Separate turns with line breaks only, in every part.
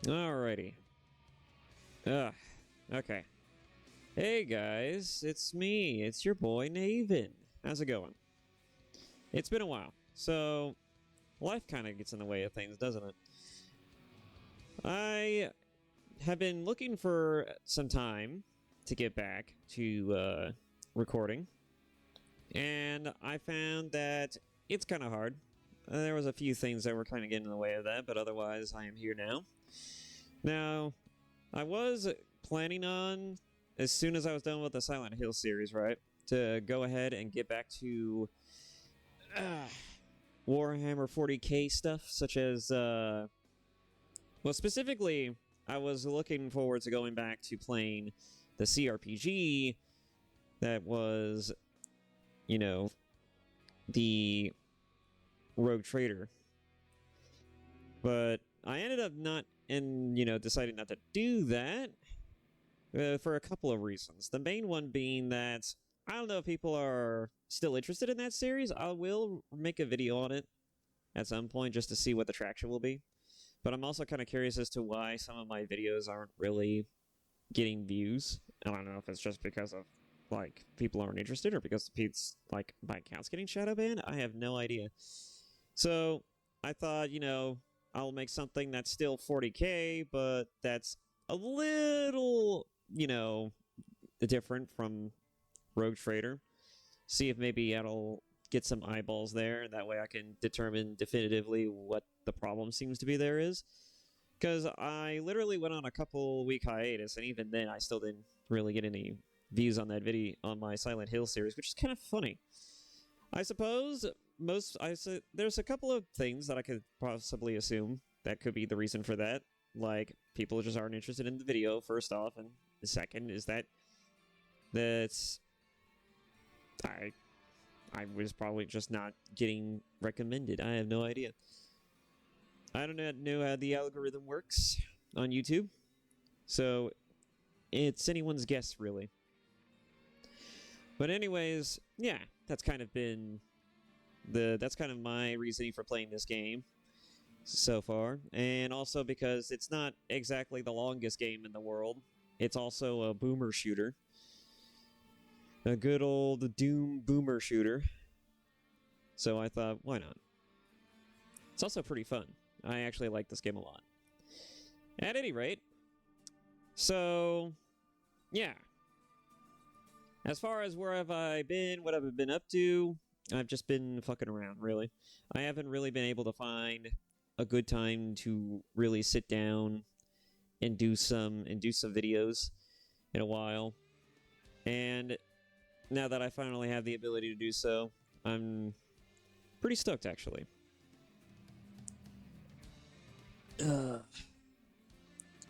Alrighty. Ugh. Okay. Hey guys, it's me. It's your boy Naven. How's it going? It's been a while. So, life kind of gets in the way of things, doesn't it? I have been looking for some time to get back to recording, and I found that it's kind of hard. There was a few things that were kind of getting in the way of that, but otherwise I am here now. Now, I was planning on, as soon as I was done with the Silent Hill series, right, to go ahead and get back to Warhammer 40k stuff, such as, well, specifically, I was looking forward to going back to playing the CRPG that was, you know, the Rogue Trader. But I ended up deciding not to do that for a couple of reasons. The main one being that I don't know if people are still interested in that series. I will make a video on it at some point just to see what the traction will be. But I'm also kind of curious as to why some of my videos aren't really getting views. I don't know if it's just because of, like, people aren't interested or because it's, like, my account's getting shadow banned. I have no idea. So I thought, I'll make something that's still 40k, but that's a little, different from Rogue Trader. See if maybe that'll get some eyeballs there. That way I can determine definitively what the problem seems to be there is. Because I literally went on a couple-week hiatus, and even then I still didn't really get any views on that video on my Silent Hill series, which is kind of funny. I suppose there's a couple of things that I could possibly assume that could be the reason for that. Like, people just aren't interested in the video, first off, and the second is that's I was probably just not getting recommended. I have no idea. I don't know how the algorithm works on YouTube, so it's anyone's guess, really. But anyways, yeah, that's kind of my reasoning for playing this game so far, and also because it's not exactly the longest game in the world. It's also a boomer shooter. A good old Doom boomer shooter. So I thought, why not? It's also pretty fun. I actually like this game a lot. At any rate, so, yeah. As far as where have I been, what have I been up to, I've just been fucking around, really. I haven't really been able to find a good time to really sit down and do some videos in a while. And now that I finally have the ability to do so, I'm pretty stoked, actually.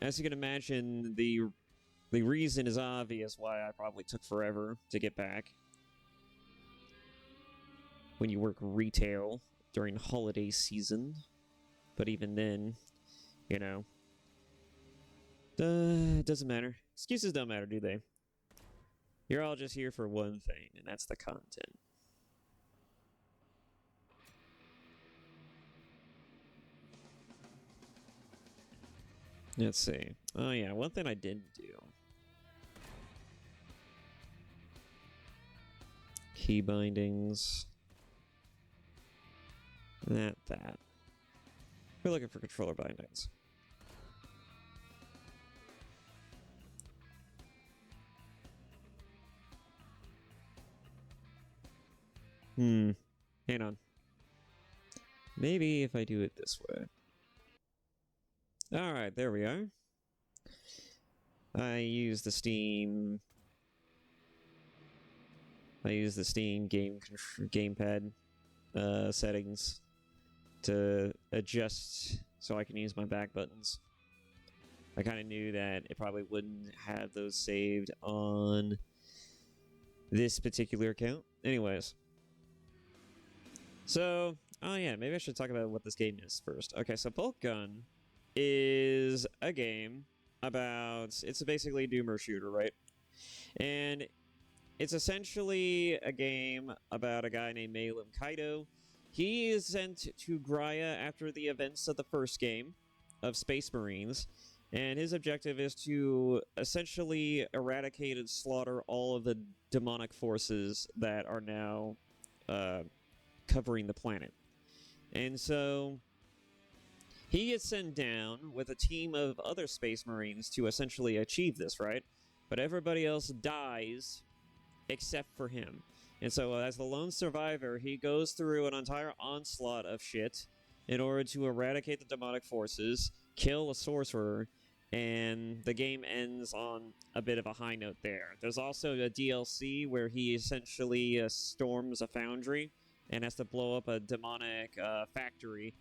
As you can imagine, the reason is obvious why I probably took forever to get back. When you work retail during holiday season. But even then, it doesn't matter. Excuses don't matter, do they? You're all just here for one thing, and that's the content. Let's see. Oh yeah, one thing I didn't do. Key bindings. That. We're looking for controller bindings. Hang on. Maybe if I do it this way. Alright, there we are. I use the Steam gamepad settings to adjust so I can use my back buttons. I kind of knew that it probably wouldn't have those saved on this particular account. Anyways. So, oh yeah, maybe I should talk about what this game is first. Okay, so Boltgun is a game about... It's basically a doomer shooter, right? And it's essentially a game about a guy named Malum Kaido. He is sent to Graya after the events of the first game, of Space Marines, and his objective is to essentially eradicate and slaughter all of the demonic forces that are now covering the planet. And so he gets sent down with a team of other Space Marines to essentially achieve this, right? But everybody else dies except for him. And so as the lone survivor, he goes through an entire onslaught of shit in order to eradicate the demonic forces, kill a sorcerer, and the game ends on a bit of a high note there. There's also a DLC where he essentially storms a foundry and has to blow up a demonic factory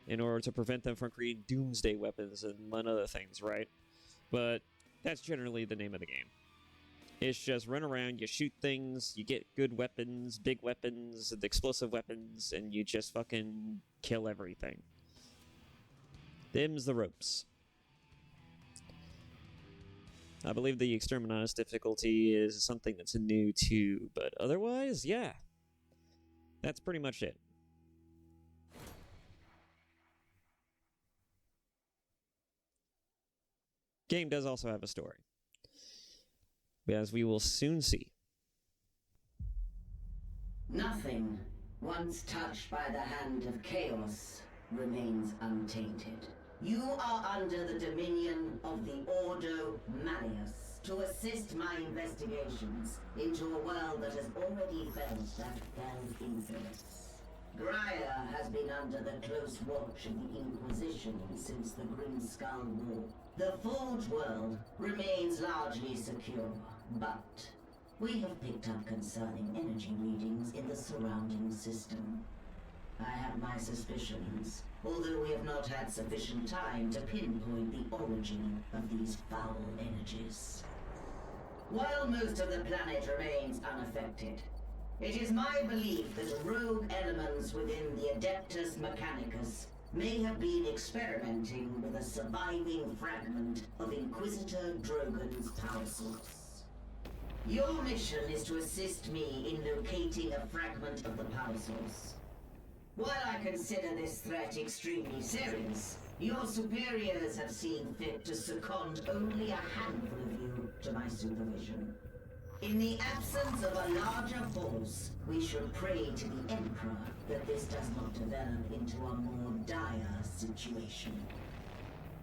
in order to prevent them from creating doomsday weapons and other things, right? But that's generally the name of the game. It's just run around, you shoot things, you get good weapons, big weapons, and explosive weapons, and you just fucking kill everything. Them's the ropes. I believe the Exterminatus difficulty is something that's new too, but otherwise, yeah. That's pretty much it. Game does also have a story, as we will soon see.
Nothing, once touched by the hand of chaos, remains untainted. You are under the dominion of the Ordo Malleus to assist my investigations into a world that has already felt that fell influence. Graia has been under the close watch of the Inquisition since the Grim Skull War. The Forge world remains largely secure, but we have picked up concerning energy readings in the surrounding system. I have my suspicions, although we have not had sufficient time to pinpoint the origin of these foul energies. While most of the planet remains unaffected, it is my belief that rogue elements within the Adeptus Mechanicus may have been experimenting with a surviving fragment of Inquisitor Drogon's power source. Your mission is to assist me in locating a fragment of the power source. While I consider this threat extremely serious, your superiors have seen fit to second only a handful of you to my supervision. In the absence of a larger force, we should pray to the Emperor that this does not develop into a more dire situation.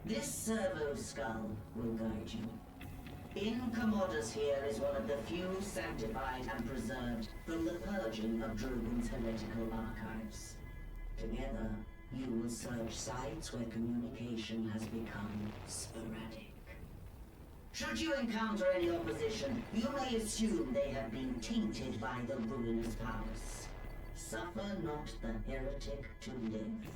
This servo skull will guide you. In Commodus here is one of the few sanctified and preserved from the purging of Drogon's heretical archives. Together, you will search sites where communication has become sporadic. Should you encounter any opposition, you may assume they have been tainted by the ruinous powers. Suffer not the heretic to live.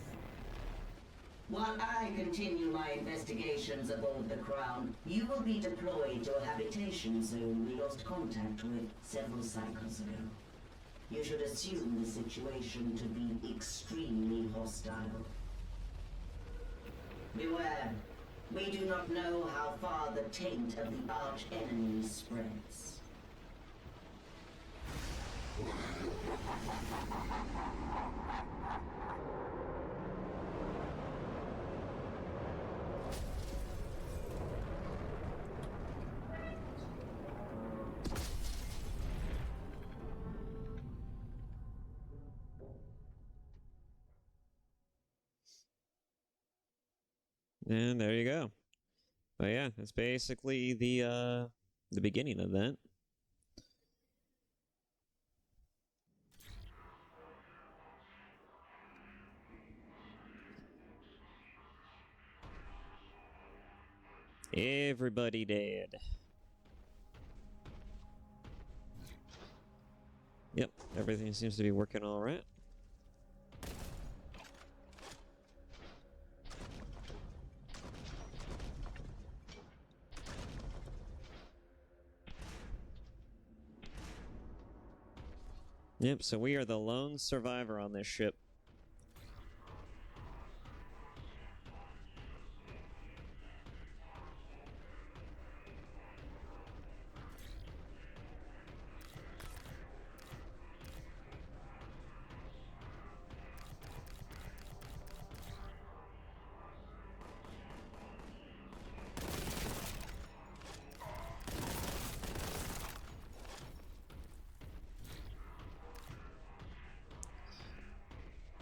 While I continue my investigations aboard the Crown, you will be deployed to a habitation zone we lost contact with several cycles ago. You should assume the situation to be extremely hostile. Beware. We do not know how far the taint of the arch-enemy spreads.
And there you go. But yeah, it's basically the beginning of that. Everybody dead. Yep, everything seems to be working all right. Yep, so we are the lone survivor on this ship.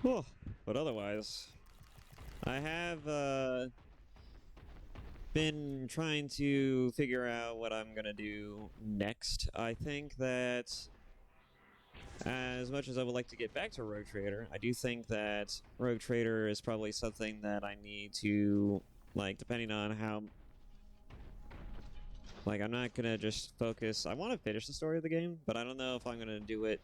Oh, but otherwise, I have been trying to figure out what I'm gonna do next. I think that as much as I would like to get back to Rogue Trader, I do think that Rogue Trader is probably something that I need to, like, depending on how... Like, I'm not gonna just focus... I want to finish the story of the game, but I don't know if I'm gonna do it...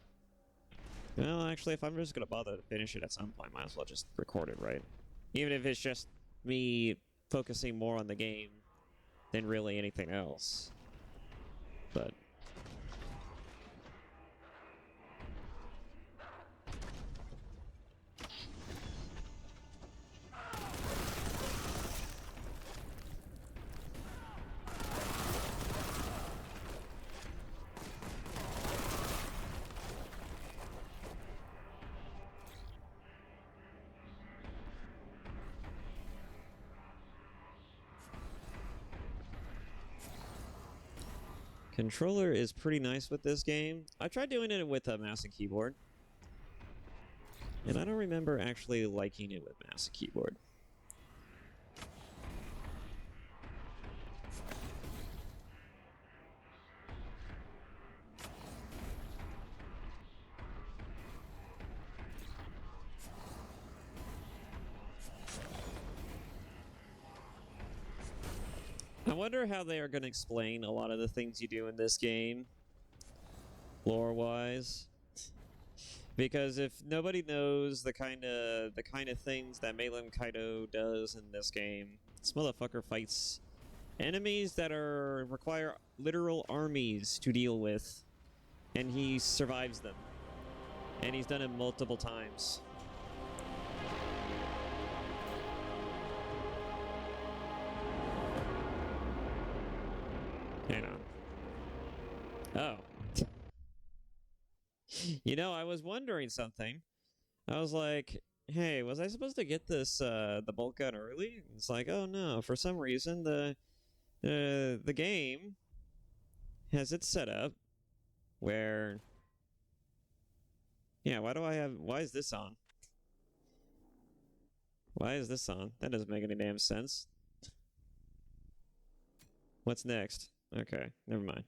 Well, actually, if I'm just gonna bother to finish it at some point, might as well just record it, right? Even if it's just me focusing more on the game than really anything else. But... Controller is pretty nice with this game. I tried doing it with a mouse and keyboard, and I don't remember actually liking it with mouse and keyboard. I wonder how they are going to explain a lot of the things you do in this game, lore-wise. Because if nobody knows the kind of things that Malin Kaido does in this game, this motherfucker fights enemies that require literal armies to deal with, and he survives them. And he's done it multiple times. Hang on. Oh. You know, I was wondering something. I was like, hey, was I supposed to get this, the Boltgun early? It's like, oh no, for some reason the game has it set up where... Yeah, why is this on? Why is this on? That doesn't make any damn sense. What's next? Okay, never mind.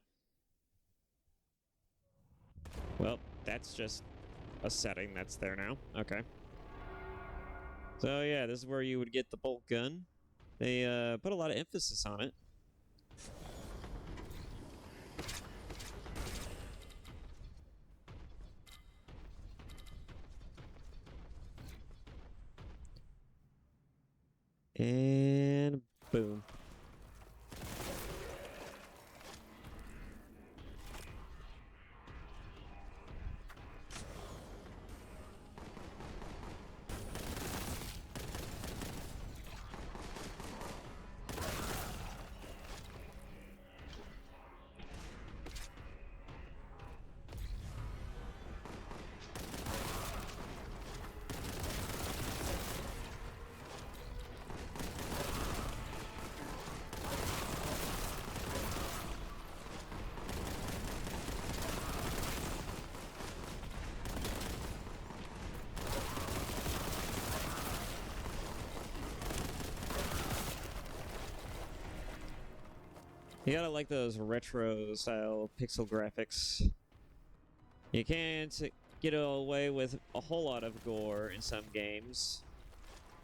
Well, that's just a setting that's there now. Okay. So yeah, this is where you would get the bolt gun. They put a lot of emphasis on it. And boom. You gotta like those retro style pixel graphics. You can't get away with a whole lot of gore in some games,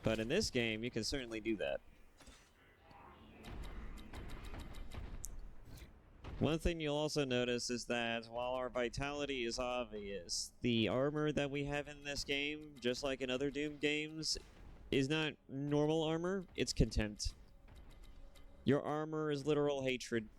but in this game you can certainly do that. One thing you'll also notice is that while our vitality is obvious, the armor that we have in this game, just like in other Doom games, is not normal armor, it's contempt. Your armor is literal hatred.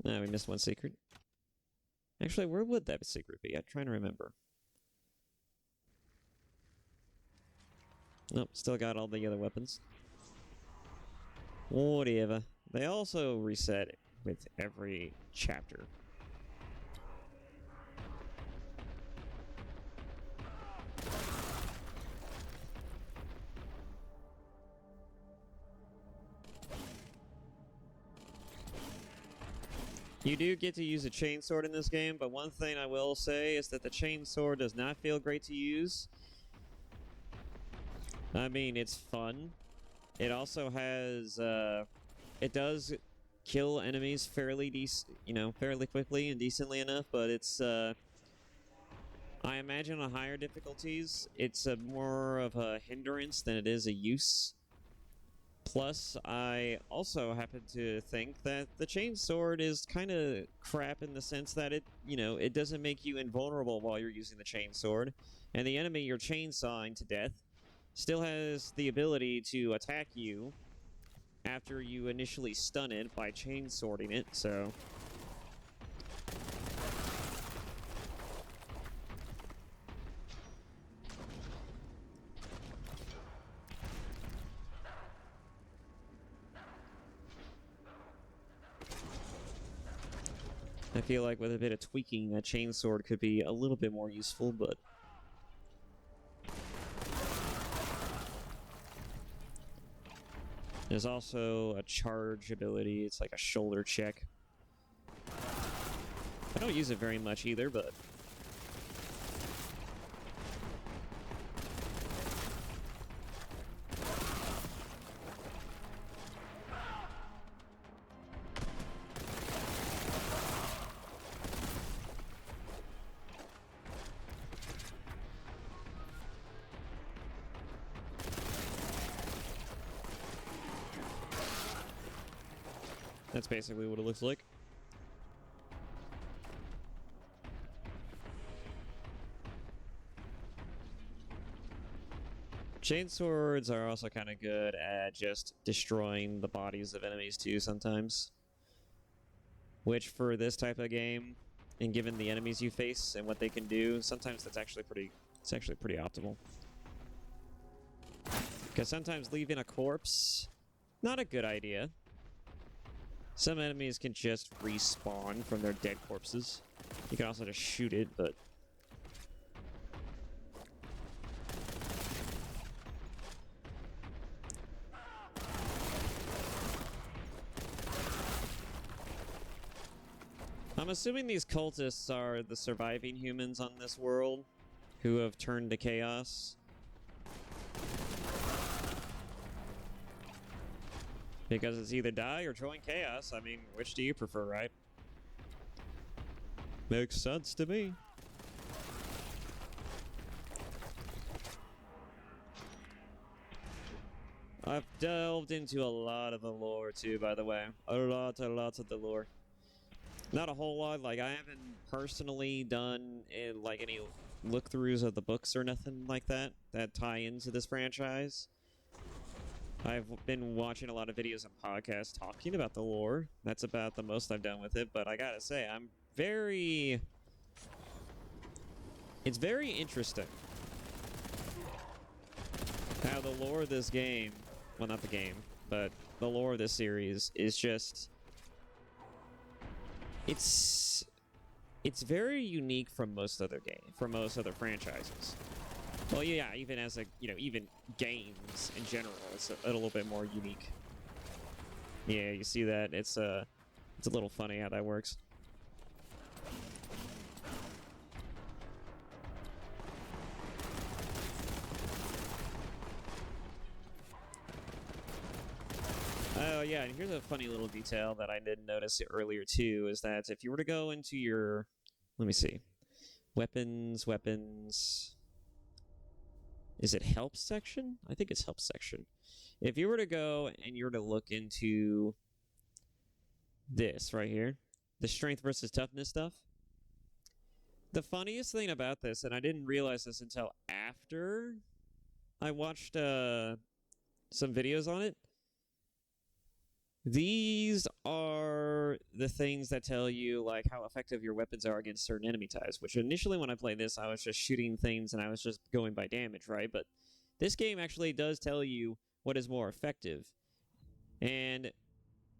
No, we missed one secret. Actually, where would that secret be? I'm trying to remember. Nope, still got all the other weapons. Whatever. They also reset it with every chapter. You do get to use a chainsword in this game, but one thing I will say is that the chainsword does not feel great to use. I mean, it's fun. It also has, it does kill enemies fairly fairly quickly and decently enough, but it's, I imagine on higher difficulties, it's more of a hindrance than it is a use. Plus, I also happen to think that the chainsword is kind of crap in the sense that it doesn't make you invulnerable while you're using the chainsword, and the enemy you're chainsawing to death still has the ability to attack you after you initially stun it by chainswording it, so... I feel like with a bit of tweaking, a chainsword could be a little bit more useful, but... There's also a charge ability. It's like a shoulder check. I don't use it very much either, but... That's basically what it looks like. Chainswords are also kind of good at just destroying the bodies of enemies too sometimes. Which for this type of game, and given the enemies you face and what they can do, sometimes it's actually pretty optimal. Because sometimes leaving a corpse, not a good idea. Some enemies can just respawn from their dead corpses. You can also just shoot it, but... I'm assuming these cultists are the surviving humans on this world who have turned to chaos. Because it's either die or join chaos. I mean, which do you prefer, right? Makes sense to me. I've delved into a lot of the lore too, by the way. A lot of the lore. Not a whole lot. Like, I haven't personally done any look-throughs of the books or nothing like that tie into this franchise. I've been watching a lot of videos and podcasts talking about the lore. That's about the most I've done with it, but I gotta say, it's very interesting how the lore of this game, well, not the game, but the lore of this series is just... It's very unique from most other franchises. Well, yeah, even as even games in general, it's a little bit more unique. Yeah, you see that? It's a little funny how that works. Oh, yeah, and here's a funny little detail that I didn't notice earlier, too, is that if you were to go into your... Let me see. Weapons... Is it help section? I think it's help section. If you were to go and you were to look into this right here, the strength versus toughness stuff, the funniest thing about this, and I didn't realize this until after I watched some videos on it, these are the things that tell you like how effective your weapons are against certain enemy types, which initially when I played this, I was just shooting things and I was just going by damage, right? But this game actually does tell you what is more effective. And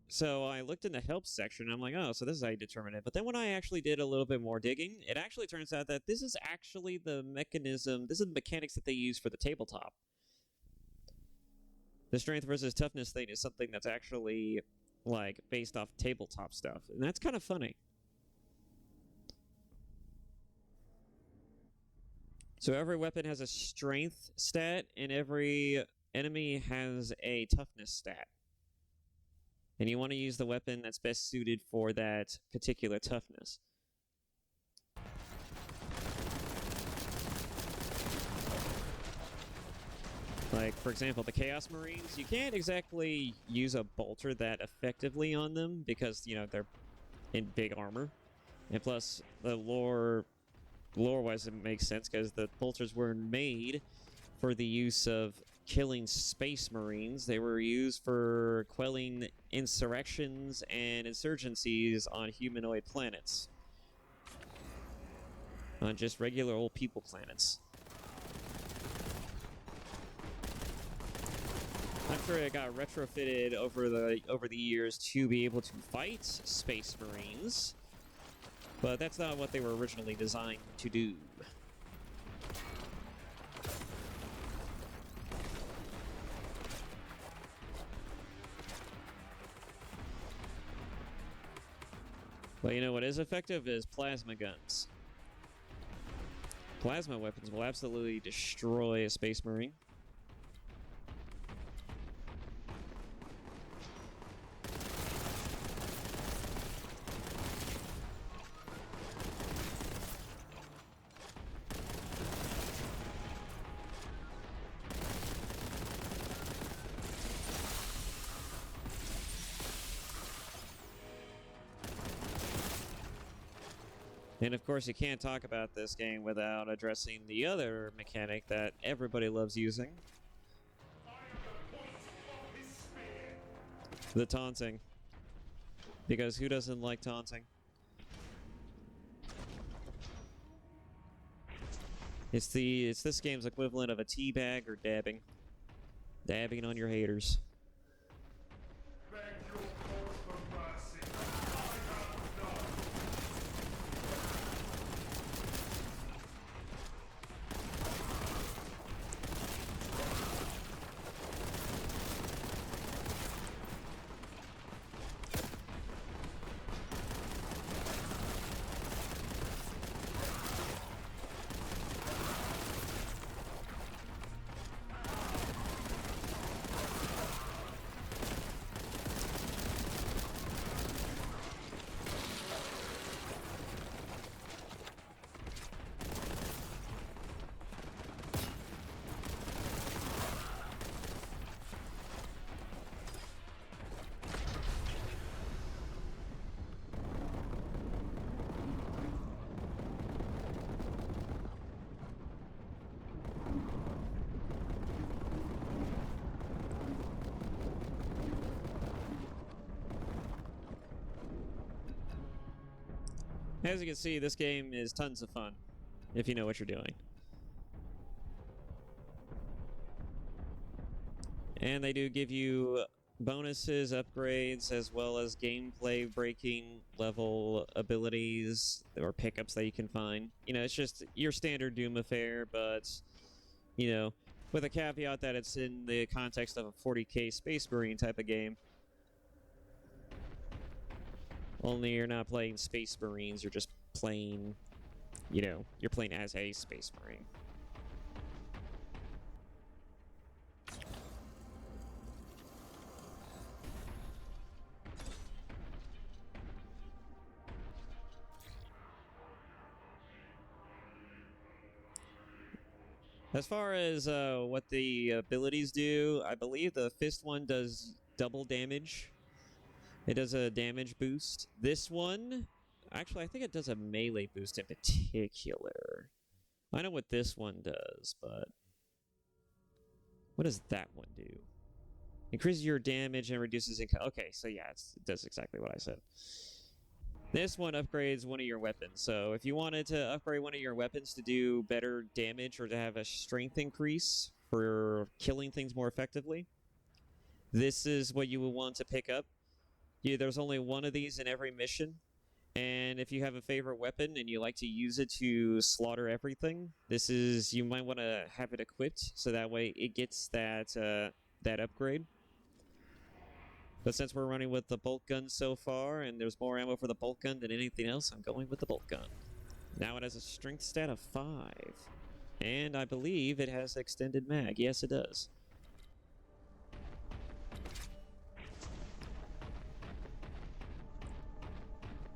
so I looked in the help section and I'm like, oh, so this is how you determine it. But then when I actually did a little bit more digging, it actually turns out that this is actually the mechanics that they use for the tabletop. The strength versus toughness thing is something that's actually like based off tabletop stuff, and that's kind of funny. So every weapon has a strength stat, and every enemy has a toughness stat. And you want to use the weapon that's best suited for that particular toughness. Like, for example, the Chaos Marines, you can't exactly use a bolter that effectively on them because, you know, they're in big armor. And plus, the lore-wise, it makes sense because the bolters were made for the use of killing space marines. They were used for quelling insurrections and insurgencies on humanoid planets. On just regular old people planets. I'm sure it got retrofitted over the years to be able to fight space marines, but that's not what they were originally designed to do. But you know what is effective is plasma guns. Plasma weapons will absolutely destroy a space marine. And of course, you can't talk about this game without addressing the other mechanic that everybody loves using. The taunting. Because who doesn't like taunting? It's this game's equivalent of a teabag or dabbing. Dabbing on your haters. As you can see, this game is tons of fun, if you know what you're doing. And they do give you bonuses, upgrades, as well as gameplay breaking level abilities or pickups that you can find. You know, it's just your standard Doom affair, but, you know, with a caveat that it's in the context of a 40k Space Marine type of game. Only you're not playing Space Marines, you're just playing, you know, you're playing as a Space Marine. As far as what the abilities do, I believe the fist one does double damage. It does a damage boost. This one, actually, I think it does a melee boost in particular. I know what this one does, but what does that one do? Increases your damage and reduces income. Okay, so yeah, it does exactly what I said. This one upgrades one of your weapons. So if you wanted to upgrade one of your weapons to do better damage or to have a strength increase for killing things more effectively, this is what you will want to pick up. There's only one of these in every mission, and if you have a favorite weapon and you like to use it to slaughter everything, you might want to have it equipped so that way it gets that upgrade. But since we're running with the bolt gun so far, and there's more ammo for the bolt gun than anything else, I'm going with the bolt gun. Now it has a strength stat of 5. And I believe it has extended mag. Yes, it does.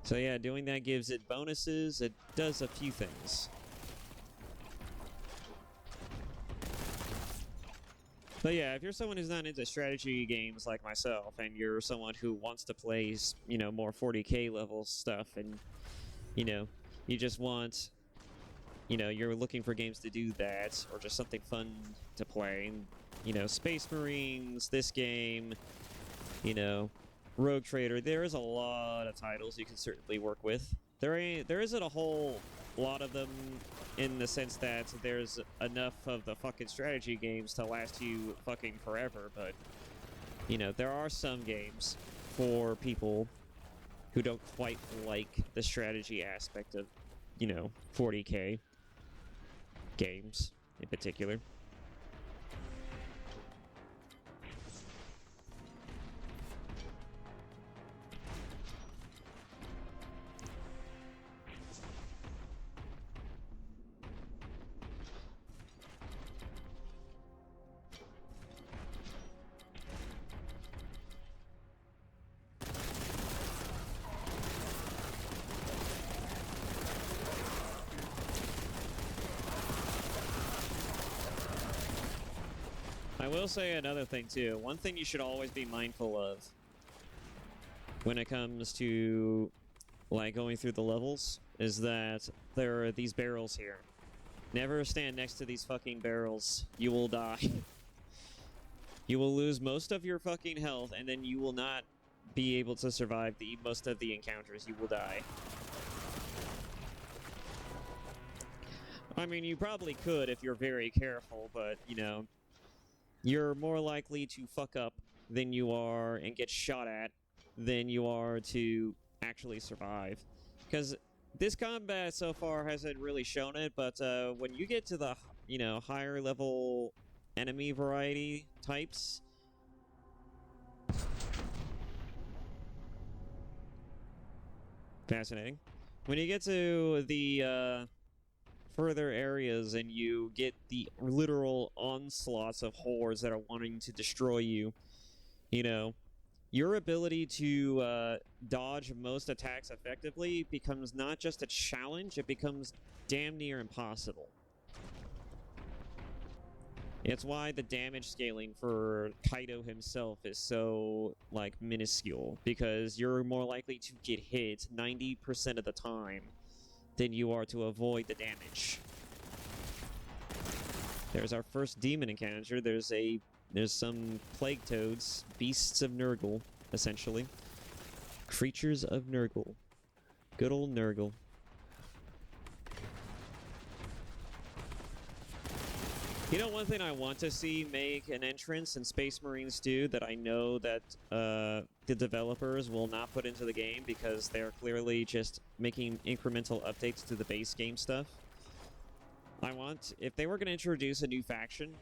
So yeah, doing that gives it bonuses. It does a few things. But yeah, if you're someone who's not into strategy games like myself, and you're someone who wants to play, you know, more 40k level stuff, and, you know, you just want, you know, you're looking for games to do that, or just something fun to play, you know, Space Marines, this game, you know, Rogue Trader, there is a lot of titles you can certainly work with. There isn't a whole lot of them in the sense that there's enough of the fucking strategy games to last you fucking forever, but, you know, there are some games for people who don't quite like the strategy aspect of, you know, 40k games in particular. I will say another thing too. One thing you should always be mindful of when it comes to, like, going through the levels is that there are these barrels here. Never stand next to these fucking barrels. You will die. You will lose most of your fucking health, and then you will not be able to survive most of the encounters. You will die. I mean, you probably could if you're very careful, but, you know, you're more likely to fuck up than you are and get shot at than you are to actually survive. Because this combat so far hasn't really shown it, but when you get to the, you know, higher level enemy variety types, fascinating. When you get to the further areas and you get the literal onslaughts of hordes that are wanting to destroy you, you know, your ability to dodge most attacks effectively becomes not just a challenge, it becomes damn near impossible. It's why the damage scaling for Kaido himself is so, like, minuscule, because you're more likely to get hit 90% of the time than you are to avoid the damage. There's our first demon encounter. There's some plague toads, beasts of Nurgle, essentially. Creatures of Nurgle. Good old Nurgle. You know, one thing I want to see make an entrance in Space Marines 2 that I know that the developers will not put into the game because they're clearly just making incremental updates to the base game stuff. If they were going to introduce a new faction,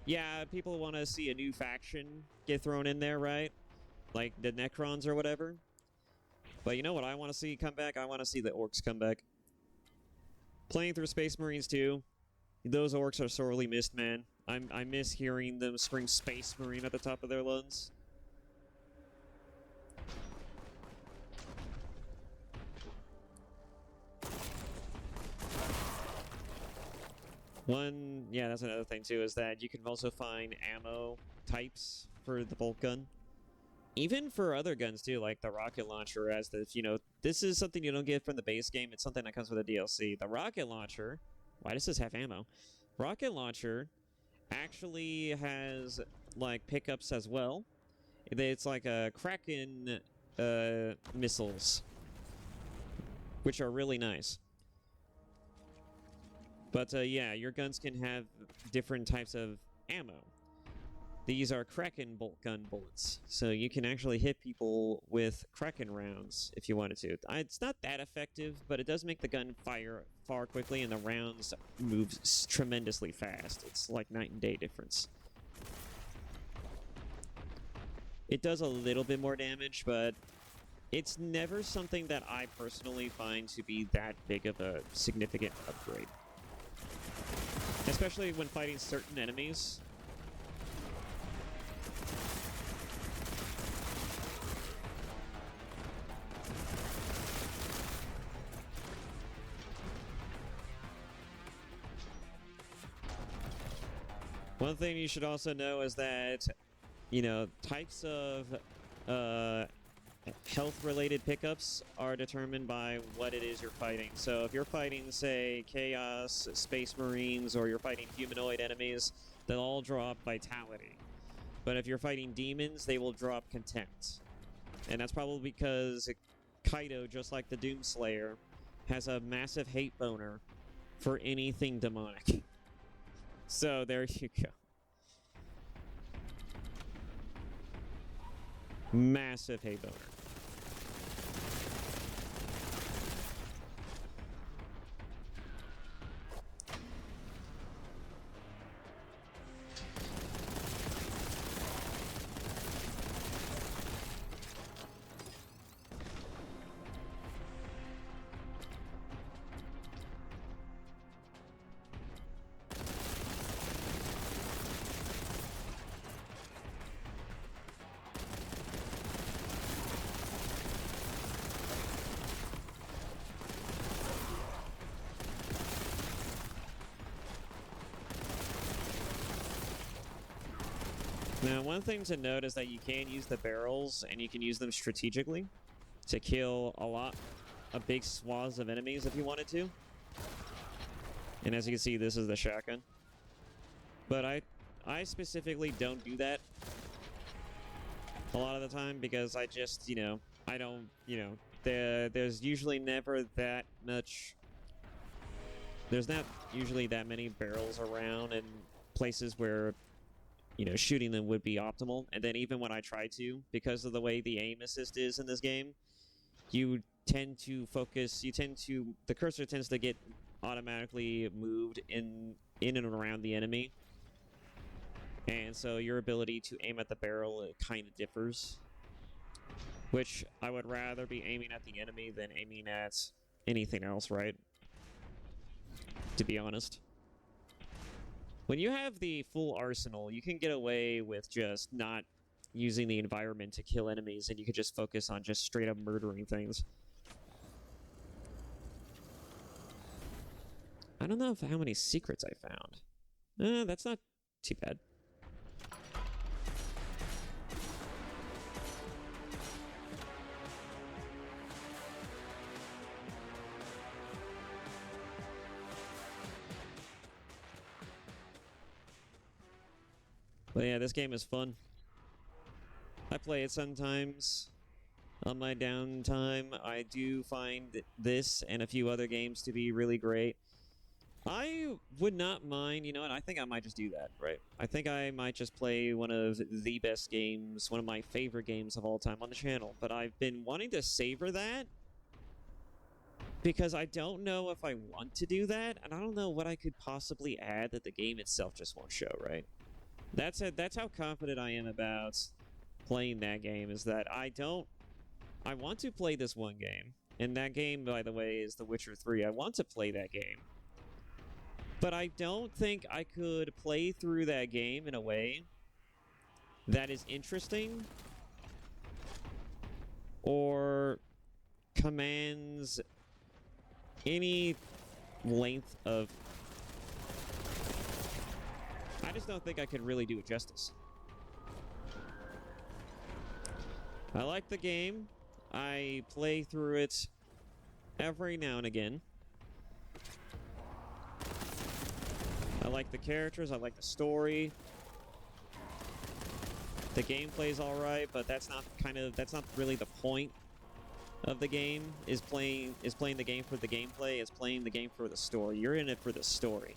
yeah, people want to see a new faction get thrown in there, right? Like the Necrons or whatever. But you know what I want to see come back? I want to see the Orcs come back. Playing through Space Marines 2, those Orcs are sorely missed, man. I miss hearing them scream Space Marine at the top of their lungs. Yeah, that's another thing too, is that you can also find ammo types for the bolt gun. Even for other guns too, like the rocket launcher, as the, you know, this is something you don't get from the base game, it's something that comes with the DLC. The rocket launcher, why does this have ammo? Rocket launcher actually has, like, pickups as well. It's like a Kraken missiles, which are really nice. But yeah, your guns can have different types of ammo. These are Kraken bolt gun bullets, so you can actually hit people with Kraken rounds if you wanted to. It's not that effective, but it does make the gun fire far quickly, and the rounds move tremendously fast. It's like night and day difference. It does a little bit more damage, but it's never something that I personally find to be that big of a significant upgrade. Especially when fighting certain enemies. One thing you should also know is that, you know, types of health-related pickups are determined by what it is you're fighting. So if you're fighting, say, Chaos, Space Marines, or you're fighting humanoid enemies, they'll all drop Vitality. But if you're fighting demons, they will drop Contempt. And that's probably because Kaido, just like the Doomslayer, has a massive hate boner for anything demonic. So there you go. Massive hate boner. Now, one thing to note is that you can use the barrels, and you can use them strategically to kill a big swaths of enemies if you wanted to. And as you can see, this is the shotgun. But I specifically don't do that a lot of the time because I just, I don't, there's usually never that much. There's not usually that many barrels around in places where shooting them would be optimal. And then even when I try to, because of the way the aim assist is in this game, you tend to focus, the cursor tends to get automatically moved in and around the enemy. And so your ability to aim at the barrel, it kind of differs. Which I would rather be aiming at the enemy than aiming at anything else, right? To be honest. When you have the full arsenal, you can get away with just not using the environment to kill enemies, and you can just focus on just straight up murdering things. I don't know how many secrets I found. That's not too bad. But yeah, this game is fun. I play it sometimes on my downtime. I do find this and a few other games to be really great. I would not mind, you know what, I think I might just do that, right? I think I might just play one of the best games, one of my favorite games of all time on the channel. But I've been wanting to savor that because I don't know if I want to do that, and I don't know what I could possibly add that the game itself just won't show, right? That's how confident I am about playing that game, is that I want to play this one game. And that game, by the way, is The Witcher 3. I want to play that game. But I don't think I could play through that game in a way that is interesting or commands any length of... I just don't think I could really do it justice. I like the game. I play through it every now and again. I like the characters, I like the story. The gameplay's alright, but that's not really the point of the game, is playing the game for the gameplay, it's playing the game for the story. You're in it for the story.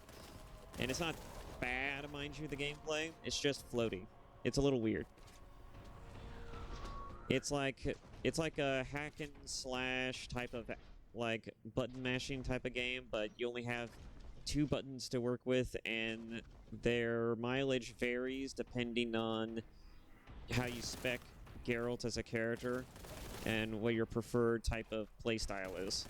And it's not bad, mind you, the gameplay. It's just floaty. It's a little weird. It's like a hack and slash type of like button mashing type of game, but you only have 2 buttons to work with, and their mileage varies depending on how you spec Geralt as a character and what your preferred type of playstyle is.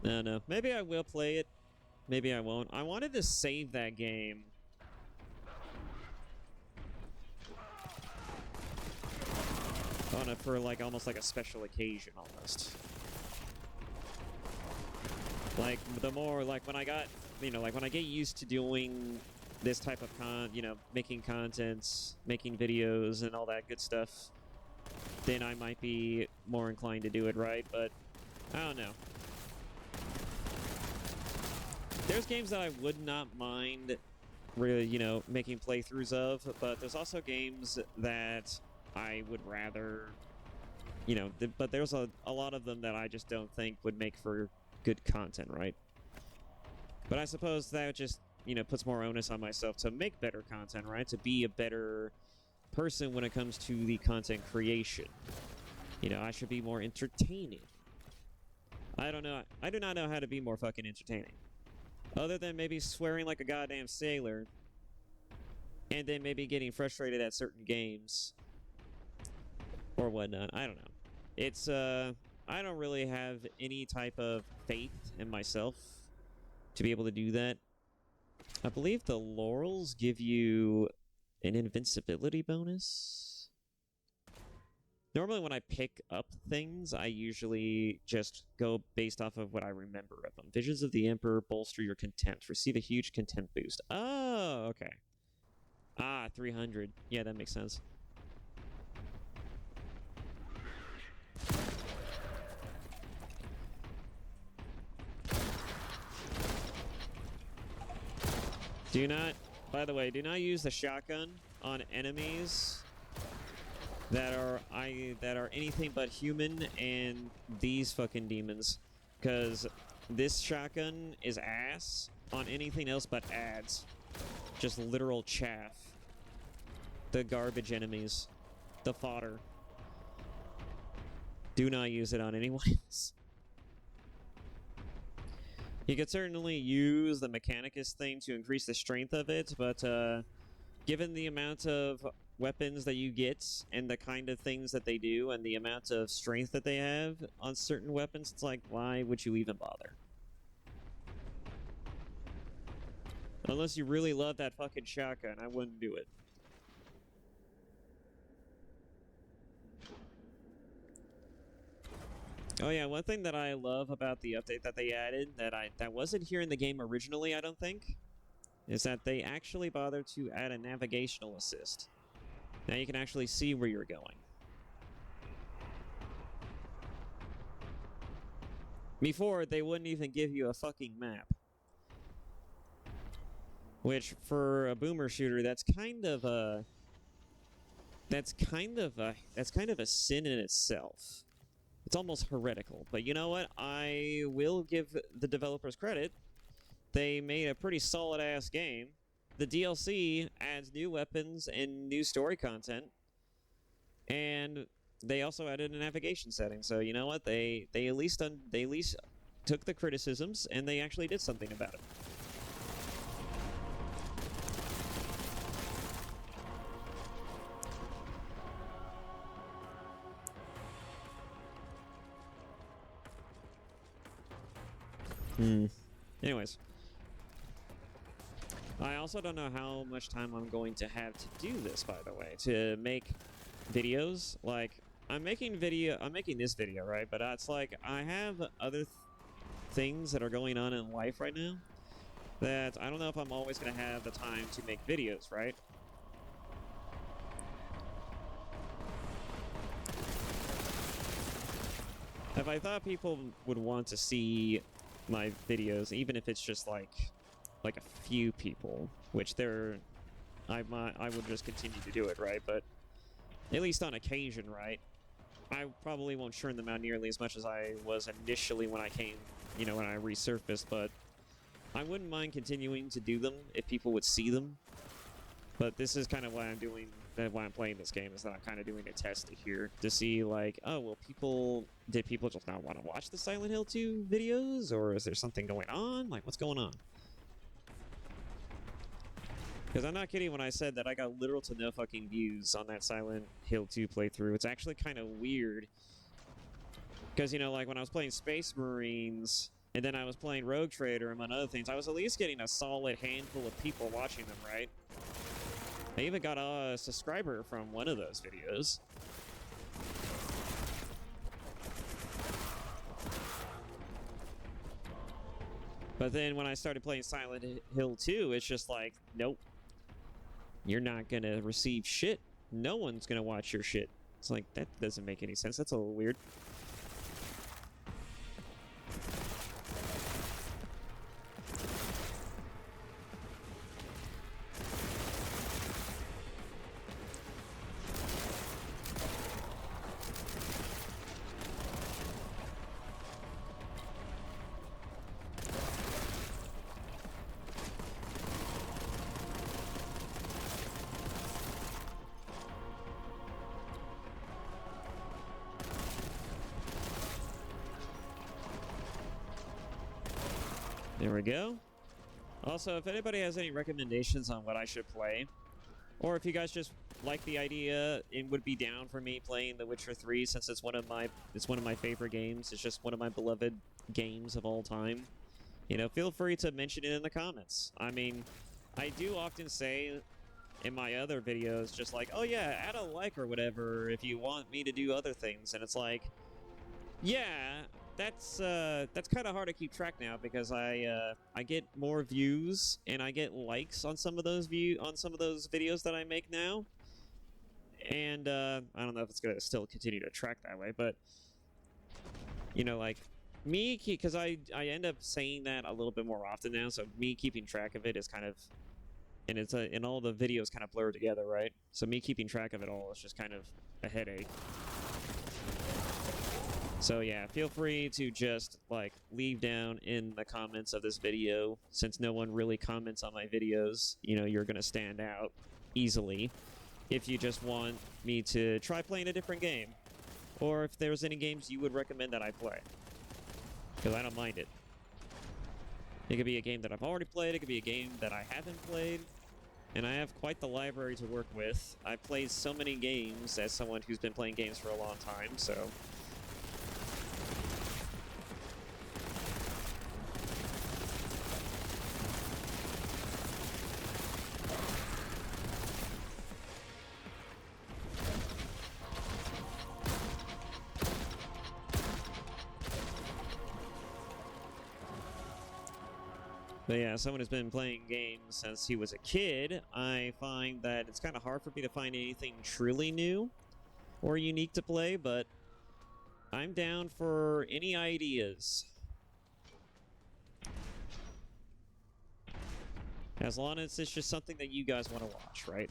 No. Maybe I will play it. Maybe I won't. I wanted to save that game. On it for like almost like a special occasion almost. Like the more like when I got, like when I get used to doing this type of making contents, making videos and all that good stuff, then I might be more inclined to do it, right? But I don't know. There's games that I would not mind really, making playthroughs of, but there's also games that I would rather, but there's a lot of them that I just don't think would make for good content, right? But I suppose that just, puts more onus on myself to make better content, right? To be a better person when it comes to the content creation. I should be more entertaining. I don't know. I do not know how to be more fucking entertaining. Other than maybe swearing like a goddamn sailor. And then maybe getting frustrated at certain games. Or whatnot. I don't know. It's, I don't really have any type of faith in myself to be able to do that. I believe the laurels give you an invincibility bonus. Normally when I pick up things, I usually just go based off of what I remember of them. Visions of the Emperor bolster your contempt. Receive a huge contempt boost. Oh, okay. 300. Yeah, that makes sense. By the way, do not use the shotgun on enemies that are anything but human and these fucking demons, because this shotgun is ass on anything else but ads. Just literal chaff. The garbage enemies. The fodder. Do not use it on anyone else. You could certainly use the Mechanicus thing to increase the strength of it, but given the amount of weapons that you get and the kind of things that they do and the amount of strength that they have on certain weapons, it's like, why would you even bother? Unless you really love that fucking shotgun, I wouldn't do it. Oh yeah, one thing that I love about the update that they added that wasn't here in the game originally, I don't think, is that they actually bothered to add a navigational assist. Now you can actually see where you're going. Before, they wouldn't even give you a fucking map. Which, for a boomer shooter, that's kind of a sin in itself. It's almost heretical. But you know what? I will give the developers credit. They made a pretty solid-ass game. The DLC adds new weapons and new story content. And they also added a navigation setting. So you know what? They at least took the criticisms and they actually did something about it. Anyways. I also don't know how much time I'm going to have to do this, by the way, to make videos. Like, I'm making this video, right? But it's like, I have other things that are going on in life right now that I don't know if I'm always going to have the time to make videos, right? If I thought people would want to see my videos, even if it's just like a few people, which I would just continue to do it, right? But at least on occasion, right? I probably won't churn them out nearly as much as I was initially when I came, when I resurfaced, but I wouldn't mind continuing to do them if people would see them. But this is kind of why I'm doing, why I'm playing this game, is that I'm kind of doing a test here to see, like, oh, well, did people just not want to watch the Silent Hill 2 videos, or is there something going on? Like, what's going on? Because I'm not kidding when I said that I got literal to no fucking views on that Silent Hill 2 playthrough. It's actually kind of weird. Because, you know, like when I was playing Space Marines, and then I was playing Rogue Trader, among other things, I was at least getting a solid handful of people watching them, right? I even got a subscriber from one of those videos. But then when I started playing Silent Hill 2, it's just like, nope. You're not going to receive shit. No one's going to watch your shit. It's like, that doesn't make any sense. That's a little weird. There we go. Also, if anybody has any recommendations on what I should play, or if you guys just like the idea and would be down for me playing The Witcher 3, since it's one of my favorite games. It's just one of my beloved games of all time. You know, feel free to mention it in the comments. I mean, I do often say in my other videos, just like, oh yeah, add a like or whatever if you want me to do other things, and it's like, yeah, that's kind of hard to keep track now because I get more views and I get likes on some of those videos that I make now, and I don't know if it's gonna still continue to track that way, but you know, like me, because I end up saying that a little bit more often now, so me keeping track of it is kind of, and and all the videos kind of blur together, right? So me keeping track of it all is just kind of a headache. So yeah, feel free to just, like, leave down in the comments of this video. Since no one really comments on my videos, you know, you're gonna stand out easily if you just want me to try playing a different game. Or if there's any games you would recommend that I play. Because I don't mind it. It could be a game that I've already played, it could be a game that I haven't played. And I have quite the library to work with. I've played so many games as someone who's been playing games for a long time, so... But yeah, someone who's been playing games since he was a kid, I find that it's kind of hard for me to find anything truly new or unique to play, but I'm down for any ideas. As long as it's just something that you guys want to watch, right?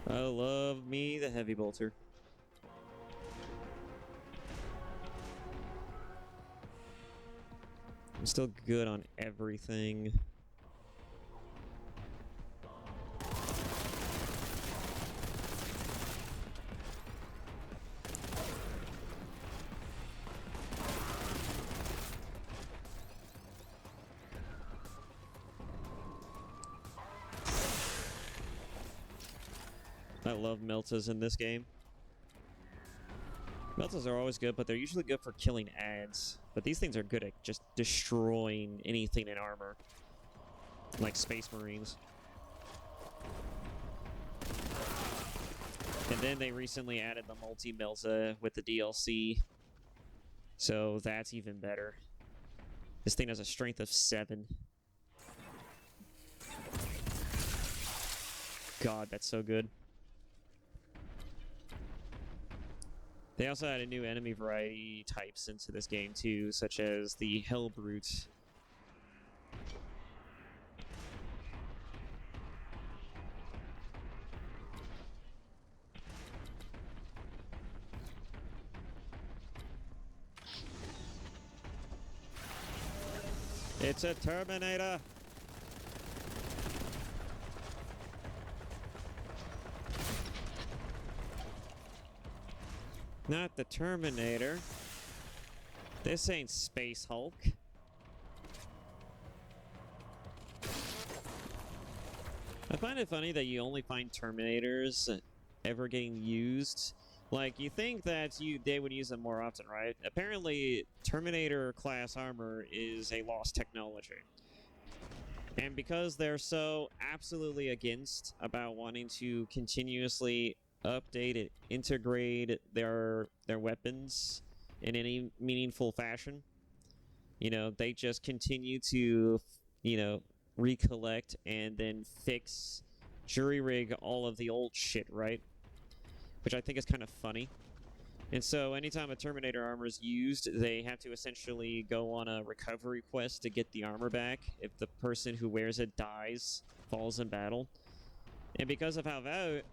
I love me the heavy bolter. I'm still good on everything. I love meltas in this game. Meltas are always good, but they're usually good for killing ads. But these things are good at just destroying anything in armor. Like Space Marines. And then they recently added the multi-melta with the DLC. So that's even better. This thing has a strength of 7. God, that's so good. They also added new enemy variety types into this game too, such as the Hellbrute. It's a Terminator! Not the Terminator. This ain't Space Hulk. I find it funny that you only find Terminators ever getting used. Like, you think that they would use them more often, right? Apparently, Terminator-class armor is a lost technology. And because they're so absolutely against about wanting to continuously update and integrate their weapons in any meaningful fashion, you know, they just continue to, you know, recollect and then fix, jury rig all of the old shit, right? Which I think is kind of funny. And so anytime a Terminator armor is used, they have to essentially go on a recovery quest to get the armor back if the person who wears it dies, falls in battle. And because of how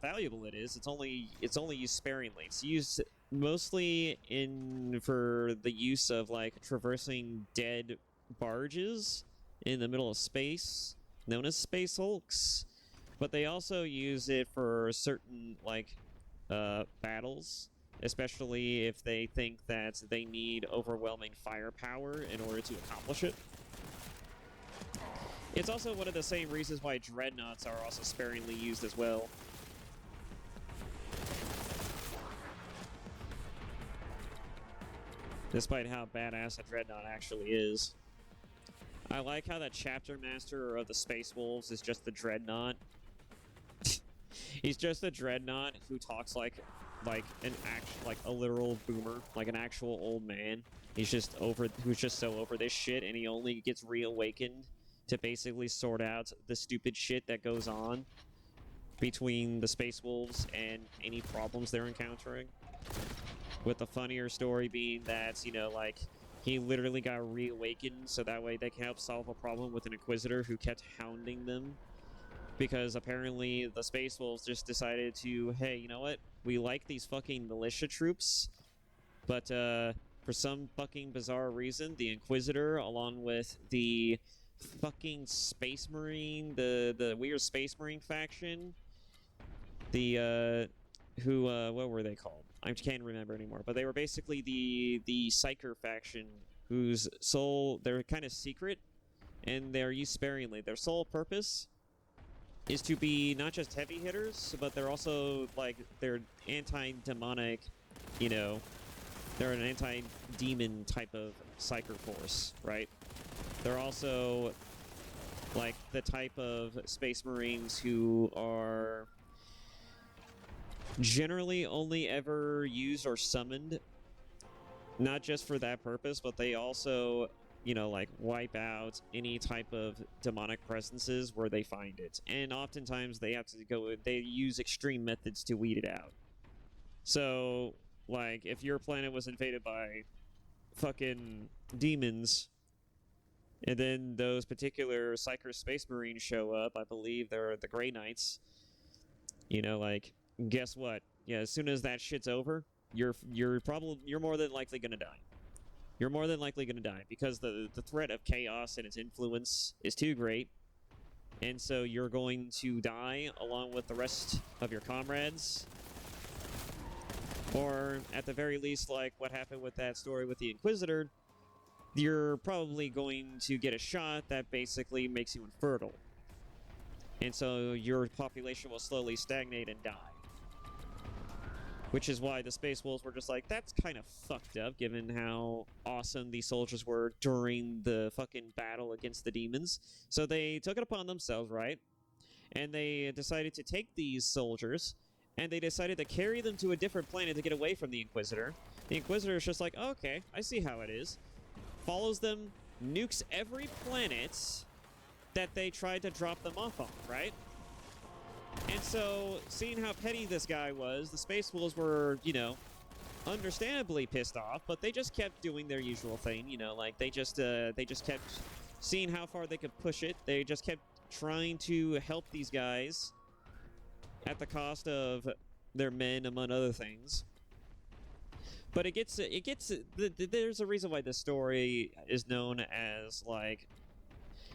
valuable it is, it's only used sparingly. It's used mostly for the use of like traversing dead barges in the middle of space, known as Space Hulks. But they also use it for certain like battles, especially if they think that they need overwhelming firepower in order to accomplish it. It's also one of the same reasons why dreadnoughts are also sparingly used as well. Despite how badass a dreadnought actually is. I like how that chapter master of the Space Wolves is just the dreadnought. He's just a dreadnought who talks like a literal boomer, like an actual old man. Who's just so over this shit, and he only gets reawakened to basically sort out the stupid shit that goes on between the Space Wolves and any problems they're encountering. With the funnier story being that, you know, like, he literally got reawakened so that way they can help solve a problem with an Inquisitor who kept hounding them. Because apparently the Space Wolves just decided to, hey, you know what? We like these fucking militia troops, but for some fucking bizarre reason, the Inquisitor, along with the fucking Space Marine, the weird Space Marine faction, what were they called? I can't remember anymore, but they were basically the Psyker faction, whose they're kind of secret, and they're used sparingly. Their sole purpose is to be not just heavy hitters, but they're also, like, they're anti-demonic, you know, they're an anti-demon type of Psyker force, right? They're also, like, the type of Space Marines who are generally only ever used or summoned, not just for that purpose, but they also, you know, like, wipe out any type of demonic presences where they find it. And oftentimes they use extreme methods to weed it out. So, like, if your planet was invaded by fucking demons, and then those particular Psyker Space Marines show up, I believe they're the Grey Knights, you know, like, guess what? Yeah, as soon as that shit's over, you're more than likely gonna die. You're more than likely gonna die because the threat of chaos and its influence is too great, and so you're going to die along with the rest of your comrades, or at the very least, like what happened with that story with the Inquisitor, you're probably going to get a shot that basically makes you infertile, and so your population will slowly stagnate and die. Which is why the Space Wolves were just like, that's kind of fucked up, given how awesome these soldiers were during the fucking battle against the demons. So they took it upon themselves, right? And they decided to take these soldiers, and they decided to carry them to a different planet to get away from the Inquisitor. The Inquisitor is just like, oh, okay, I see how it is. Follows them, nukes every planet that they tried to drop them off on, right? And so, seeing how petty this guy was, the Space Wolves were, you know, understandably pissed off, but they just kept doing their usual thing, you know, like, they just kept seeing how far they could push it. They just kept trying to help these guys at the cost of their men, among other things. But there's a reason why this story is known as, like,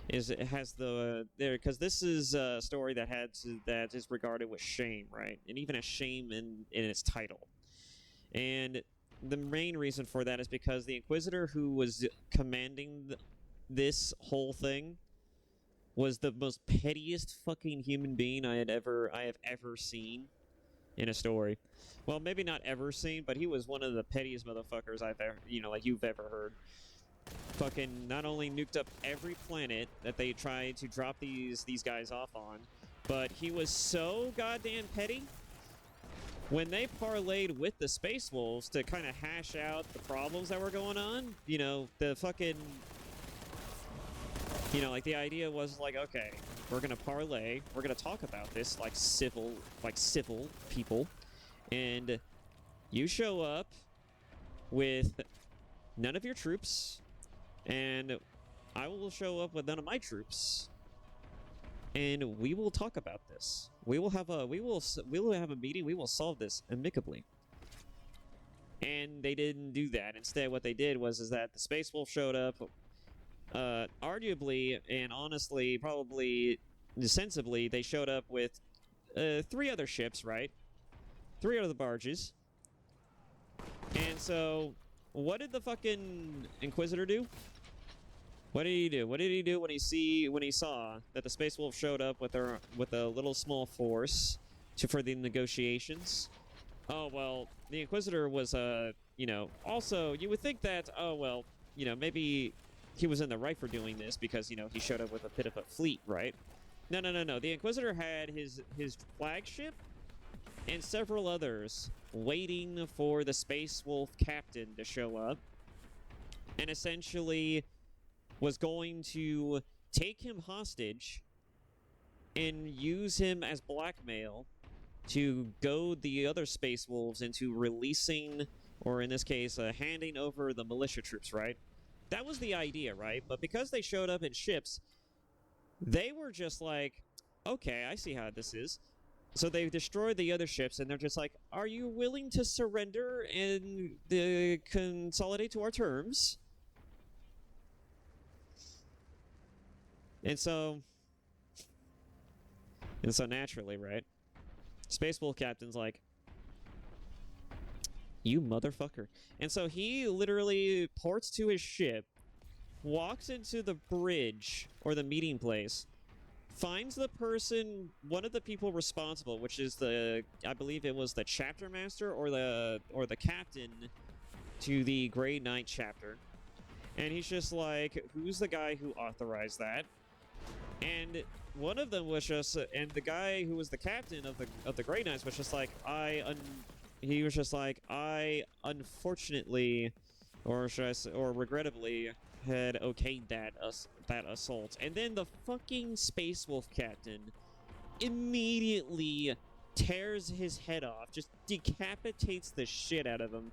is it has the there because this is a story that is regarded with shame, right? And even has shame in its title. And the main reason for that is because the Inquisitor who was commanding this whole thing was the most pettiest fucking human being I have ever seen in a story. Well, maybe not ever seen, but he was one of the pettiest motherfuckers I've ever, like you've ever heard. Fucking not only nuked up every planet that they tried to drop these guys off on, but he was so goddamn petty. When they parlayed with the Space Wolves to kind of hash out the problems that were going on, the fucking, like the idea was like, okay, we're gonna parlay, we're gonna talk about this like civil people, and you show up with none of your troops, and I will show up with none of my troops, and we will talk about this. We will have a meeting. We will solve this amicably. And they didn't do that. Instead, what they did was that the Space Wolf showed up. Arguably and honestly, probably sensibly, they showed up with 3 other ships, right? 3 other barges. And so, what did the fucking Inquisitor do? What did he do? What did he do when he saw that the Space Wolf showed up with a little small force for the negotiations? Oh well, the Inquisitor was also you would think that maybe he was in the right for doing this because he showed up with a bit of a fleet, right? No. The Inquisitor had his flagship and several others waiting for the Space Wolf captain to show up, and essentially was going to take him hostage and use him as blackmail to goad the other Space Wolves into releasing, or in this case, handing over the militia troops, right? That was the idea, right? But because they showed up in ships, they were just like, okay, I see how this is. So they destroyed the other ships, and they're just like, are you willing to surrender and consolidate to our terms? And so naturally, right? Space Wolf Captain's like, you motherfucker. And so he literally ports to his ship, walks into the bridge, or the meeting place, finds the person, one of the people responsible, which is I believe it was the chapter master or the captain to the Grey Knight chapter. And he's just like, who's the guy who authorized that? And one of them was just, and the guy who was the captain of the Grey Knights was just like, he was just like, I unfortunately, or should I say, or regrettably, had okayed that assault. And then the fucking Space Wolf captain immediately tears his head off, just decapitates the shit out of him,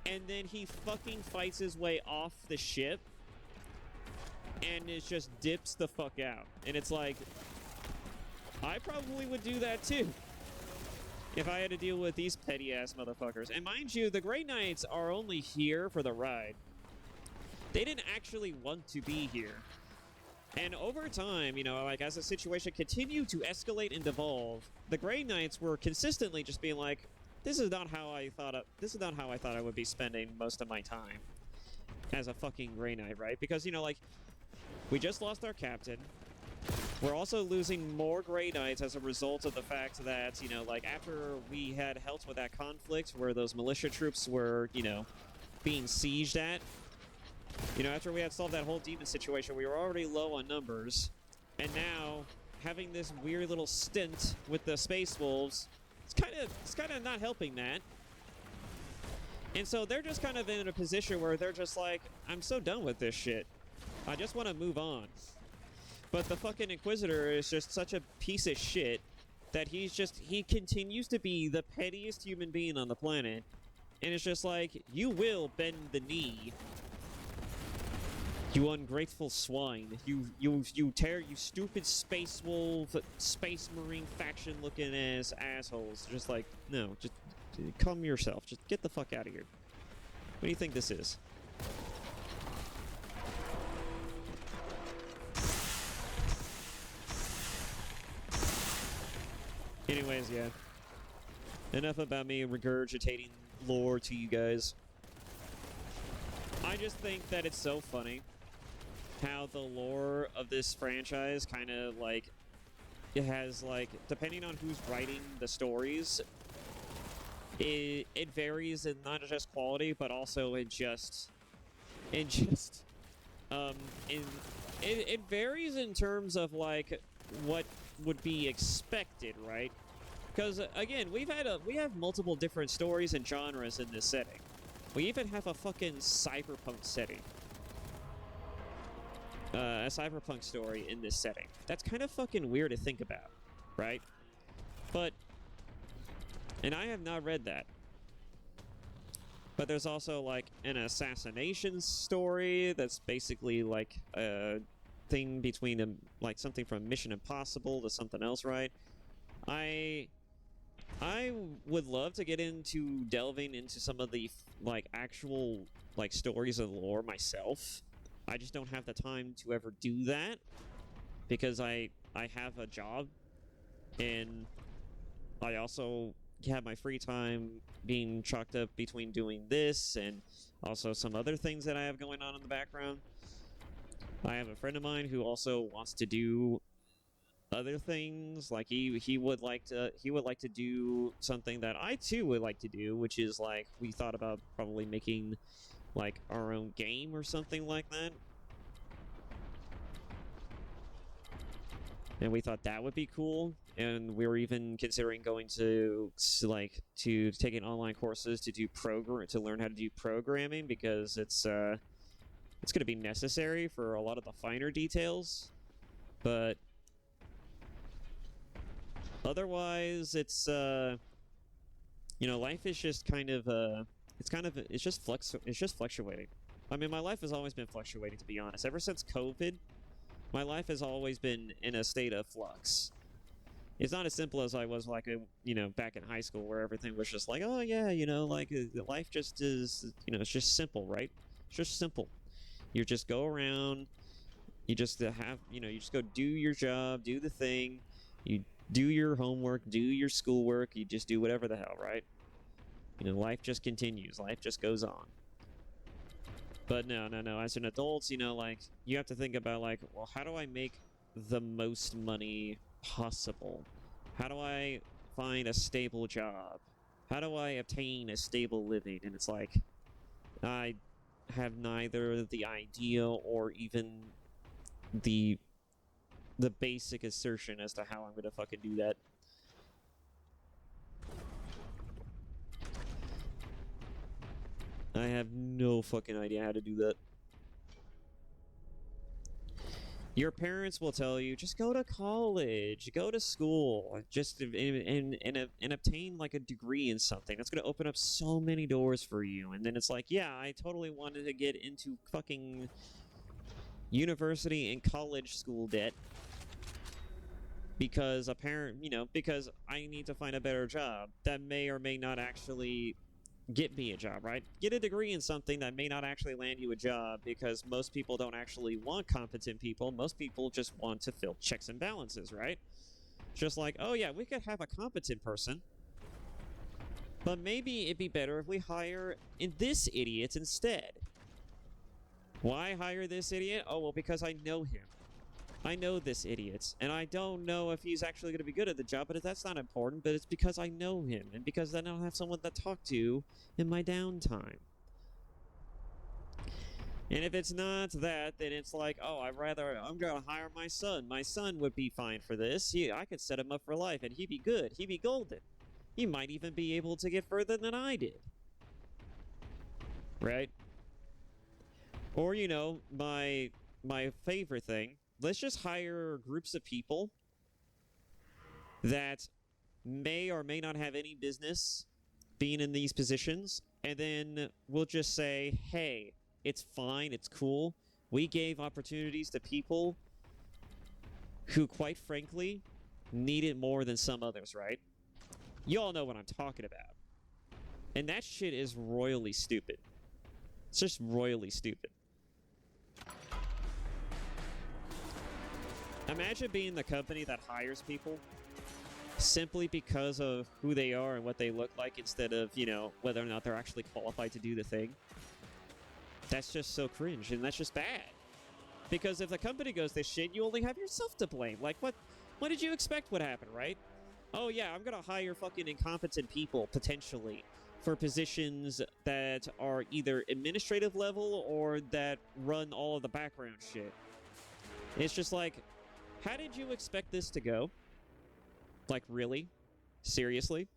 and then he fucking fights his way off the ship, and it just dips the fuck out. And it's like, I probably would do that too if I had to deal with these petty-ass motherfuckers. And mind you, the Grey Knights are only here for the ride. They didn't actually want to be here. And over time, as the situation continued to escalate and devolve, the Grey Knights were consistently just being like, this is not how I thought I would be spending most of my time as a fucking Grey Knight, right? Because, we just lost our captain. We're also losing more Grey Knights as a result of the fact that, after we had dealt with that conflict where those militia troops were, being sieged at, after we had solved that whole demon situation, we were already low on numbers. And now, having this weird little stint with the Space Wolves, it's kind of not helping that. And so they're just kind of in a position where they're just like, I'm so done with this shit. I just want to move on. But the fucking Inquisitor is just such a piece of shit that he continues to be the pettiest human being on the planet. And it's just like, you will bend the knee, you ungrateful swine. You stupid Space Wolf, Space Marine faction looking ass assholes. Just like, no, just calm yourself. Just get the fuck out of here. What do you think this is? Anyways, yeah. Enough about me regurgitating lore to you guys. I just think that it's so funny how the lore of this franchise kind of, like, it has, like, depending on who's writing the stories, it varies in not just quality, but also in it varies in terms of, like, what would be expected, right? Because, again, we have multiple different stories and genres in this setting. We even have a fucking cyberpunk setting. A cyberpunk story in this setting. That's kind of fucking weird to think about, right? But, and I have not read that. But there's also, like, an assassination story that's basically, like, a thing between, like, something from Mission Impossible to something else, right? I would love to get into delving into some of the, like, actual, like, stories of lore myself. I just don't have the time to ever do that because I have a job, and I also have my free time being chalked up between doing this and also some other things that I have going on in the background. I have a friend of mine who also wants to do other things. Like he would like to do something that I too would like to do, which is, like, we thought about probably making, like, our own game or something like that. And we thought that would be cool. And we were even considering going to taking online courses to learn how to do programming, because it's going to be necessary for a lot of the finer details. But otherwise, it's life is just kind of it's just fluctuating. I mean, my life has always been fluctuating, to be honest. Ever since COVID, my life has always been in a state of flux. It's not as simple as I was, like, back in high school, where everything was just like, oh yeah, life just is, it's just simple, right? It's just simple. You just go around, you just you just go do your job, do the thing, you do your homework, do your schoolwork, you just do whatever the hell, right? Life just continues, life just goes on. But no. As an adult, like, you have to think about, like, well, how do I make the most money possible? How do I find a stable job? How do I obtain a stable living? And it's like, I have neither the idea or even the basic assertion as to how I'm gonna fucking do that. I have no fucking idea how to do that. Your parents will tell you, just go to college, go to school, just and obtain, like, a degree in something. That's going to open up so many doors for you. And then it's like, yeah, I totally wanted to get into fucking university and college school debt because because I need to find a better job that may or may not actually get me a job, right? Get a degree in something that may not actually land you a job, because most people don't actually want competent people. Most people just want to fill checks and balances, right? Just like, oh yeah, we could have a competent person, but maybe it'd be better if we hire this idiot instead. Why hire this idiot? Oh, well, because I know him. I know this idiot, and I don't know if he's actually going to be good at the job, but that's not important, but it's because I know him, and because then I'll have someone to talk to in my downtime. And if it's not that, then it's like, oh, I'm going to hire my son. My son would be fine for this. I could set him up for life, and he'd be good. He'd be golden. He might even be able to get further than I did. Right? Or, my favorite thing, let's just hire groups of people that may or may not have any business being in these positions, and then we'll just say, hey, it's fine, it's cool. We gave opportunities to people who, quite frankly, need it more than some others, right? You all know what I'm talking about. And that shit is royally stupid. It's just royally stupid. Imagine being the company that hires people simply because of who they are and what they look like instead of, you know, whether or not they're actually qualified to do the thing. That's just so cringe, and that's just bad. Because if the company goes this shit, you only have yourself to blame. Like, what did you expect would happen, right? Oh, yeah, I'm gonna hire fucking incompetent people, potentially, for positions that are either administrative level or that run all of the background shit. It's just like, how did you expect this to go? Like, really? Seriously?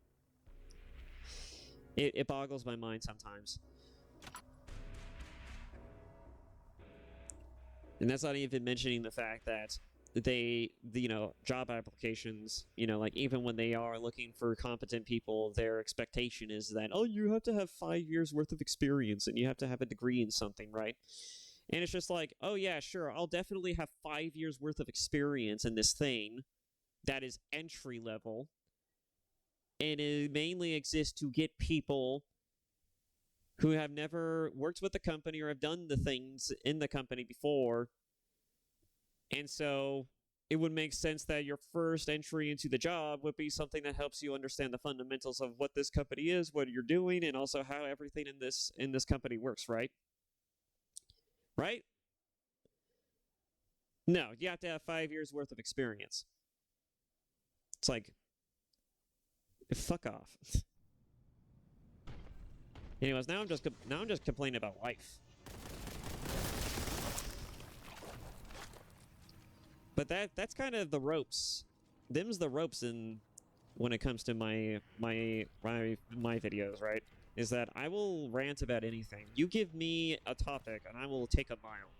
It boggles my mind sometimes. And that's not even mentioning the fact that you know, job applications, you know, like even when they are looking for competent people, their expectation is that, oh, you have to have 5 years worth of experience and you have to have a degree in something, right? And it's just like, oh yeah, sure, I'll definitely have 5 years worth of experience in this thing that is entry level, and it mainly exists to get people who have never worked with the company or have done the things in the company before. And so it would make sense that your first entry into the job would be something that helps you understand the fundamentals of what this company is, what you're doing, and also how everything in this company works, right? Right? No, you have to have 5 years worth of experience. It's like, fuck off. Anyways, now I'm just complaining about life. But that's kind of the ropes. Them's the ropes in when it comes to my videos, right? Is that I will rant about anything. You give me a topic and I will take a mile.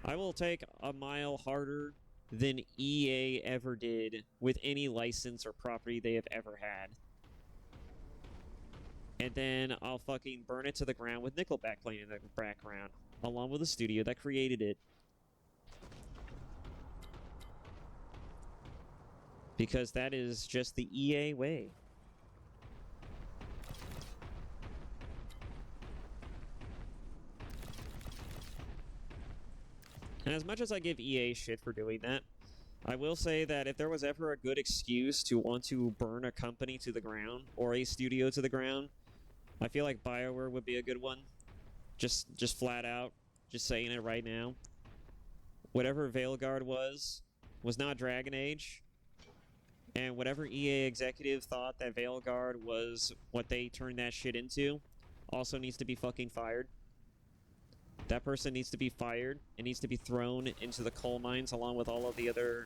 I will take a mile harder than EA ever did with any license or property they have ever had. And then I'll fucking burn it to the ground with Nickelback playing in the background, along with the studio that created it. Because that is just the EA way. And as much as I give EA shit for doing that, I will say that if there was ever a good excuse to want to burn a company to the ground or a studio to the ground, I feel like BioWare would be a good one. Just flat out, just saying it right now. Whatever Veilguard was not Dragon Age. And whatever EA executive thought that Veilguard was what they turned that shit into also needs to be fucking fired. That person needs to be fired. It needs to be thrown into the coal mines along with all of the other...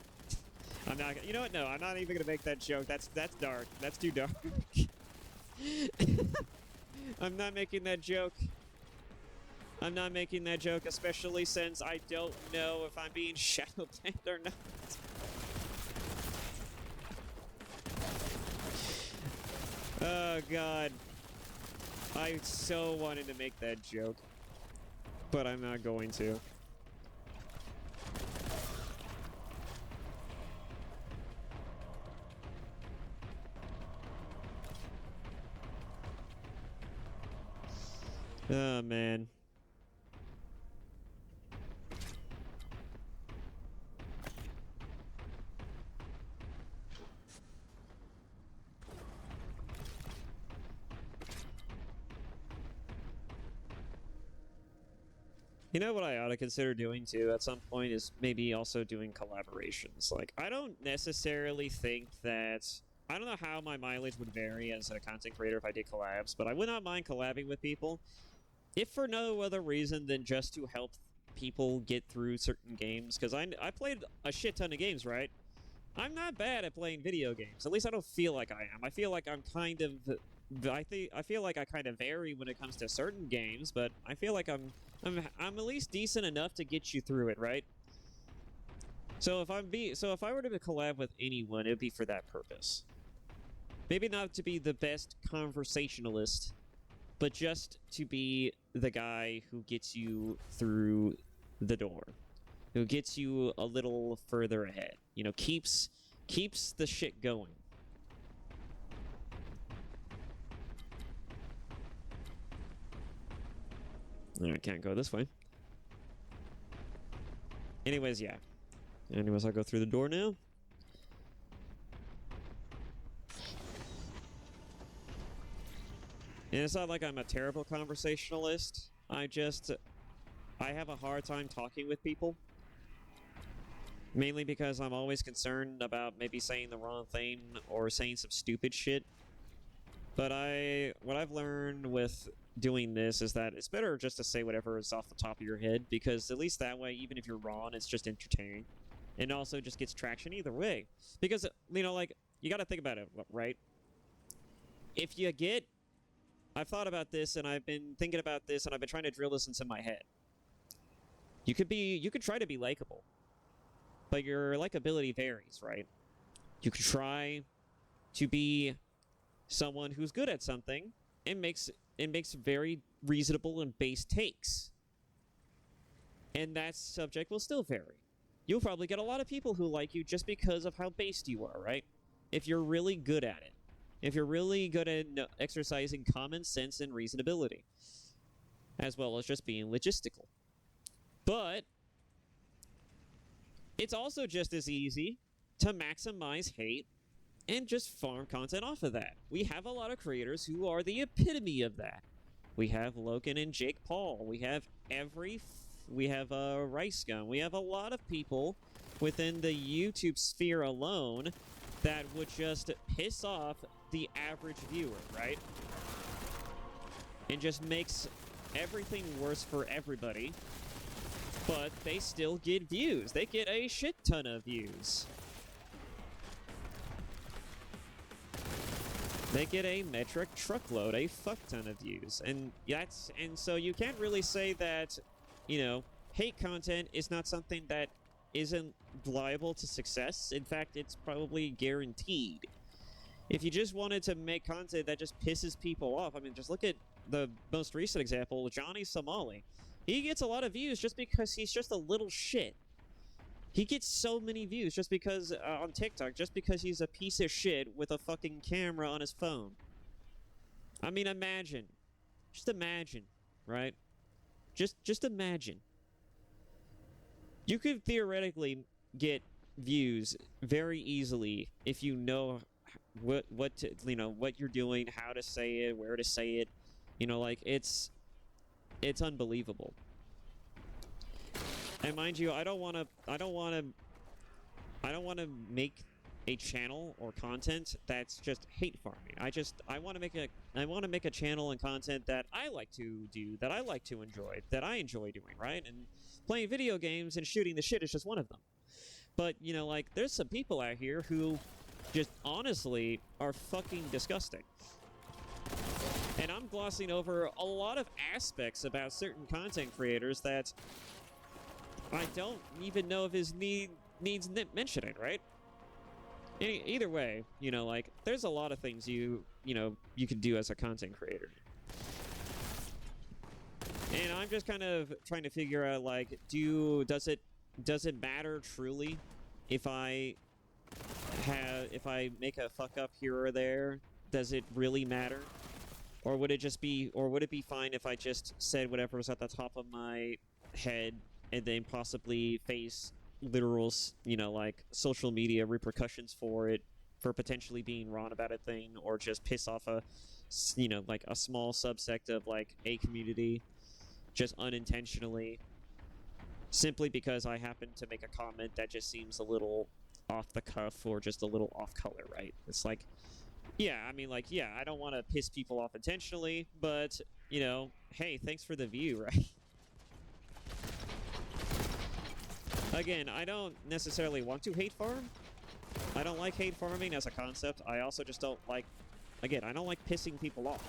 I'm not... You know what? No, I'm not even going to make that joke. That's dark. That's too dark. I'm not making that joke. I'm not making that joke, especially since I don't know if I'm being shadow banned or not. Oh, God. I so wanted to make that joke. But I'm not going to. Oh, man. You know what I ought to consider doing too at some point is maybe also doing collaborations. Like, I don't necessarily think that... I don't know how my mileage would vary as a content creator if I did collabs, but I would not mind collabing with people, if for no other reason than just to help people get through certain games, because I played a shit ton of games, right? I'm not bad at playing video games. At least I don't feel like I am. I feel like I'm kind of... I feel like I kind of vary when it comes to certain games, but I feel like I'm at least decent enough to get you through it, right? So if I were to collab with anyone, it'd be for that purpose. Maybe not to be the best conversationalist, but just to be the guy who gets you through the door, who gets you a little further ahead. You know, keeps the shit going. I can't go this way. Anyways, yeah. Anyways, I'll go through the door now. And it's not like I'm a terrible conversationalist. I have a hard time talking with people. Mainly because I'm always concerned about maybe saying the wrong thing or saying some stupid shit. But what I've learned with doing this is that it's better just to say whatever is off the top of your head, because at least that way, even if you're wrong, it's just entertaining. And also just gets traction either way. Because, you know, like, you gotta think about it, right? If you get... I've thought about this, and I've been thinking about this, and I've been trying to drill this into my head. You could try to be likable. But your likability varies, right? You could try to be someone who's good at something and makes very reasonable and base takes. And that subject will still vary. You'll probably get a lot of people who like you just because of how based you are, right? If you're really good at it. If you're really good at exercising common sense and reasonability. As well as just being logistical. But it's also just as easy to maximize hate and just farm content off of that. We have a lot of creators who are the epitome of that. We have Logan and Jake Paul. We have Rice Gun. We have a lot of people within the YouTube sphere alone that would just piss off the average viewer, right? And just makes everything worse for everybody. But they still get views. They get a shit ton of views. They get a metric truckload, a fuck ton of views. And so you can't really say that, you know, hate content is not something that isn't liable to success. In fact, it's probably guaranteed. If you just wanted to make content that just pisses people off, I mean, just look at the most recent example, Johnny Somali. He gets a lot of views just because he's just a little shit. He gets so many views just because, on TikTok, just because he's a piece of shit with a fucking camera on his phone. I mean, imagine. Just imagine, right? Just imagine. You could theoretically get views very easily if you know what you're doing, how to say it, where to say it. You know, like, it's unbelievable. And mind you, I don't want to make a channel or content that's just hate farming. I want to make a channel and content that I like to do, that I like to enjoy, that I enjoy doing, right? And playing video games and shooting the shit is just one of them. But, you know, like, there's some people out here who just honestly are fucking disgusting. And I'm glossing over a lot of aspects about certain content creators that I don't even know if needs mentioning, right? Either way, you know, like, there's a lot of things you can do as a content creator. And I'm just kind of trying to figure out, like, does it matter truly if I make a fuck up here or there? Does it really matter? Or would it be fine if I just said whatever was at the top of my head and then possibly face literal, you know, like, social media repercussions for potentially being wrong about a thing, or just piss off a small subsect of, like, a community just unintentionally, simply because I happen to make a comment that just seems a little off the cuff or just a little off color, right? It's like, yeah, I mean, like, yeah, I don't want to piss people off intentionally, but, you know, hey, thanks for the view, right? Again, I don't necessarily want to hate farm. I don't like hate farming as a concept. I also just don't like... Again, I don't like pissing people off.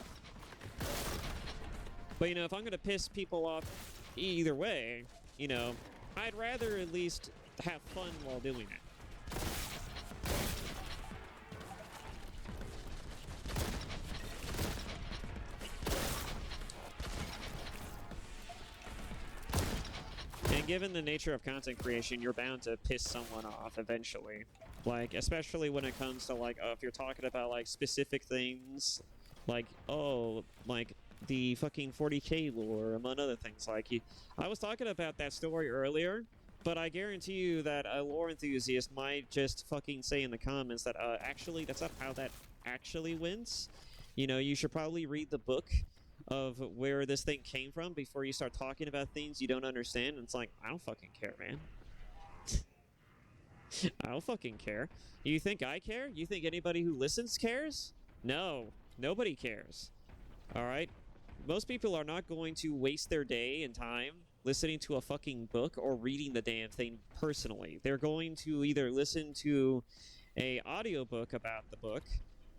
But, you know, if I'm going to piss people off either way, you know, I'd rather at least have fun while doing it. And given the nature of content creation, you're bound to piss someone off eventually. Like, especially when it comes to, like, if you're talking about, like, specific things, like, oh, like, the fucking 40k lore, among other things. Like, I was talking about that story earlier, but I guarantee you that a lore enthusiast might just fucking say in the comments that, actually, that's not how that actually went. You know, you should probably read the book of where this thing came from before you start talking about things you don't understand. And it's like, I don't fucking care, man. I don't fucking care. You think I care? You think anybody who listens cares? No, nobody cares. All right? Most people are not going to waste their day and time listening to a fucking book or reading the damn thing personally. They're going to either listen to a audiobook about the book,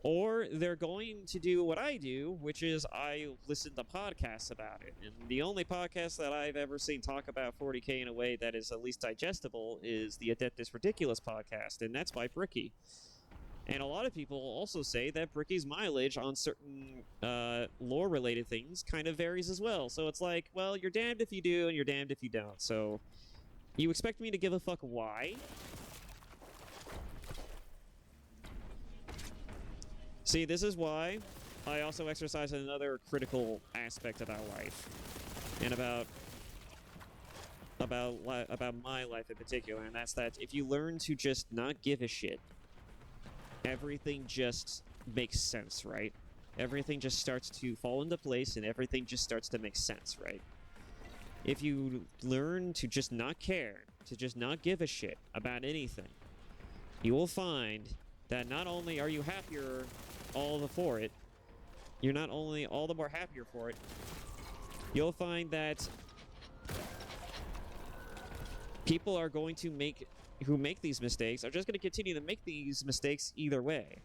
or they're going to do what I do, which is I listen to podcasts about it. And the only podcast that I've ever seen talk about 40K in a way that is at least digestible is the Adeptus Ridiculous podcast, and that's by Bricky. And a lot of people also say that Bricky's mileage on certain lore-related things kind of varies as well. So it's like, well, you're damned if you do, and you're damned if you don't. So you expect me to give a fuck why? See, this is why I also exercise another critical aspect about life, and about my life in particular, and that's that if you learn to just not give a shit, everything just makes sense, right? Everything just starts to fall into place, and everything just starts to make sense, right? If you learn to just not care, to just not give a shit about anything, you will find that not only are you happier for it, you're not only all the more happier for it, you'll find that people are going to who make these mistakes are just going to continue to make these mistakes either way.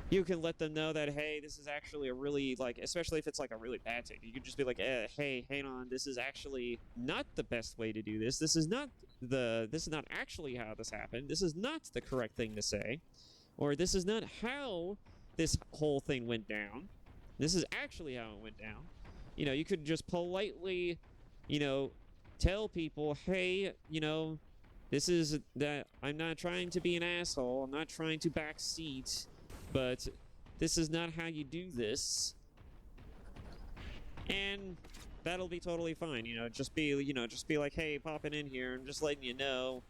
You can let them know that, hey, this is actually a really, like, especially if it's like a really bad thing, you can just be like, hey, hang on, this is actually not the best way to do this. This is not actually how this happened. This is not the correct thing to say. Or this is not how this whole thing went down. This is actually how it went down. You know, you could just politely, you know, tell people, hey, you know, this is that I'm not trying to be an asshole. I'm not trying to backseat, but this is not how you do this. And that'll be totally fine. You know, just be like, hey, popping in here and just letting you know.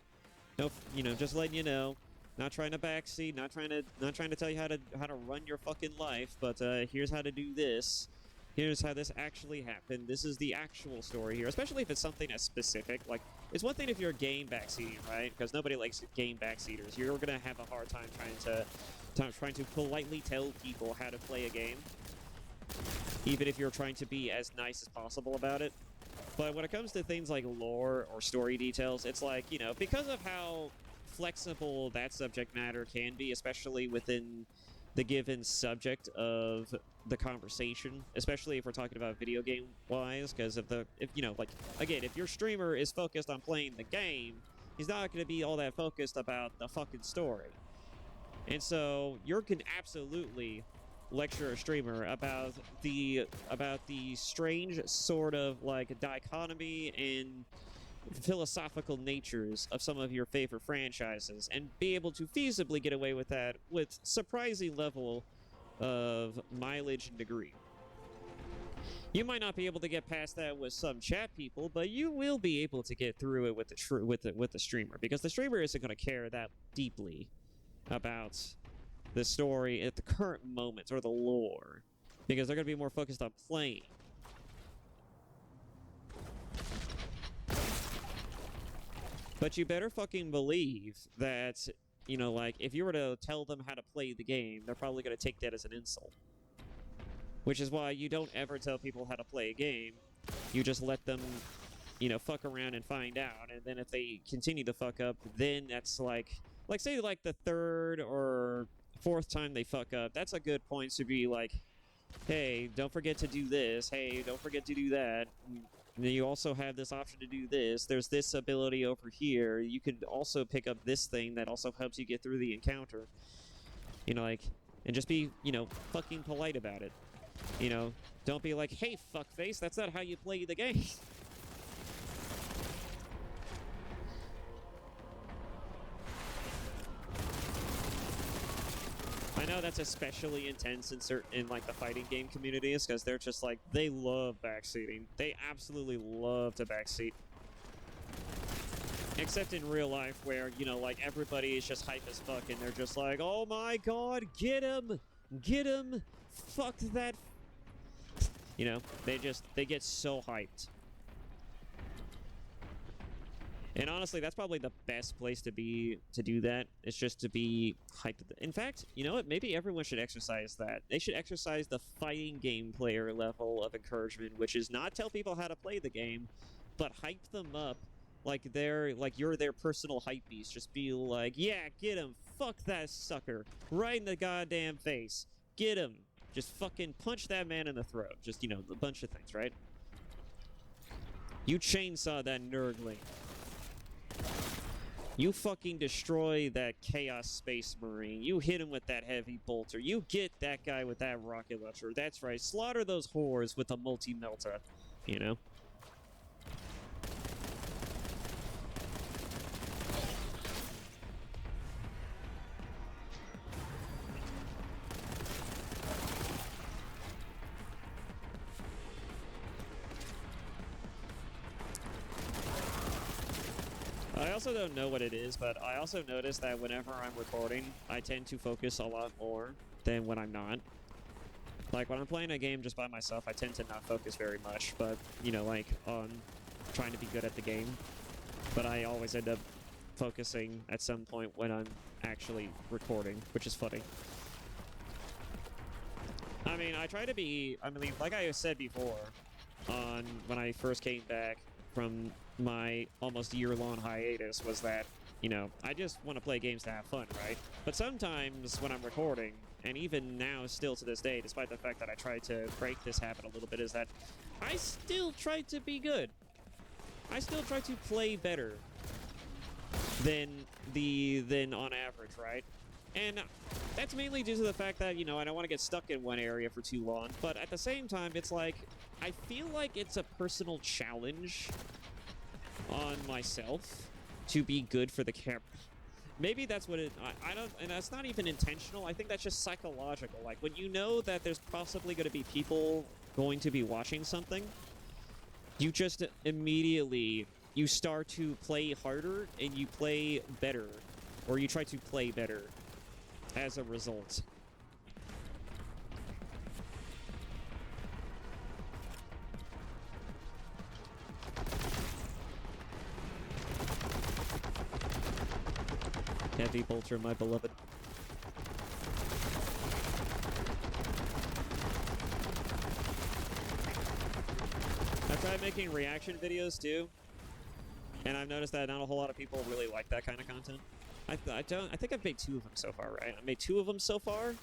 No, you know, just letting you know. Not trying to backseat, not trying to tell you how to run your fucking life, but here's how to do this. Here's how this actually happened. This is the actual story here, especially if it's something as specific. Like, it's one thing if you're game backseating, right? Because nobody likes game backseaters. You're gonna have a hard time trying to politely tell people how to play a game, even if you're trying to be as nice as possible about it. But when it comes to things like lore or story details, it's like, you know, because of how flexible that subject matter can be, especially within the given subject of the conversation, especially if we're talking about video game wise, because if you know, like, again, if your streamer is focused on playing the game, he's not going to be all that focused about the fucking story. And so you can absolutely lecture a streamer about the strange sort of like dichotomy and philosophical natures of some of your favorite franchises, and be able to feasibly get away with that with surprising level of mileage and degree. You might not be able to get past that with some chat people, but you will be able to get through it with the streamer, because the streamer isn't going to care that deeply about the story at the current moment or the lore, because they're going to be more focused on playing. But you better fucking believe that, you know, like, if you were to tell them how to play the game, they're probably going to take that as an insult. Which is why you don't ever tell people how to play a game. You just let them, you know, fuck around and find out. And then if they continue to fuck up, then that's like say, like, the third or fourth time they fuck up, that's a good point to be like, hey, don't forget to do this. Hey, don't forget to do that. And then you also have this option to do this. There's this ability over here. You could also pick up this thing that also helps you get through the encounter. You know, like, and just be, you know, fucking polite about it. You know, don't be like, hey, fuckface, that's not how you play the game. I know that's especially intense in like the fighting game communities, because they're just like, they love backseating. They absolutely love to backseat. Except in real life, where, you know, like, everybody is just hype as fuck, and they're just like, oh my god, get him! Get him! Fuck that! You know, they get so hyped. And honestly, that's probably the best place to be to do that. It's just to be hyped. In fact, you know what? Maybe everyone should exercise that. They should exercise the fighting game player level of encouragement, which is not tell people how to play the game, but hype them up like you're their personal hype beast. Just be like, yeah, get him. Fuck that sucker. Right in the goddamn face. Get him. Just fucking punch that man in the throat. Just, you know, a bunch of things, right? You chainsaw that nerdling. You fucking destroy that Chaos Space Marine. You hit him with that heavy bolter. You get that guy with that rocket launcher. That's right. Slaughter those whores with a multi-melta. You know? I also don't know what it is, but I also notice that whenever I'm recording, I tend to focus a lot more than when I'm not. Like, when I'm playing a game just by myself, I tend to not focus very much, but, you know, like, on trying to be good at the game. But I always end up focusing at some point when I'm actually recording, which is funny. I mean, like I said before, when I first came back from my almost year-long hiatus, was that, you know, I just want to play games to have fun, right? But sometimes when I'm recording, and even now still to this day, despite the fact that I try to break this habit a little bit, is that I still try to be good. I still try to play better than on average, right? And that's mainly due to the fact that, you know, I don't want to get stuck in one area for too long, but at the same time, it's like, I feel like it's a personal challenge on myself to be good for the camera. Maybe that's what I don't, and that's not even intentional. I think that's just psychological. Like, when you know that there's possibly going to be people going to be watching something, you just immediately, you start to play harder and you play better, or you try to play better as a result. Heavy bolter, my beloved. I've tried making reaction videos too, and I've noticed that not a whole lot of people really like that kind of content. I think I've made 2 of them so far, right? I made 2 of them so far.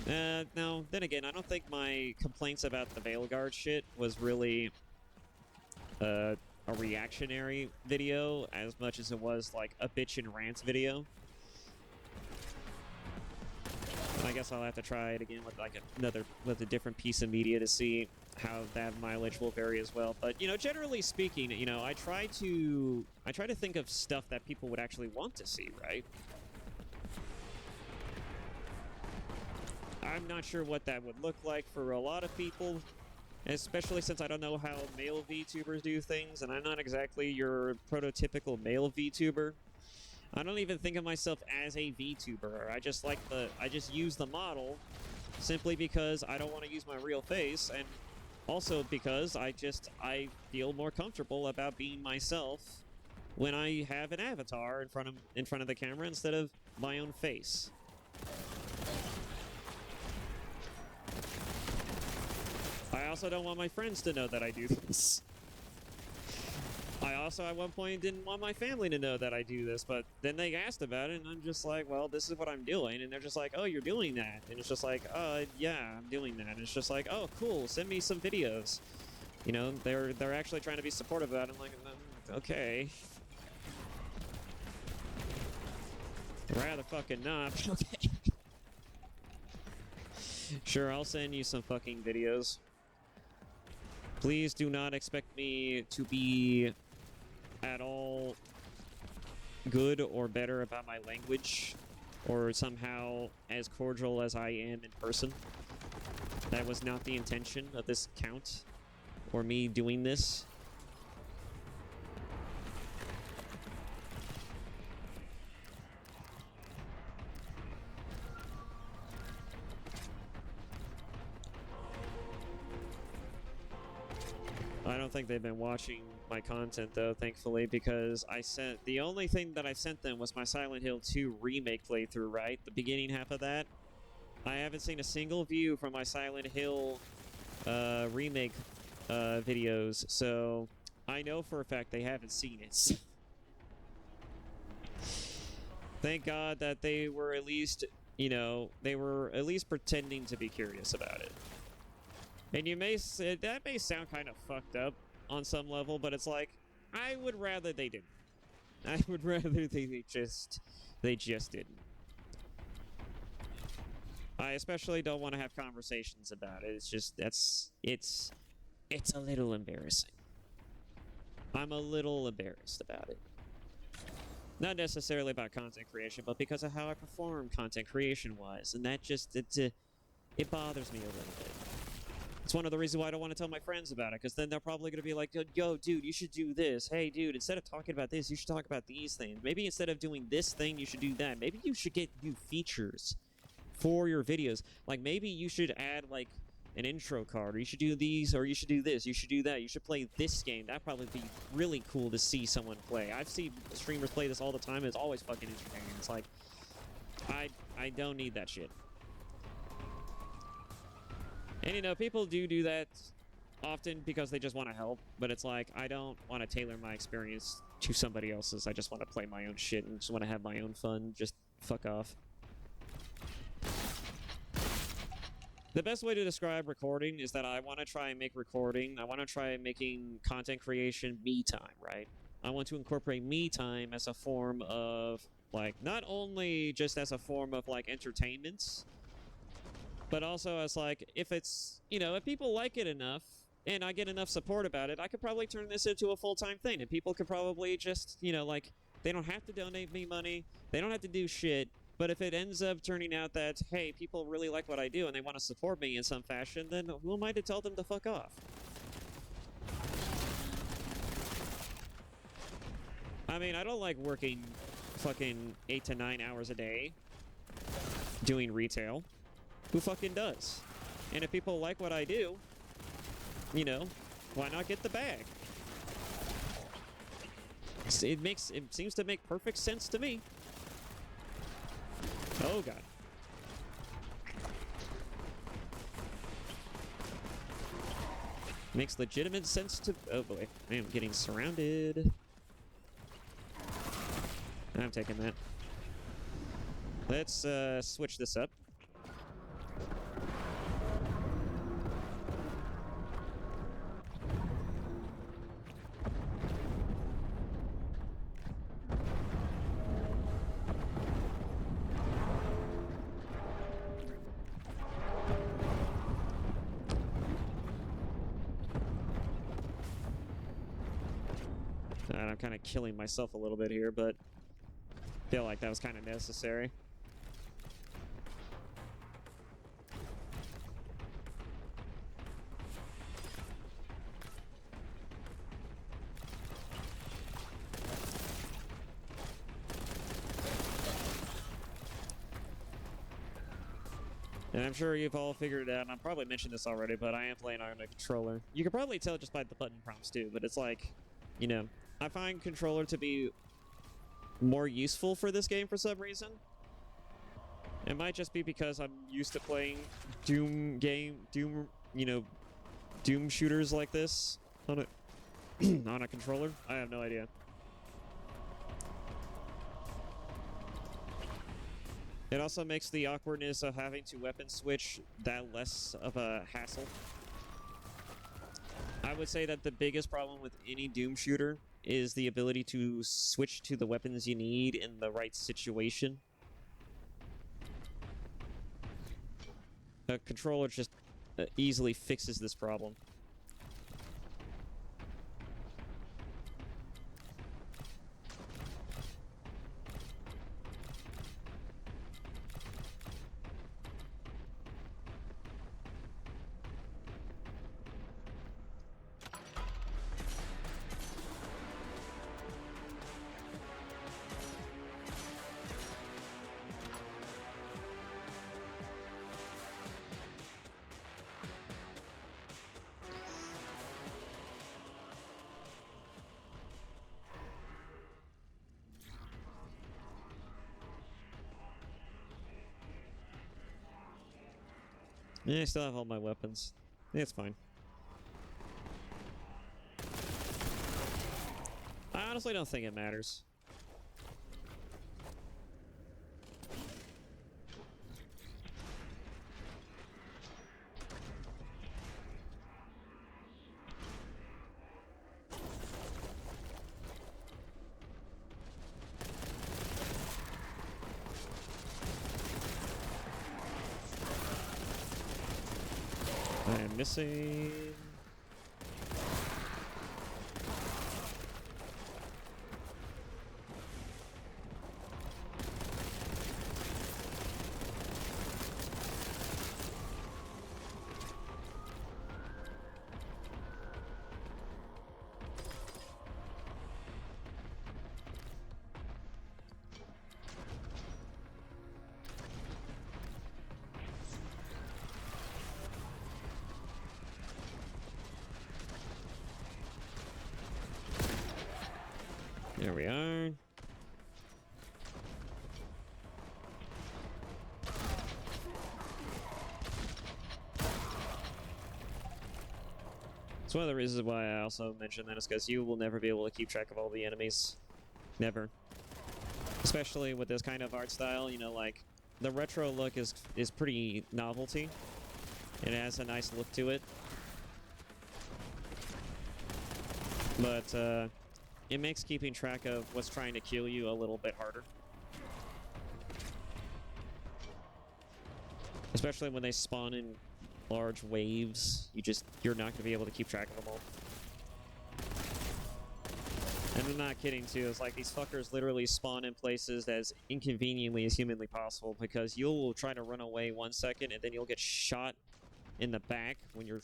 Now, then again, I don't think my complaints about the Veilguard shit was really a reactionary video as much as it was like a bitch and rant video. And I guess I'll have to try it again with like with a different piece of media to see how that mileage will vary as well. But, you know, generally speaking, you know, I try to think of stuff that people would actually want to see, right? I'm not sure what that would look like for a lot of people, especially since I don't know how male VTubers do things, and I'm not exactly your prototypical male VTuber. I don't even think of myself as a VTuber. I just use the model simply because I don't want to use my real face, and also because I feel more comfortable about being myself when I have an avatar in front of the camera instead of my own face. I also don't want my friends to know that I do this. I also, at one point, didn't want my family to know that I do this, but then they asked about it, and I'm just like, well, this is what I'm doing, and they're just like, oh, you're doing that, and it's just like, yeah, I'm doing that, and it's just like, oh, cool, send me some videos. You know, they're actually trying to be supportive about it. I'm like, okay. Rather fucking not, but okay. Sure, I'll send you some fucking videos. Please do not expect me to be at all good or better about my language, or somehow as cordial as I am in person. That was not the intention of this account, or me doing this. I don't think they've been watching my content though, thankfully, because the only thing that I sent them was my Silent Hill 2 remake playthrough, right? The beginning half of that. I haven't seen a single view from my Silent Hill remake videos, so I know for a fact they haven't seen it. Thank God that they were at least, they were at least pretending to be curious about it. And that may sound kind of fucked up on some level, but it's like, I would rather they didn't. I would rather they just didn't. I especially don't want to have conversations about it. It's just, it's a little embarrassing. I'm a little embarrassed about it. Not necessarily about content creation, but because of how I perform content creation-wise. And that just, it bothers me a little bit. It's one of the reasons why I don't want to tell my friends about it, because then they're probably going to be like, yo, dude, you should do this. Hey, dude, instead of talking about this, you should talk about these things. Maybe instead of doing this thing, you should do that. Maybe you should get new features for your videos. Like, maybe you should add, like, an intro card, or you should do these, or you should do this, you should do that, you should play this game. That'd probably be really cool to see someone play. I've seen streamers play this all the time, and it's always fucking entertaining. It's like, I don't need that shit. And, people do that often because they just want to help, but it's like, I don't want to tailor my experience to somebody else's. I just want to play my own shit and just want to have my own fun. Just fuck off. The best way to describe recording is that I want to try and make recording, I want to try making content creation me time, right? I want to incorporate me time as a form of, like, not only just as a form of, like, entertainment, but also as, like, if it's, if people like it enough, and I get enough support about it, I could probably turn this into a full-time thing, and people could probably just, like, they don't have to donate me money, they don't have to do shit, but if it ends up turning out that, hey, people really like what I do and they want to support me in some fashion, then who am I to tell them to fuck off? I mean, I don't like working fucking 8 to 9 hours a day doing retail. Who fucking does? And if people like what I do, why not get the bag? It seems to make perfect sense to me. Oh god. Makes legitimate sense to... Oh boy, I am getting surrounded. I'm taking that. Let's switch this up. And I'm kind of killing myself a little bit here, but I feel like that was kind of necessary. And I'm sure you've all figured it out, and I've probably mentioned this already, but I am playing on a controller. You can probably tell just by the button prompts too, but it's like, I find controller to be more useful for this game for some reason. It might just be because I'm used to playing Doom shooters like this on a on a controller. I have no idea. It also makes the awkwardness of having to weapon switch that less of a hassle. I would say that the biggest problem with any Doom shooter is the ability to switch to the weapons you need in the right situation. A controller just easily fixes this problem. Yeah, I still have all my weapons. It's fine. I honestly don't think it matters. I am missing... There we are. It's one of the reasons why I also mentioned that is because you will never be able to keep track of all the enemies. Never. Especially with this kind of art style, you know, like, the retro look is pretty novelty. It has a nice look to it. But, it makes keeping track of what's trying to kill you a little bit harder. Especially when they spawn in large waves, you're not going to be able to keep track of them all. And I'm not kidding too, it's like these fuckers literally spawn in places as inconveniently as humanly possible, because you'll try to run away 1 second and then you'll get shot in the back when you're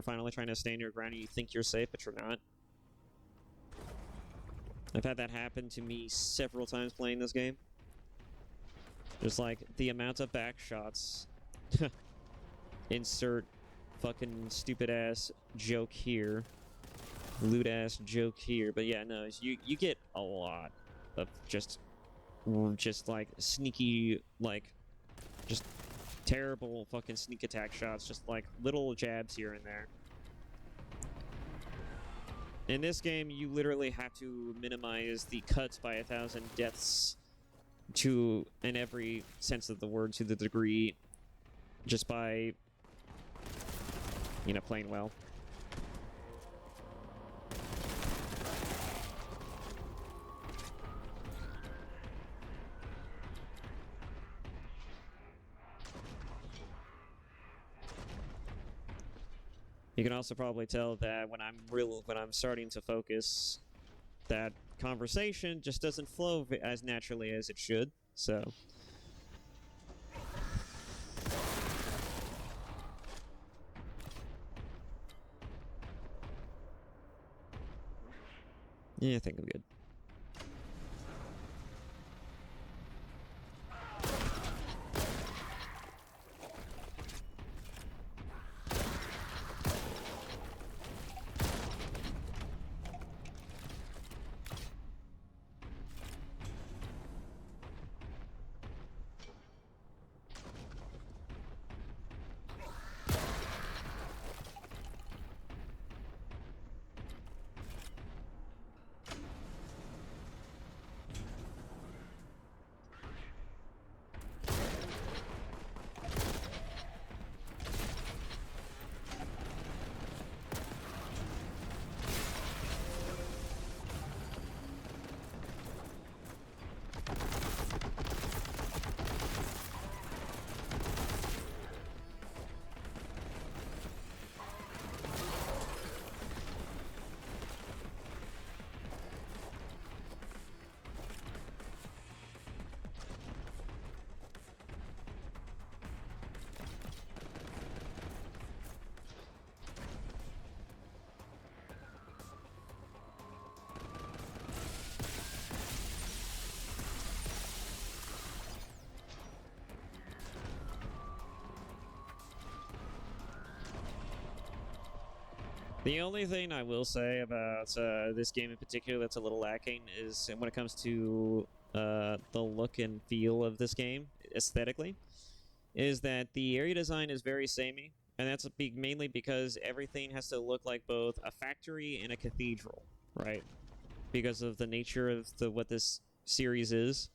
finally trying to stand your ground and you think you're safe, but you're not. I've had that happen to me several times playing this game. Just like the amount of back shots. Insert fucking stupid ass joke here. Loot ass joke here. But yeah, no, you get a lot of just like sneaky, like just terrible fucking sneak attack shots, just like little jabs here and there. In this game, you literally have to minimize the cuts by 1,000 deaths to, in every sense of the word, to the degree, just by, you know, playing well. You can also probably tell that when I'm starting to focus, that conversation just doesn't flow as naturally as it should. So, yeah, I think I'm good. The only thing I will say about this game in particular that's a little lacking is when it comes to the look and feel of this game, aesthetically. is that the area design is very samey, and that's mainly because everything has to look like both a factory and a cathedral, right? Because of the nature of what this series is.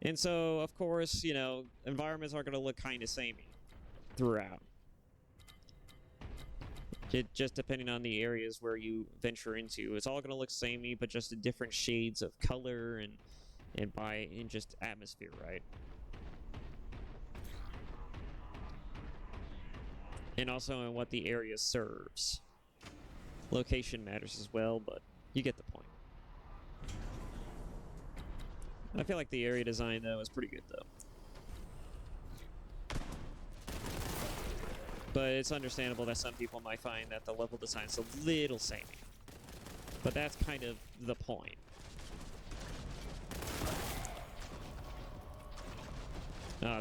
And so, of course, you know, environments are going to look kind of samey throughout. Just depending on the areas where you venture into, it's all going to look samey, but just in different shades of color and in just atmosphere, right? And also in what the area serves. Location matters as well, but you get the point. I feel like the area design, though, is pretty good, though. But it's understandable that some people might find that the level design is a little samey. But that's kind of the point.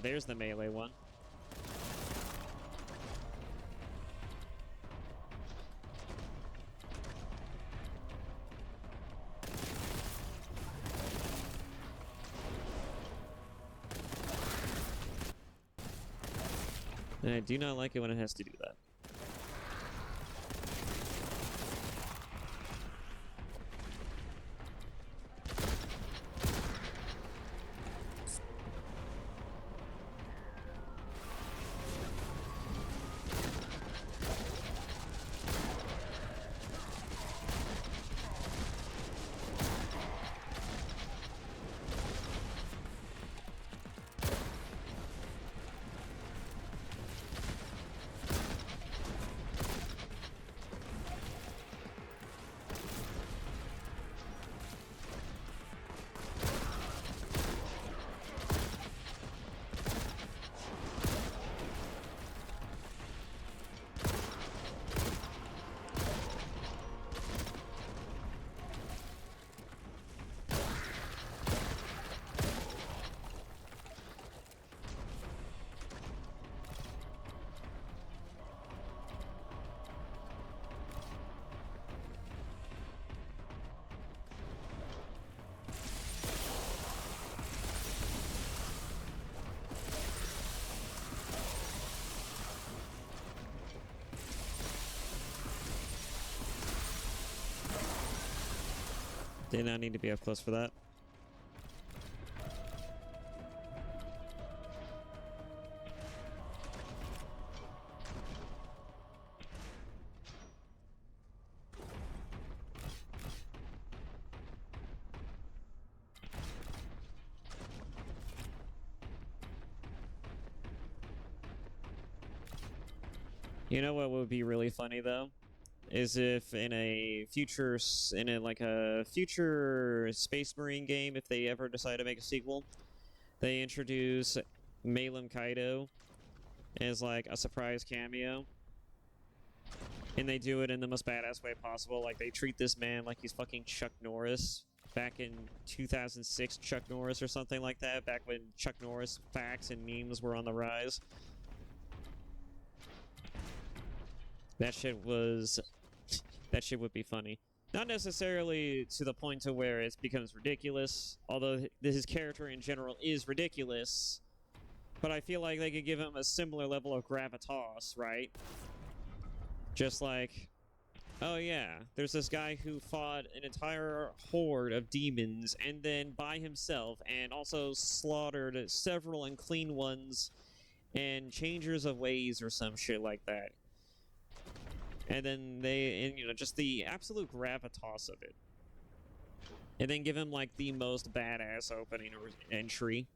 There's the melee one. And I do not like it when it has to do that. Did not need to be up close for that. You know what would be really funny though? Is if in a future Space Marine game, if they ever decide to make a sequel, they introduce Malum Kaido as like a surprise cameo, and they do it in the most badass way possible. Like they treat this man like he's fucking Chuck Norris back in 2006, Chuck Norris or something like that, back when Chuck Norris facts and memes were on the rise. That shit would be funny. Not necessarily to the point to where it becomes ridiculous, although his character in general is ridiculous, but I feel like they could give him a similar level of gravitas, right? Just like, oh yeah, there's this guy who fought an entire horde of demons and then by himself and also slaughtered several unclean ones and changers of ways or some shit like that. And then just the absolute gravitas of it. And then give him, like, the most badass opening entry.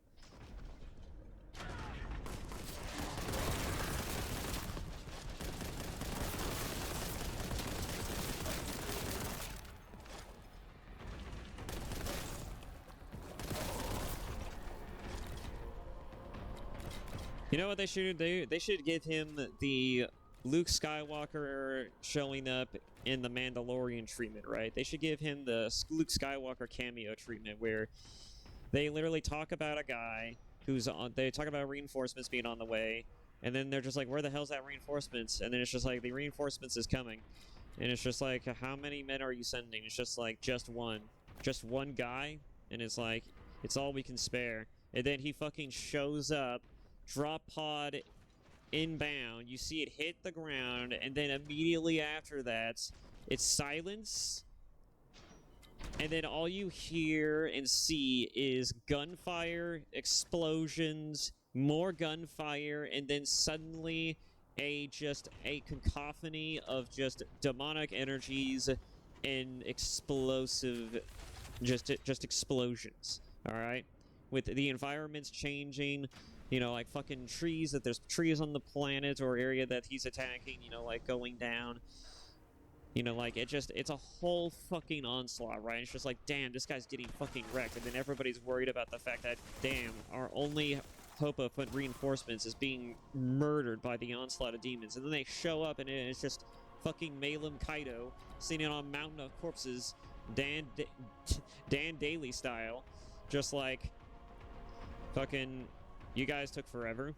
You know what they should do? They should give him the Luke Skywalker showing up in the Mandalorian treatment, right? They should give him the Luke Skywalker cameo treatment where they literally talk about a guy they talk about reinforcements being on the way, and then they're just like, where the hell's that reinforcements? And then it's just like, the reinforcements is coming. And it's just like, how many men are you sending? It's just like, just one guy, and it's like, it's all we can spare. And then he fucking shows up, drop pod inbound. You see it hit the ground, and then immediately after that, it's silence. And then all you hear and see is gunfire, explosions, more gunfire, and then suddenly just a cacophony of just demonic energies and explosive, just explosions. All right, with the environments changing, you know, like fucking trees. That there's trees on the planet or area that he's attacking. You know, like going down. You know, like, it's a whole fucking onslaught, right? It's just like, damn, this guy's getting fucking wrecked. And then everybody's worried about the fact that, damn, our only hope of reinforcements is being murdered by the onslaught of demons. And then they show up, and it's just fucking Malum Kaido sitting on a mountain of corpses, Dan Daly style. Just like, fucking, you guys took forever.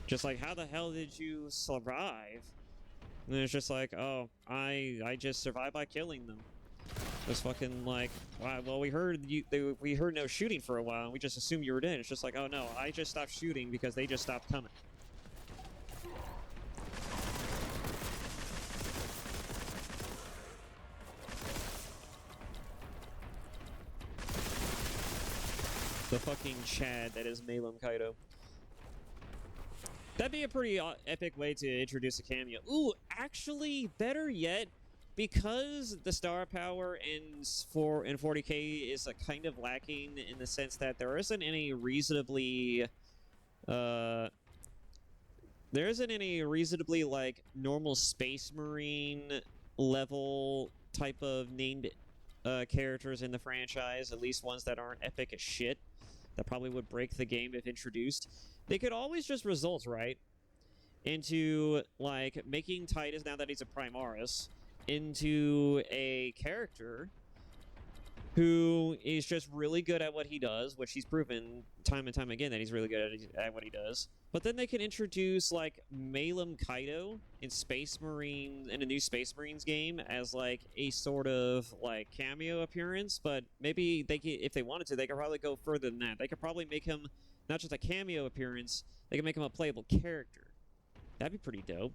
Just like, how the hell did you survive? And it's just like, oh, I just survived by killing them. It's fucking like, wow, well, we heard no shooting for a while, and we just assumed you were dead. It's just like, oh no, I just stopped shooting because they just stopped coming. The fucking Chad that is Malum Kaido. That'd be a pretty epic way to introduce a cameo. Ooh, actually, better yet, because the star power in 40K is kind of lacking in the sense that there isn't any reasonably like normal Space Marine level type of named characters in the franchise, at least ones that aren't epic as shit, that probably would break the game if introduced. They could always just result, right, into, like, making Titus, now that he's a Primaris, into a character who is just really good at what he does, which he's proven time and time again that he's really good at what he does. But then they can introduce, like, Malum Kaido in Space Marine, in a new Space Marines game as, like, a sort of, like, cameo appearance. But maybe they could, if they wanted to, they could probably go further than that. They could probably make him not just a cameo appearance, they can make him a playable character. That'd be pretty dope.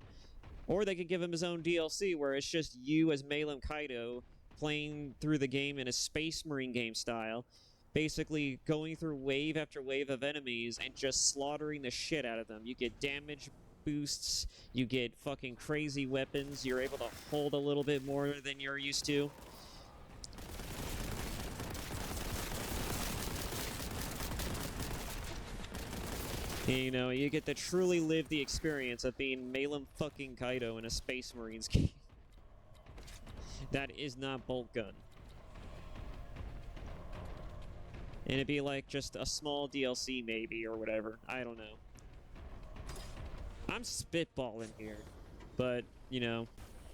Or they could give him his own DLC where it's just you as Malum Kaido playing through the game in a Space Marine game style, basically going through wave after wave of enemies and just slaughtering the shit out of them. You get damage boosts, you get fucking crazy weapons, you're able to hold a little bit more than you're used to. You know, you get to truly live the experience of being Malum fucking Kaido in a Space Marines game. That is not Boltgun. And it'd be like just a small DLC maybe, or whatever. I don't know. I'm spitballing here. But, you know,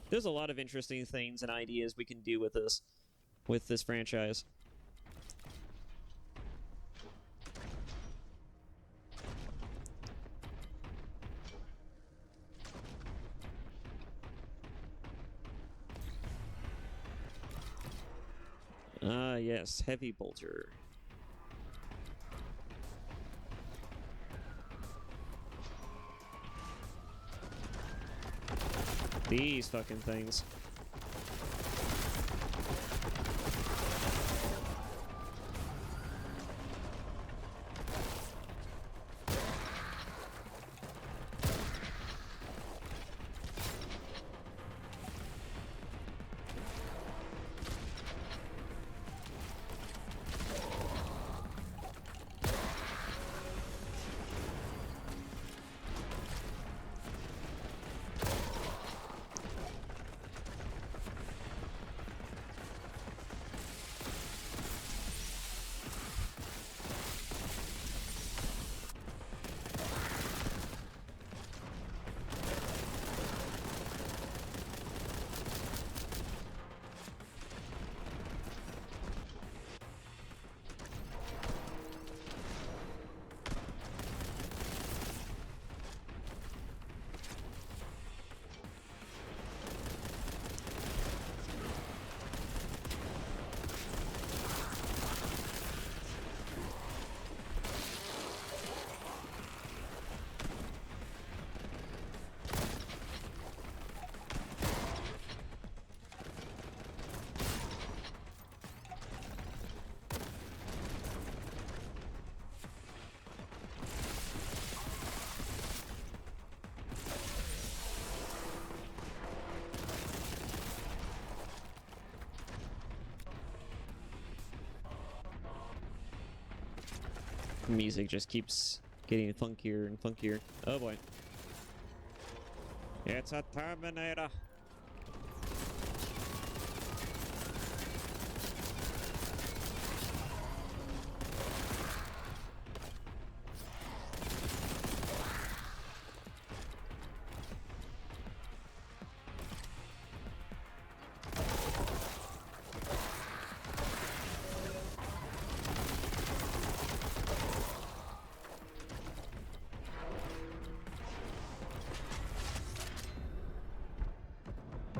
there's a lot of interesting things and ideas we can do with this franchise. Ah, yes, Heavy Bolter. These fucking things. Music just keeps getting funkier and funkier. Oh boy. It's a Terminator.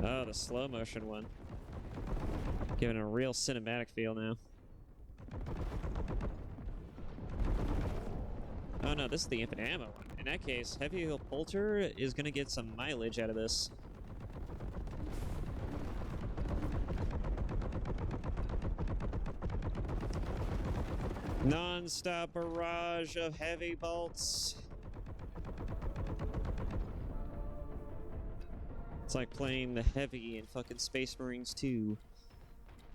Oh, the slow motion one. Giving it a real cinematic feel now. Oh no, this is the infinite ammo one. In that case, Heavy Hill Bolter is gonna get some mileage out of this. Non-stop barrage of heavy bolts. It's like playing the heavy in fucking Space Marines 2.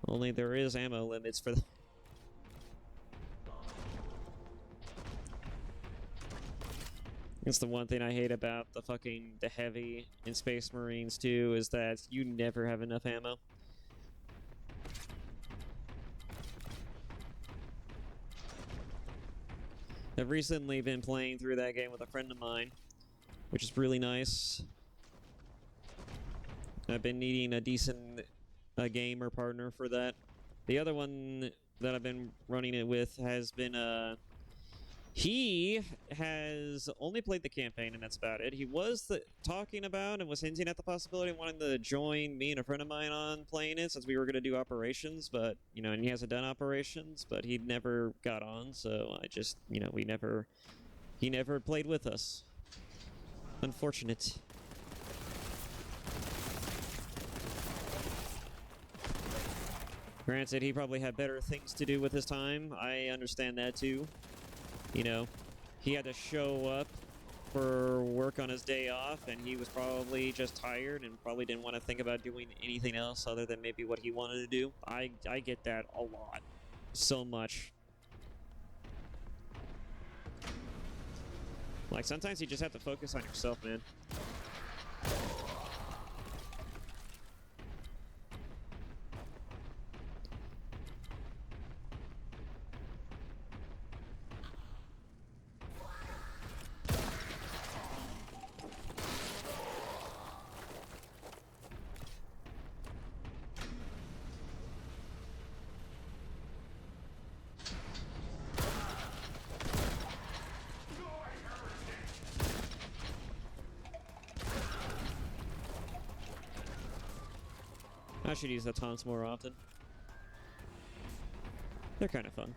Only there is ammo limits for that. It's the one thing I hate about the heavy in Space Marines 2 is that you never have enough ammo. I've recently been playing through that game with a friend of mine, which is really nice. I've been needing a decent gamer partner for that. The other one that I've been running it with has been he has only played the campaign and that's about it. He was talking about and was hinting at the possibility of wanting to join me and a friend of mine on playing it since we were going to do operations, but, you know, and he hasn't done operations, but he never got on, so I just, you know, he never played with us. Unfortunate. Granted, he probably had better things to do with his time. I understand that too. You know, he had to show up for work on his day off, and he was probably just tired and probably didn't want to think about doing anything else other than maybe what he wanted to do. I get that a lot. So much. Like, sometimes you just have to focus on yourself, man. I should use the taunts more often. They're kind of fun.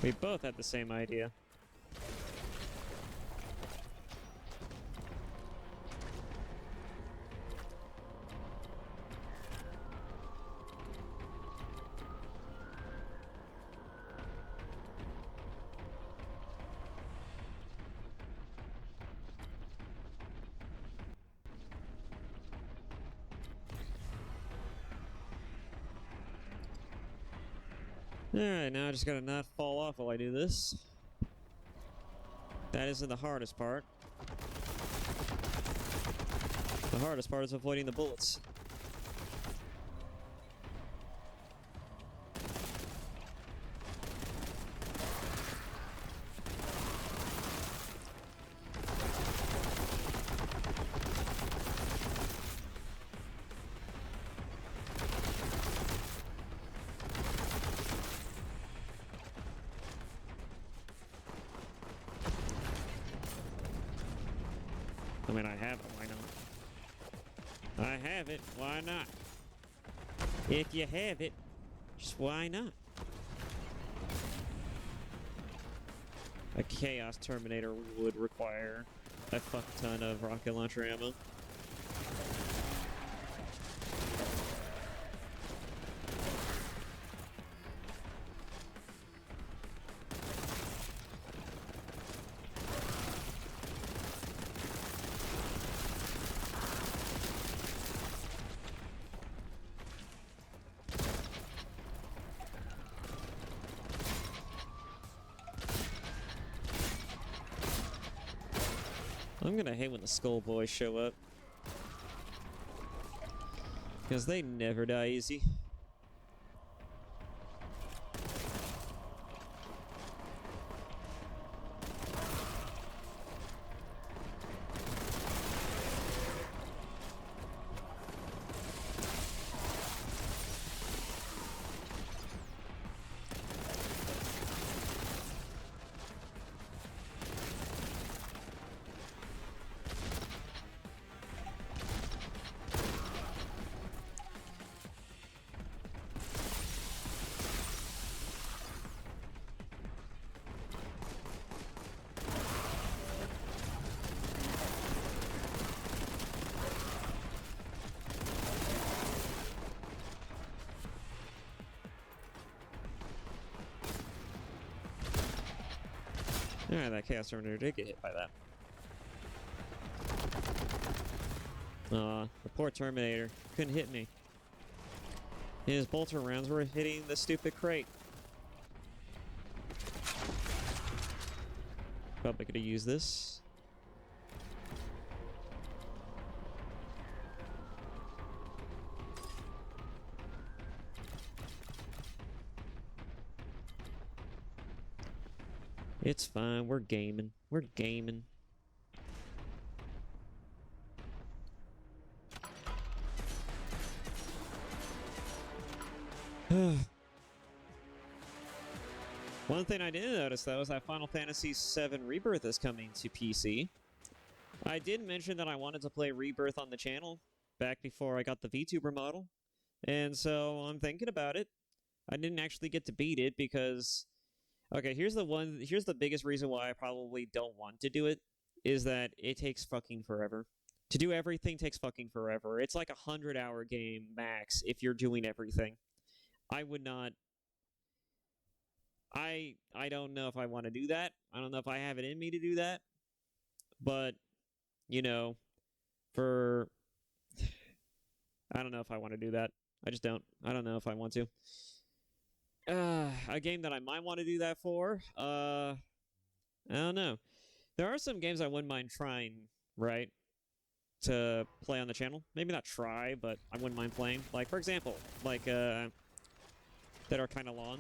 We both had the same idea. Alright, now I just gotta not fall off while I do this. That isn't the hardest part. The hardest part is avoiding the bullets. I mean, I have it, why not? I have it, why not? If you have it, just why not? A Chaos Terminator would require a fuck ton of rocket launcher ammo. I'm gonna hate when the Skull Boys show up. Because they never die easy. Alright, that Chaos Terminator did get hit by that. The poor Terminator couldn't hit me. His bolter rounds were hitting the stupid crate. Probably could have used this. It's fine, we're gaming. We're gaming. One thing I didn't notice, though, is that Final Fantasy VII Rebirth is coming to PC. I did mention that I wanted to play Rebirth on the channel back before I got the VTuber model. And so I'm thinking about it. I didn't actually get to beat it because... Okay, here's the biggest reason why I probably don't want to do it, is that it takes fucking forever. To do everything takes fucking forever. It's like a 100-hour game max if you're doing everything. I would not... I don't know if I want to do that. I don't know if I have it in me to do that. But, you know, for... I don't know if I want to do that. I just don't. I don't know if I want to. A game that I might want to do that for, I don't know. There are some games I wouldn't mind trying, right, to play on the channel. Maybe not try, but I wouldn't mind playing. Like, for example, like, that are kind of long.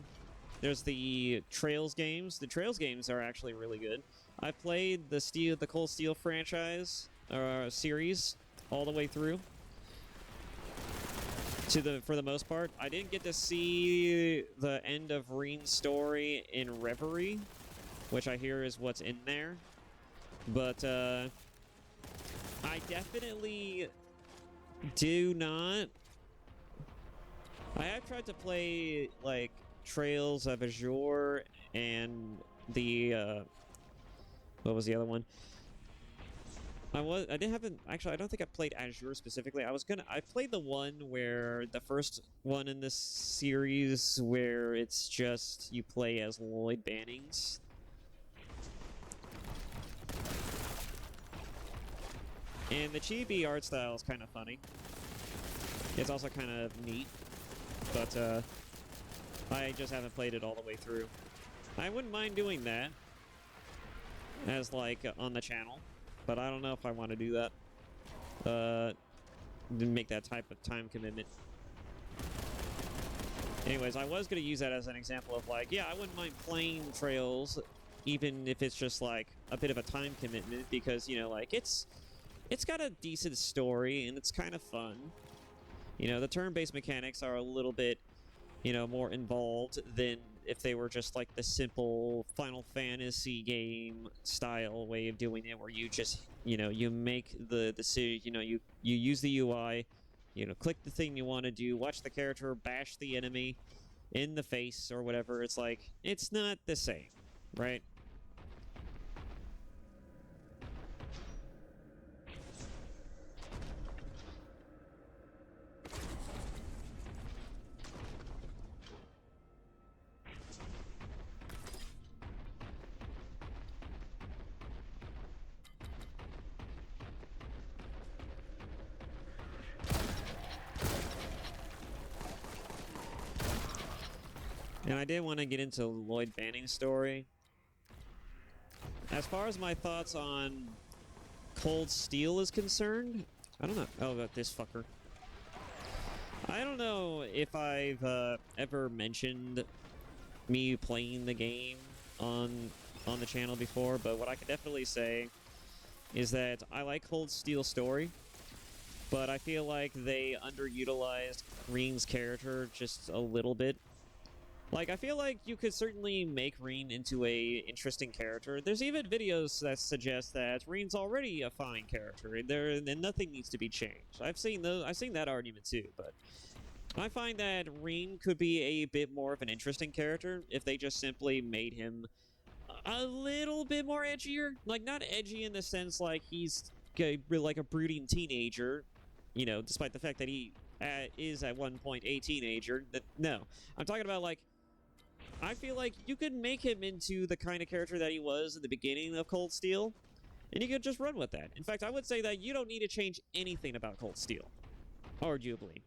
There's the Trails games. The Trails games are actually really good. I played the Cold Steel franchise, series, all the way through. For the most part, I didn't get to see the end of Reen's story in Reverie, which I hear is what's in there. But I definitely do not. I have tried to play like Trails of Azure and the what was the other one? I don't think I played Azure specifically. I played the one where the first one in this series where it's just you play as Lloyd Bannings. And the chibi art style is kind of funny. It's also kind of neat, but I just haven't played it all the way through. I wouldn't mind doing that as like on the channel. But I don't know if I want to do that. Make that type of time commitment. Anyways, I was going to use that as an example of like, yeah, I wouldn't mind playing Trails, even if it's just like a bit of a time commitment, because, you know, like it's got a decent story and it's kind of fun. You know, the turn-based mechanics are a little bit, you know, more involved than if they were just like the simple Final Fantasy game style way of doing it, where you just, you know, you make the decision, you know, you use the UI, you know, click the thing you want to do, watch the character bash the enemy in the face or whatever. It's like, it's not the same, right? And I did want to get into Lloyd Banning's story. As far as my thoughts on Cold Steel is concerned, I don't know. Oh, about this fucker. I don't know if I've ever mentioned me playing the game on the channel before, but what I can definitely say is that I like Cold Steel story, but I feel like they underutilized Reen's character just a little bit. Like, I feel like you could certainly make Reen into a interesting character. There's even videos that suggest that Reen's already a fine character, and nothing needs to be changed. I've seen that argument too, but I find that Reen could be a bit more of an interesting character if they just simply made him a little bit more edgier. Like, not edgy in the sense like he's like a brooding teenager, you know, despite the fact that he is at one point a teenager. No, I'm talking about, like, I feel like you could make him into the kind of character that he was in the beginning of Cold Steel, and you could just run with that. In fact, I would say that you don't need to change anything about Cold Steel, arguably.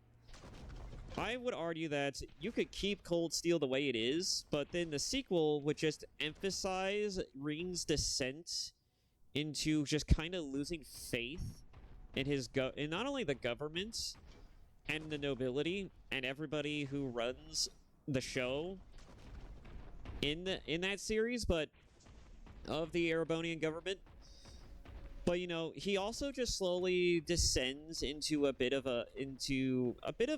I would argue that you could keep Cold Steel the way it is, but then the sequel would just emphasize Reen's descent into just kind of losing faith in in not only the government and the nobility and everybody who runs the show in that series, but of the Erebonian government. But, you know, he also just slowly descends into a bit of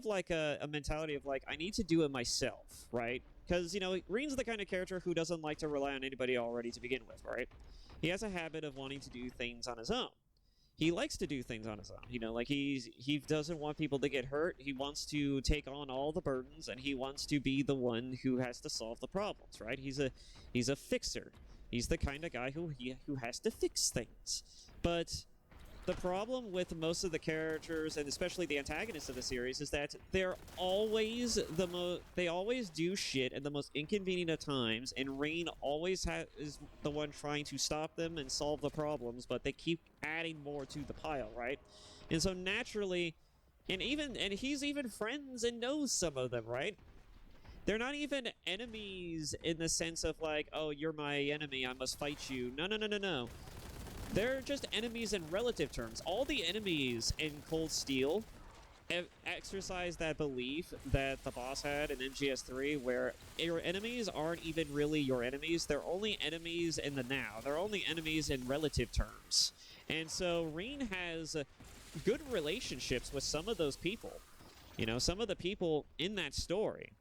like a mentality of, like, I need to do it myself, right? Because, you know, Reen's the kind of character who doesn't like to rely on anybody already to begin with, right? He has a habit of wanting to do things on his own. He likes to do things on his own. You know, like, he doesn't want people to get hurt. He wants to take on all the burdens, and he wants to be the one who has to solve the problems, right? He's a fixer. He's the kind of guy who has to fix things. But the problem with most of the characters, and especially the antagonists of the series, is that they're always they always do shit at the most inconvenient of times, and Reen always is the one trying to stop them and solve the problems, but they keep adding more to the pile, right? And so naturally, and he's even friends and knows some of them, right? They're not even enemies in the sense of, like, oh, you're my enemy, I must fight you. No, no, no, no, no. They're just enemies in relative terms. All the enemies in Cold Steel exercise that belief that the boss had in MGS3, where your enemies aren't even really your enemies. They're only enemies in the now. They're only enemies in relative terms. And so Reen has good relationships with some of those people. You know, some of the people in that story.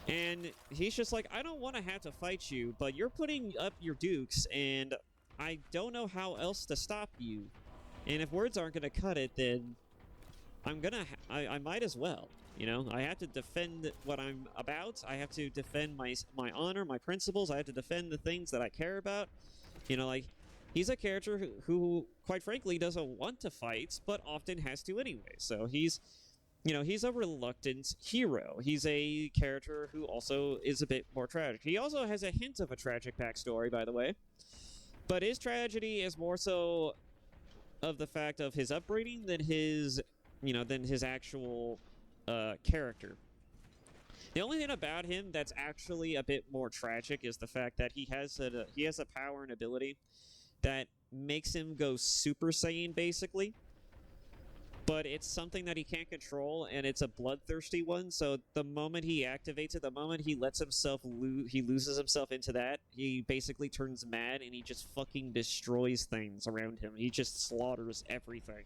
And he's just like, I don't want to have to fight you, but you're putting up your dukes, and I don't know how else to stop you. And if words aren't going to cut it, then I might as well. You know, I have to defend what I'm about. I have to defend my honor, my principles. I have to defend the things that I care about. You know, like, he's a character who quite frankly, doesn't want to fight, but often has to anyway. So he's a reluctant hero. He's a character who also is a bit more tragic. He also has a hint of a tragic backstory, by the way. But his tragedy is more so of the fact of his upbringing than his actual character. The only thing about him that's actually a bit more tragic is the fact that he has a power and ability that makes him go Super Saiyan, basically. But it's something that he can't control, and it's a bloodthirsty one. So the moment he activates it, the moment he lets himself he loses himself into that, he basically turns mad, and he just fucking destroys things around him. He just slaughters everything.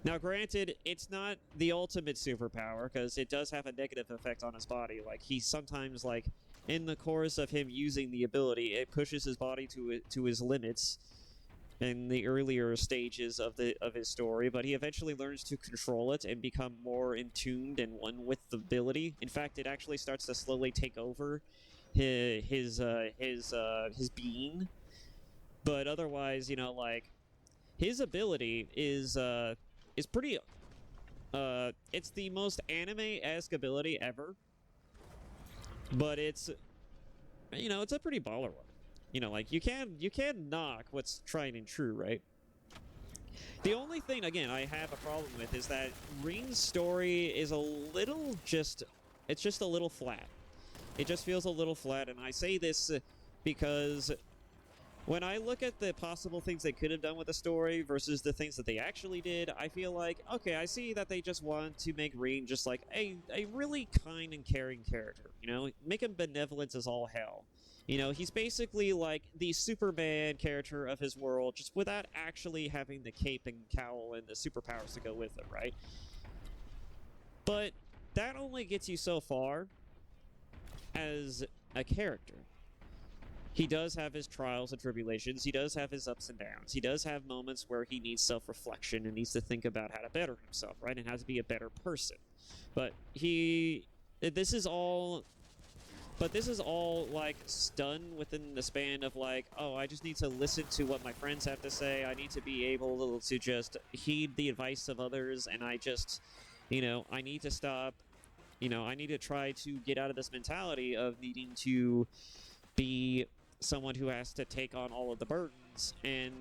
Now, granted, it's not the ultimate superpower, because it does have a negative effect on his body. Like, he sometimes, like, in the course of him using the ability, it pushes his body to his limits in the earlier stages of his story, but he eventually learns to control it and become more in tuned and one with the ability. In fact, it actually starts to slowly take over his being. But otherwise, you know, like, his ability is pretty. It's the most anime-esque ability ever, but it's a pretty baller one. You know, like, you can knock what's tried and true, right? The only thing, again, I have a problem with is that Reen's story is it's just a little flat. It just feels a little flat, and I say this because when I look at the possible things they could have done with the story versus the things that they actually did, I feel like, okay, I see that they just want to make Rean just like a really kind and caring character, you know? Make him benevolent as all hell. You know, he's basically like the Superman character of his world, just without actually having the cape and cowl and the superpowers to go with it, right? But that only gets you so far as a character. He does have his trials and tribulations. He does have his ups and downs. He does have moments where he needs self-reflection and needs to think about how to better himself, right? And how to be a better person. But this is all like done within the span of like, oh, I just need to listen to what my friends have to say. I need to be able to just heed the advice of others, and I just, you know, I need to stop. You know, I need to try to get out of this mentality of needing to be someone who has to take on all of the burdens. And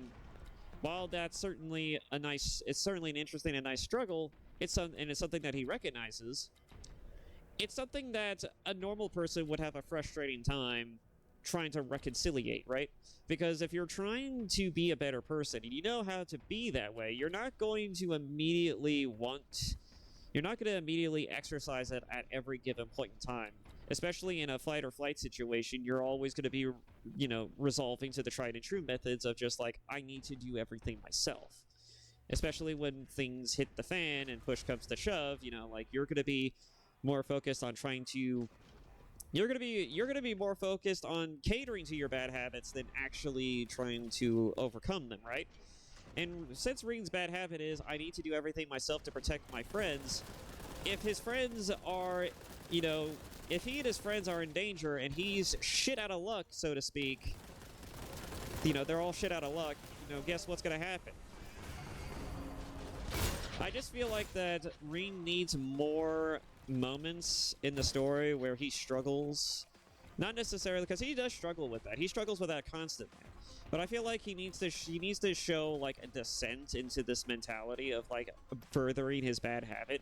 while that's certainly it's certainly an interesting and nice struggle, it's something that he recognizes. It's something that a normal person would have a frustrating time trying to reconciliate, right? Because if you're trying to be a better person and you know how to be that way, you're not going to immediately exercise it at every given point in time. Especially in a fight or flight situation, you're always going to be, you know, resolving to the tried and true methods of just like, I need to do everything myself. Especially when things hit the fan and push comes to shove, you know, like you're going to be more focused on you're going to be more focused on catering to your bad habits than actually trying to overcome them, right? And since Rean's bad habit is, I need to do everything myself to protect my friends, if his friends are, you know, if he and his friends are in danger and he's shit out of luck, so to speak, you know, they're all shit out of luck, you know, guess what's going to happen? I just feel like that Rean needs more moments in the story where he struggles. Not necessarily, because he does struggle with that. He struggles with that constantly. But I feel like he needs to show, like, a descent into this mentality of, like, furthering his bad habit.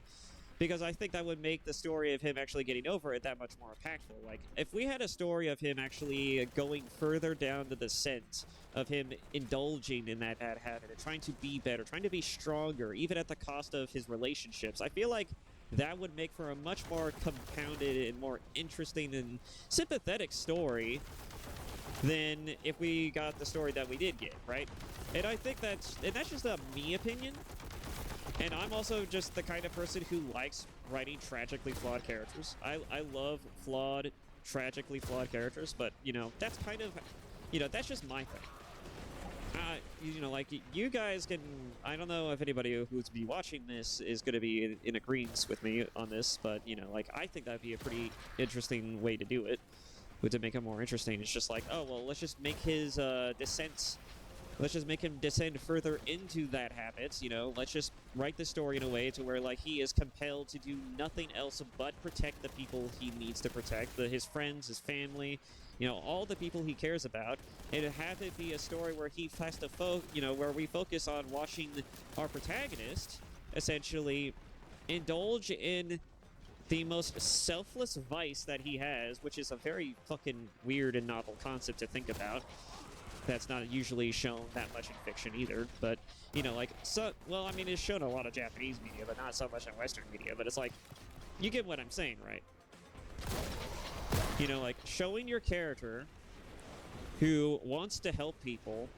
Because I think that would make the story of him actually getting over it that much more impactful. Like, if we had a story of him actually going further down the descent of him indulging in that bad habit and trying to be better, trying to be stronger, even at the cost of his relationships, I feel like that would make for a much more compounded and more interesting and sympathetic story than if we got the story that we did get, right? And I think that's just a me opinion. And I'm also just the kind of person who likes writing tragically flawed characters. I love tragically flawed characters, but, you know, that's kind of, you know, that's just my thing. You know, like, you guys can, I don't know if anybody who's be watching this is going to be in agreement with me on this, but, you know, like, I think that'd be a pretty interesting way to do it, to make it more interesting. It's just like, oh, well, let's just make his descent, let's just make him descend further into that habit, you know, let's just write the story in a way to where, like, he is compelled to do nothing else but protect the people he needs to protect, his friends, his family, you know, all the people he cares about, and have it be a story where he has to where we focus on watching our protagonist essentially indulge in the most selfless vice that he has, which is a very fucking weird and novel concept to think about. That's not usually shown that much in fiction either, but, you know, like, well, I mean, it's shown in a lot of Japanese media, but not so much in Western media, but it's like, you get what I'm saying, right? You know, like, showing your character who wants to help people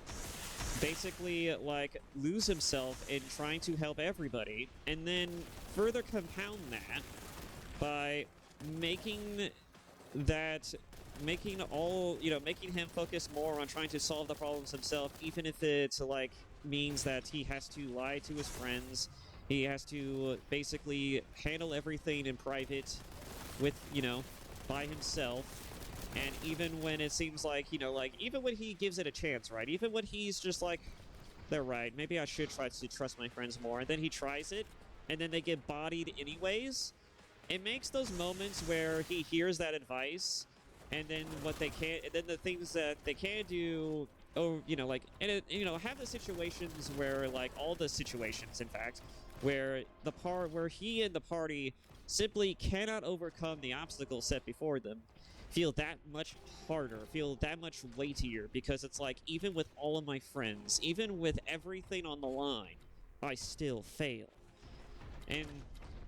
basically, like, lose himself in trying to help everybody, and then further compound that by making him focus more on trying to solve the problems himself, even if it, like, means that he has to lie to his friends, he has to basically handle everything in private with, you know, by himself. And even when it seems like, you know, like, even when he gives it a chance, right? Even when he's just like, they're right, maybe I should try to trust my friends more, and then he tries it, and then they get bodied anyways. It makes those moments where he hears that advice, and then the things that they can do, you know, like, and it, you know, have the situations where, like, all the situations, in fact, where he and the party simply cannot overcome the obstacles set before them, feel that much harder, feel that much weightier, because it's like, even with all of my friends, even with everything on the line, I still fail. And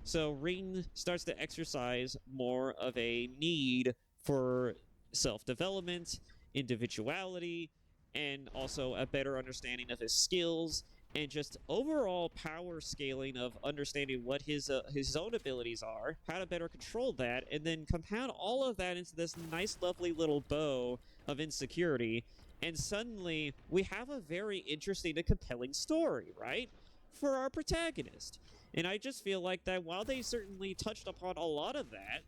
so Ring starts to exercise more of a need for self-development, individuality, and also a better understanding of his skills and just overall power scaling of understanding what his own abilities are, how to better control that, and then compound all of that into this nice, lovely little bow of insecurity. And suddenly, we have a very interesting and compelling story, right? For our protagonist. And I just feel like that while they certainly touched upon a lot of that,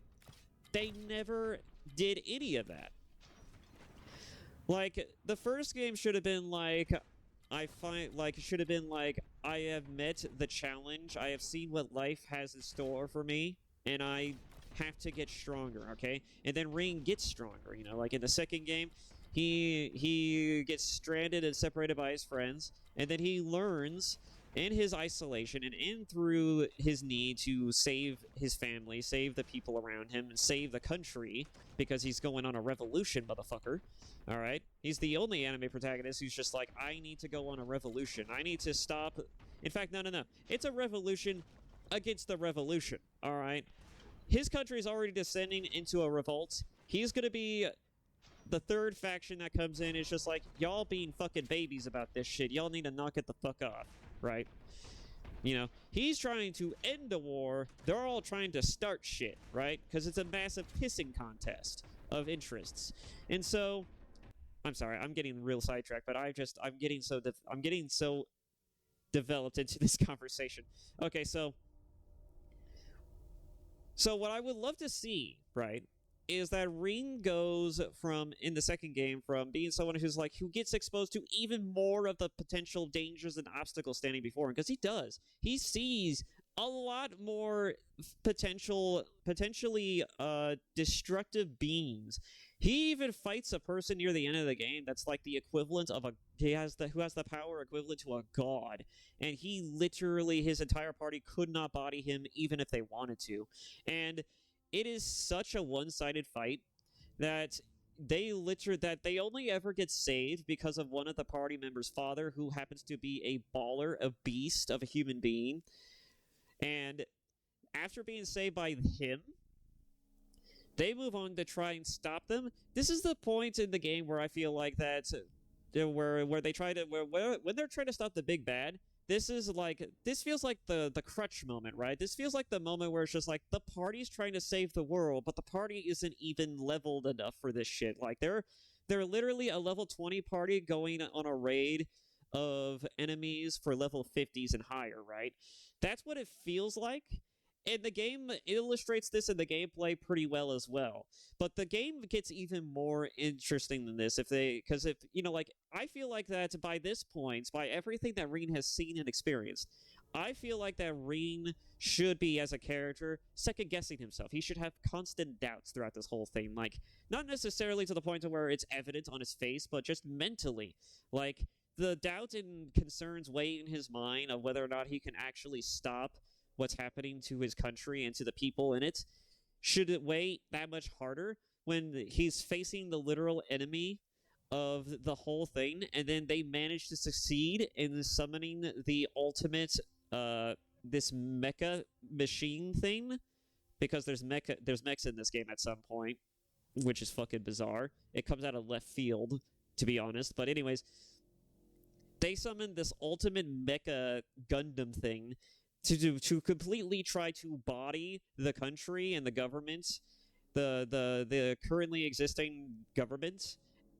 they never did any of that. Like, the first game should have been like, should have been like, I have met the challenge, I have seen what life has in store for me, and I have to get stronger, okay? And then Ring gets stronger, you know, like in the second game, he gets stranded and separated by his friends, and then he learns in his isolation and in through his need to save his family, save the people around him, and save the country, because he's going on a revolution, motherfucker. All right? He's the only anime protagonist who's just like, I need to go on a revolution. I need to stop. In fact, no. It's a revolution against the revolution. All right? His country is already descending into a revolt. He's going to be the third faction that comes in. Is just like, y'all being fucking babies about this shit. Y'all need to knock it the fuck off. Right? You know, he's trying to end a war. They're all trying to start shit, right? Because it's a massive pissing contest of interests. And so, I'm sorry, I'm getting real sidetracked, but I'm getting so developed into this conversation. Okay, so what I would love to see, right, is that Ring goes from, in the second game, from being someone who gets exposed to even more of the potential dangers and obstacles standing before him, because he does. He sees a lot more potentially destructive beings. He even fights a person near the end of the game that's like the equivalent of who has the power equivalent to a god, and he literally, his entire party could not body him even if they wanted to. And it is such a one-sided fight that they only ever get saved because of one of the party members' father, who happens to be a baller, a beast of a human being. And after being saved by him, they move on to try and stop them. This is the point in the game where I feel like that, where they try to, when they're trying to stop the big bad, this feels like the crutch moment, right? This feels like the moment where it's just like, the party's trying to save the world, but the party isn't even leveled enough for this shit. Like, they're literally a level 20 party going on a raid of enemies for level 50s and higher, right? That's what it feels like. And the game illustrates this in the gameplay pretty well as well. But the game gets even more interesting than this because I feel like that by this point, by everything that Reen has seen and experienced, I feel like that Reen should be, as a character, second-guessing himself. He should have constant doubts throughout this whole thing. Like, not necessarily to the point of where it's evident on his face, but just mentally. Like, the doubt and concerns weigh in his mind of whether or not he can actually stop what's happening to his country and to the people in it. Should it weigh that much harder when he's facing the literal enemy of the whole thing, and then they manage to succeed in summoning the ultimate, this mecha machine thing? Because there's mechs in this game at some point, which is fucking bizarre. It comes out of left field, to be honest. But anyways, they summon this ultimate mecha Gundam thing to completely try to body the country and the government, the currently existing government,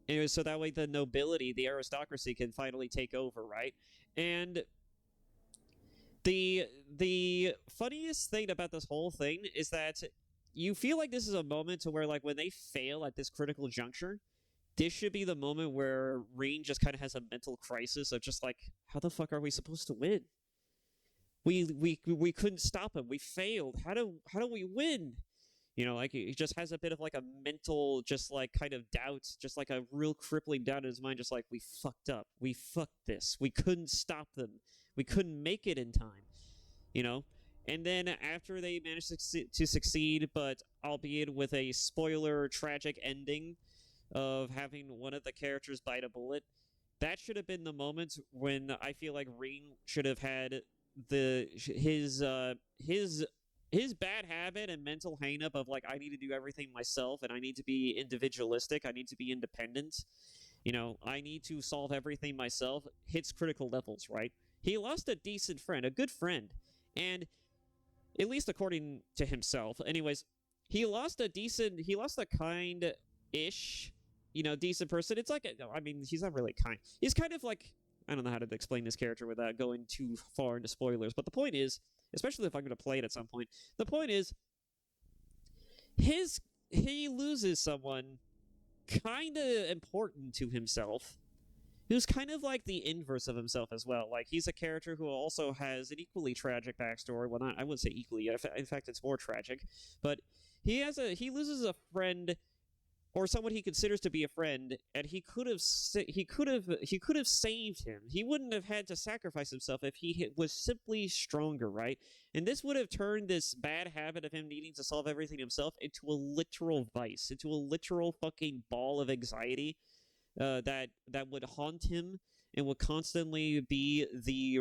and so that way the nobility, the aristocracy, can finally take over, right? And the funniest thing about this whole thing is that you feel like this is a moment to where, like, when they fail at this critical juncture, this should be the moment where Reen just kind of has a mental crisis of just like, how the fuck are we supposed to win? We couldn't stop him. We failed. How do we win? You know, like, he just has a bit of like a mental, just like kind of doubt, just like a real crippling doubt in his mind, just like, we fucked up. We fucked this. We couldn't stop them. We couldn't make it in time. You know? And then after they manage to succeed, but albeit with a spoiler tragic ending of having one of the characters bite a bullet, that should have been the moment when I feel like Rain should have had his bad habit and mental hangup of like, I need to do everything myself and I need to be individualistic, I need to be independent, I need to solve everything myself, hits critical levels, right? He lost a decent friend, a good friend, and at least according to himself, anyways, he lost a kind-ish, decent person. It's like, I mean, he's not really kind. He's kind of like, I don't know how to explain this character without going too far into spoilers, but the point is, especially if I'm going to play it at some point, the point is, he loses someone kind of important to himself, who's kind of like the inverse of himself as well. Like, he's a character who also has an equally tragic backstory. Well, not, I wouldn't say equally. In fact, it's more tragic. But he loses a friend, or someone he considers to be a friend, and he could have saved him. He wouldn't have had to sacrifice himself if he was simply stronger, right? And this would have turned this bad habit of him needing to solve everything himself into a literal vice, into a literal fucking ball of anxiety that would haunt him and would constantly be the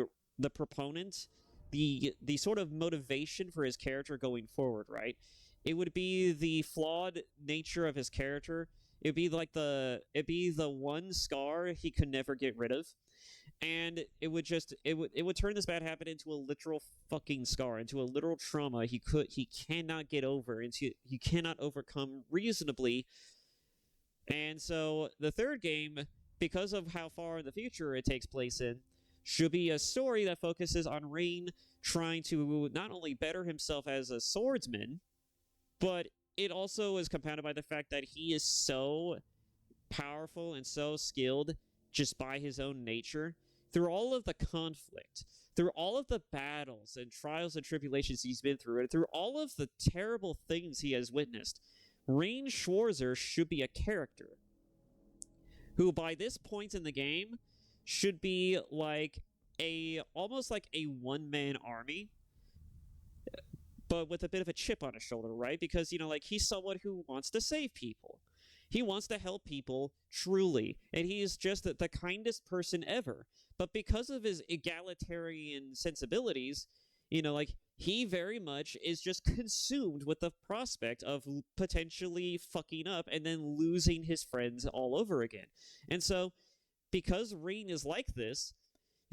proponent, the sort of motivation for his character going forward, right? It would be the flawed nature of his character. It'd be the one scar he could never get rid of, and it would turn this bad habit into a literal fucking scar, into a literal trauma he cannot get over, he cannot overcome reasonably. And so the third game, because of how far in the future it takes place in, should be a story that focuses on Rain trying to not only better himself as a swordsman, but it also is compounded by the fact that he is so powerful and so skilled just by his own nature. Through all of the conflict, through all of the battles and trials and tribulations he's been through, and through all of the terrible things he has witnessed, Rain Schwarzer should be a character who, by this point in the game, should be like almost like a one-man army, but with a bit of a chip on his shoulder, right? Because, like, he's someone who wants to save people. He wants to help people truly, and he is just the kindest person ever. But because of his egalitarian sensibilities, like, he very much is just consumed with the prospect of potentially fucking up and then losing his friends all over again. And so, because Rain is like this,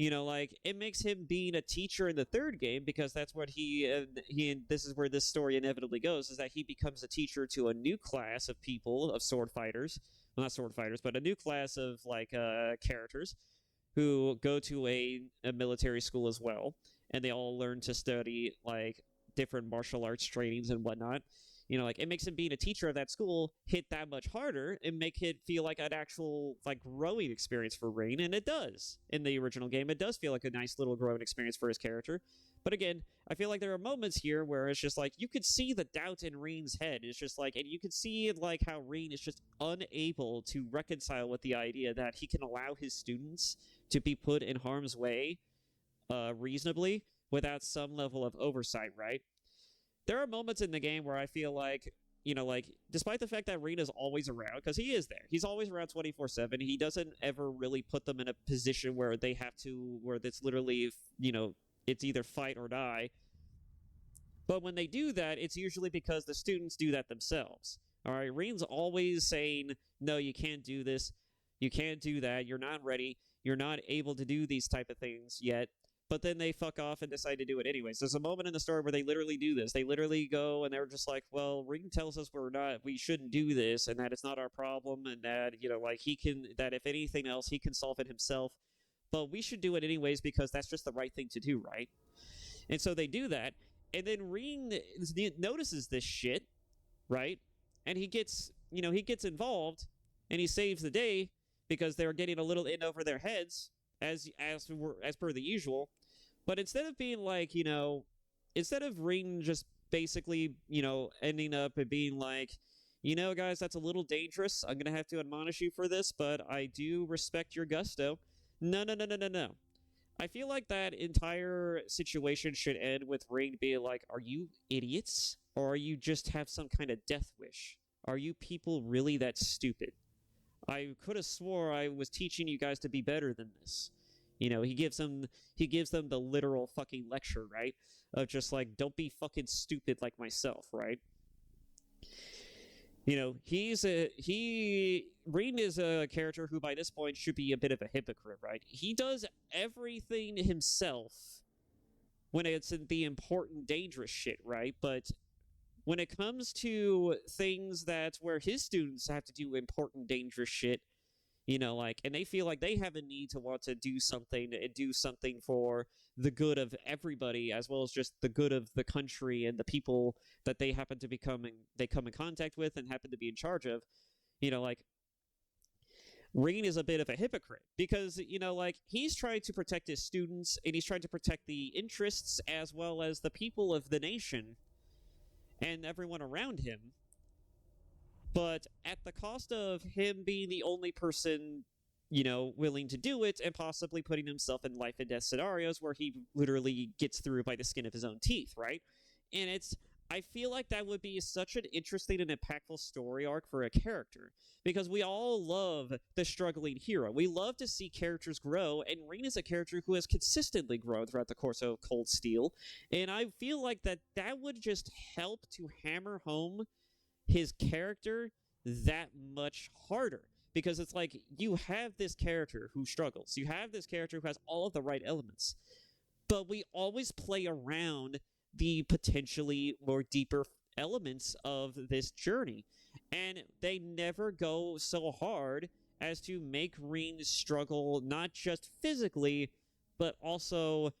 like, it makes him being a teacher in the third game, because that's what this is where this story inevitably goes, is that he becomes a teacher to a new class of people, of sword fighters. Well, not sword fighters, but a new class of, like, characters who go to a military school as well, and they all learn to study, like, different martial arts trainings and whatnot. Like, it makes him being a teacher of that school hit that much harder and make it feel like an actual, like, growing experience for Rain, and it does. In the original game, it does feel like a nice little growing experience for his character. But again, I feel like there are moments here where it's just like, you could see the doubt in Rain's head. It's just like, and you could see, like, how Rain is just unable to reconcile with the idea that he can allow his students to be put in harm's way reasonably without some level of oversight, right? There are moments in the game where I feel like, like, despite the fact that Rain is always around, because he is there, he's always around 24/7, he doesn't ever really put them in a position where they have to, where it's literally, it's either fight or die. But when they do that, it's usually because the students do that themselves. All right, Rain's always saying, no, you can't do this, you can't do that, you're not ready, you're not able to do these type of things yet. But then they fuck off and decide to do it anyways. There's a moment in the story where they literally do this. They literally go and they're just like, well, Rain tells us we shouldn't do this, and that it's not our problem, and that, like, that if anything else, he can solve it himself. But we should do it anyways because that's just the right thing to do, right? And so they do that, and then Rain notices this shit, right? And he gets involved, and he saves the day because they're getting a little in over their heads, as per the usual. But instead of being like, instead of Rain just basically, ending up and being like, guys, that's a little dangerous, I'm going to have to admonish you for this, but I do respect your gusto. No. I feel like that entire situation should end with Ring being like, are you idiots? Or are you just have some kind of death wish? Are you people really that stupid? I could have swore I was teaching you guys to be better than this. You know, he gives them the literal fucking lecture, right? Of just like, don't be fucking stupid like myself, right? You know, Ring is a character who by this point should be a bit of a hypocrite, right? He does everything himself when it's in the important, dangerous shit, right? But when it comes to things that where his students have to do important, dangerous shit, you know, like, and they feel like they have a need to want to do something and do something for the good of everybody, as well as just the good of the country and the people that they happen to they come in contact with and happen to be in charge of, you know, like, Rain is a bit of a hypocrite because, you know, like, he's trying to protect his students and he's trying to protect the interests as well as the people of the nation and everyone around him. But at the cost of him being the only person, you know, willing to do it and possibly putting himself in life and death scenarios where he literally gets through by the skin of his own teeth, right? And I feel like that would be such an interesting and impactful story arc for a character because we all love the struggling hero. We love to see characters grow, and Rain is a character who has consistently grown throughout the course of Cold Steel. And I feel like that would just help to hammer home his character that much harder because it's like you have this character who struggles, you have this character who has all of the right elements, but we always play around the potentially more deeper elements of this journey, and they never go so hard as to make Ring struggle not just physically but also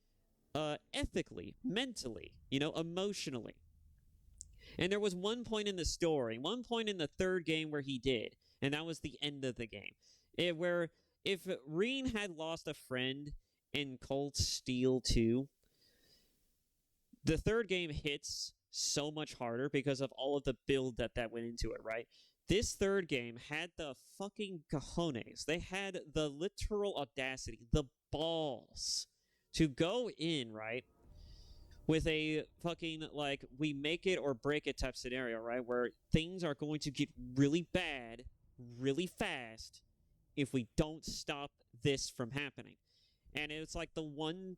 ethically, mentally, you know, emotionally. And there was one point in the story, one point in the third game where he did, and that was the end of the game, where if Reen had lost a friend in Cold Steel 2, the third game hits so much harder because of all of the build that went into it, right? This third game had the fucking cojones. They had the literal audacity, the balls to go in, right? With a fucking, like, we make it or break it type scenario, right? Where things are going to get really bad really fast if we don't stop this from happening. And it's like the one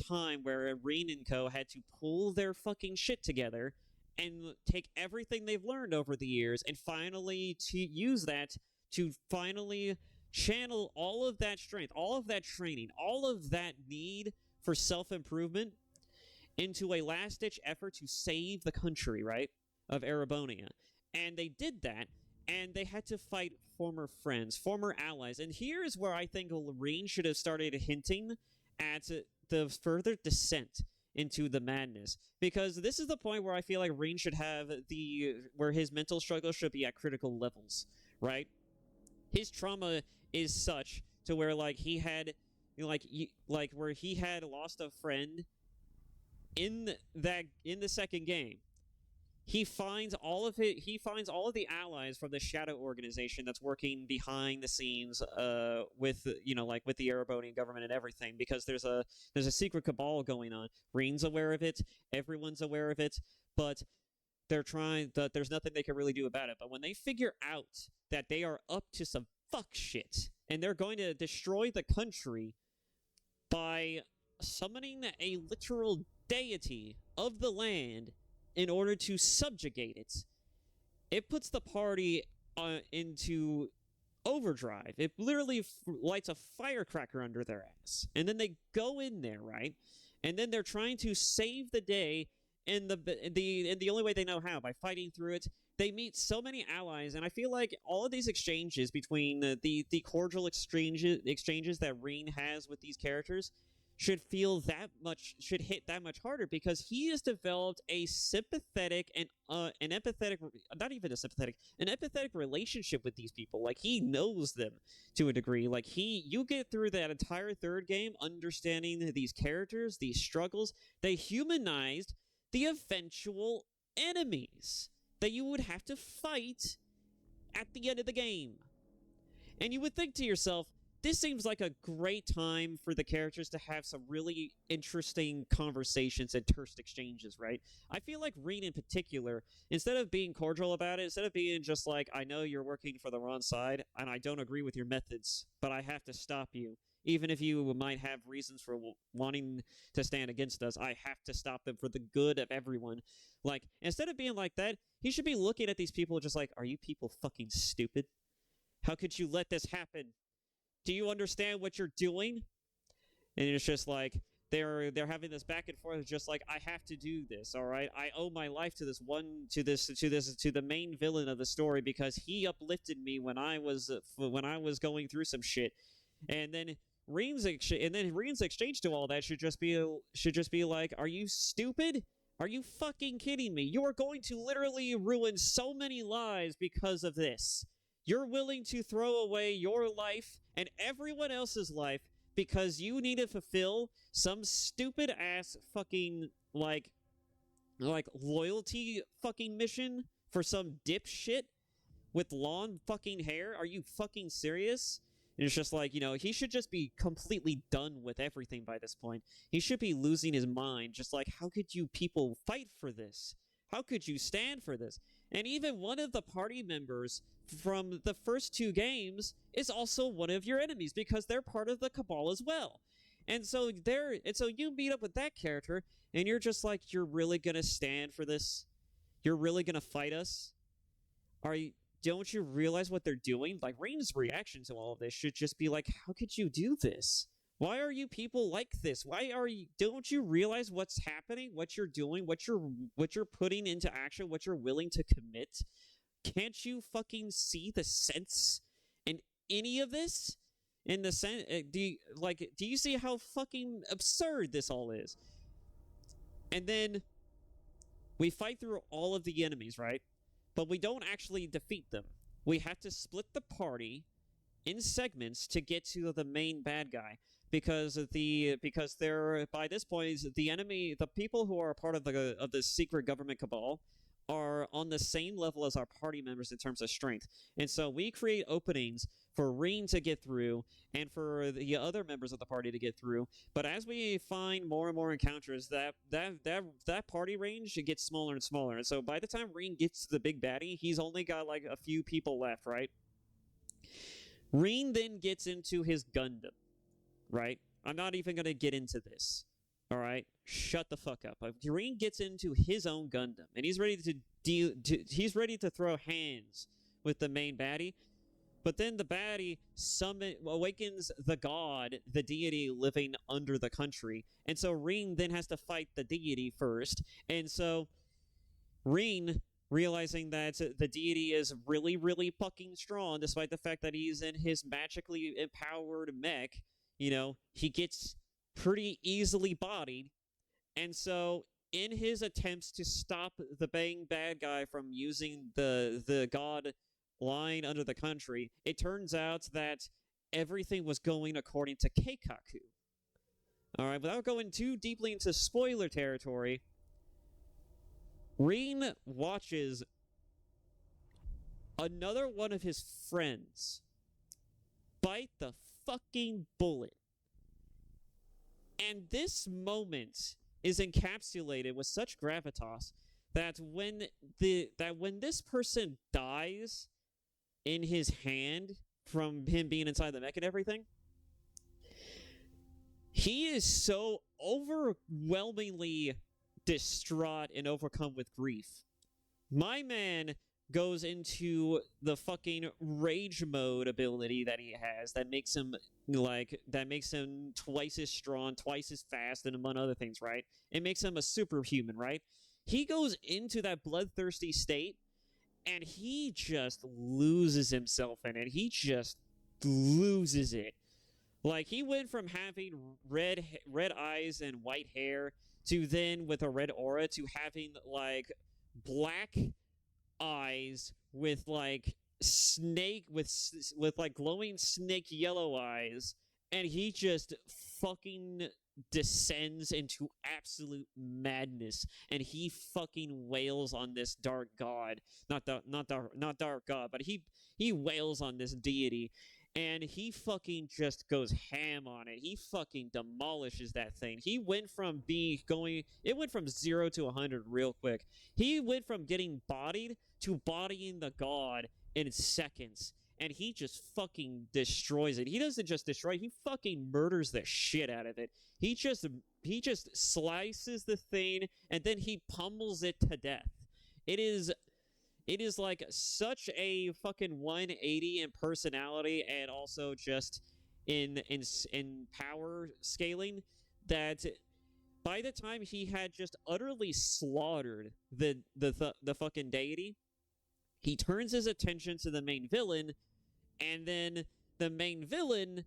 time where Rain and Co. had to pull their fucking shit together and take everything they've learned over the years and finally to use that to finally channel all of that strength, all of that training, all of that need for self-improvement into a last-ditch effort to save the country, right, of Erebonia. And they did that, and they had to fight former friends, former allies. And here's where I think Lorraine should have started hinting at the further descent into the madness. Because this is the point where I feel like Rain should have where his mental struggle should be at critical levels, right? His trauma is such to where, like, he had, where he had lost a friend in the second game. He finds all of the allies from the Shadow organization that's working behind the scenes with, you know, like, with the Erebonian government and everything, because there's a secret cabal going on. Reen's aware of it, everyone's aware of it, but there's nothing they can really do about it. But when they figure out that they are up to some fuck shit and they're going to destroy the country by summoning a literal deity of the land in order to subjugate it, it puts the party into overdrive. It literally lights a firecracker under their ass. And then they go in there, right? And then they're trying to save the day in the only way they know how, by fighting through it. They meet so many allies, and I feel like all of these exchanges between the cordial exchanges that Reen has with these characters should hit that much harder, because he has developed a sympathetic and an empathetic, not even a sympathetic, an empathetic relationship with these people. Like, he knows them to a degree. Like, you get through that entire third game understanding these characters, these struggles. They humanized the eventual enemies that you would have to fight at the end of the game. And you would think to yourself, this seems like a great time for the characters to have some really interesting conversations and terse exchanges, right? I feel like Rean in particular, instead of being cordial about it, instead of being just like, I know you're working for the wrong side, and I don't agree with your methods, but I have to stop you. Even if you might have reasons for wanting to stand against us, I have to stop them for the good of everyone. Like, instead of being like that, he should be looking at these people just like, are you people fucking stupid? How could you let this happen? Do you understand what you're doing? And it's just like they're having this back and forth, just like, I have to do this, all right? I owe my life to the main villain of the story because he uplifted me when I was going through some shit. And then Rean's exchange to all that should just be like, are you stupid? Are you fucking kidding me? You are going to literally ruin so many lives because of this. You're willing to throw away your life and everyone else's life because you need to fulfill some stupid ass fucking like loyalty fucking mission for some dipshit with long fucking hair? Are you fucking serious? And it's just like, he should just be completely done with everything by this point. He should be losing his mind, just like, how could you people fight for this? How could you stand for this? And even one of the party members from the first 2 games is also one of your enemies because they're part of the Cabal as well. And so you meet up with that character and you're just like, you're really gonna stand for this? You're really gonna fight us? Don't you realize what they're doing? Like, Rain's reaction to all of this should just be like, how could you do this? Why are you people like this? Don't you realize what's happening, what you're doing, what you're putting into action, what you're willing to commit? Can't you fucking see the sense in any of this? In the sense, do you see how fucking absurd this all is? And then we fight through all of the enemies, right? But we don't actually defeat them. We have to split the party in segments to get to the main bad guy. Because they're, by this point, the people who are a part of the secret government cabal are on the same level as our party members in terms of strength. And so we create openings for Rean to get through and for the other members of the party to get through. But as we find more and more encounters, that party range gets smaller and smaller. And so by the time Rean gets to the big baddie, he's only got like a few people left, right? Rean then gets into his Gundam, right? I'm not even going to get into this. All right, shut the fuck up. Rean gets into his own Gundam, and he's ready he's ready to throw hands with the main baddie. But then the baddie awakens the god, the deity living under the country, and so Rean then has to fight the deity first. And so Rean, realizing that the deity is really, really fucking strong, despite the fact that he's in his magically empowered mech, he gets pretty easily bodied. And so in his attempts to stop the bad guy from using the god lying under the country, it turns out that everything was going according to Keikaku. Alright, without going too deeply into spoiler territory, Rean watches another one of his friends bite the fucking bullet. And this moment is encapsulated with such gravitas that when this person dies in his hand from him being inside the mech and everything, he is so overwhelmingly distraught and overcome with grief. My man goes into the fucking rage mode ability that he has that makes him twice as strong, twice as fast, and among other things, right? It makes him a superhuman, right? He goes into that bloodthirsty state and he just loses himself in it. He just loses it. Like, he went from having red eyes and white hair to then, with a red aura, to having like black eyes with like glowing snake yellow eyes, and he just fucking descends into absolute madness, and he fucking wails on this dark god, not dark god, but he wails on this deity, and he fucking just goes ham on it. He fucking demolishes that thing. He went from it went from 0 to 100 real quick. He went from getting bodied to bodying the god in seconds. And he just fucking destroys it. He doesn't just destroy it, he fucking murders the shit out of it. He just slices the thing and then he pummels it to death. It is like such a fucking 180 in personality and also just in power scaling that by the time he had just utterly slaughtered the fucking deity, he turns his attention to the main villain, and then the main villain,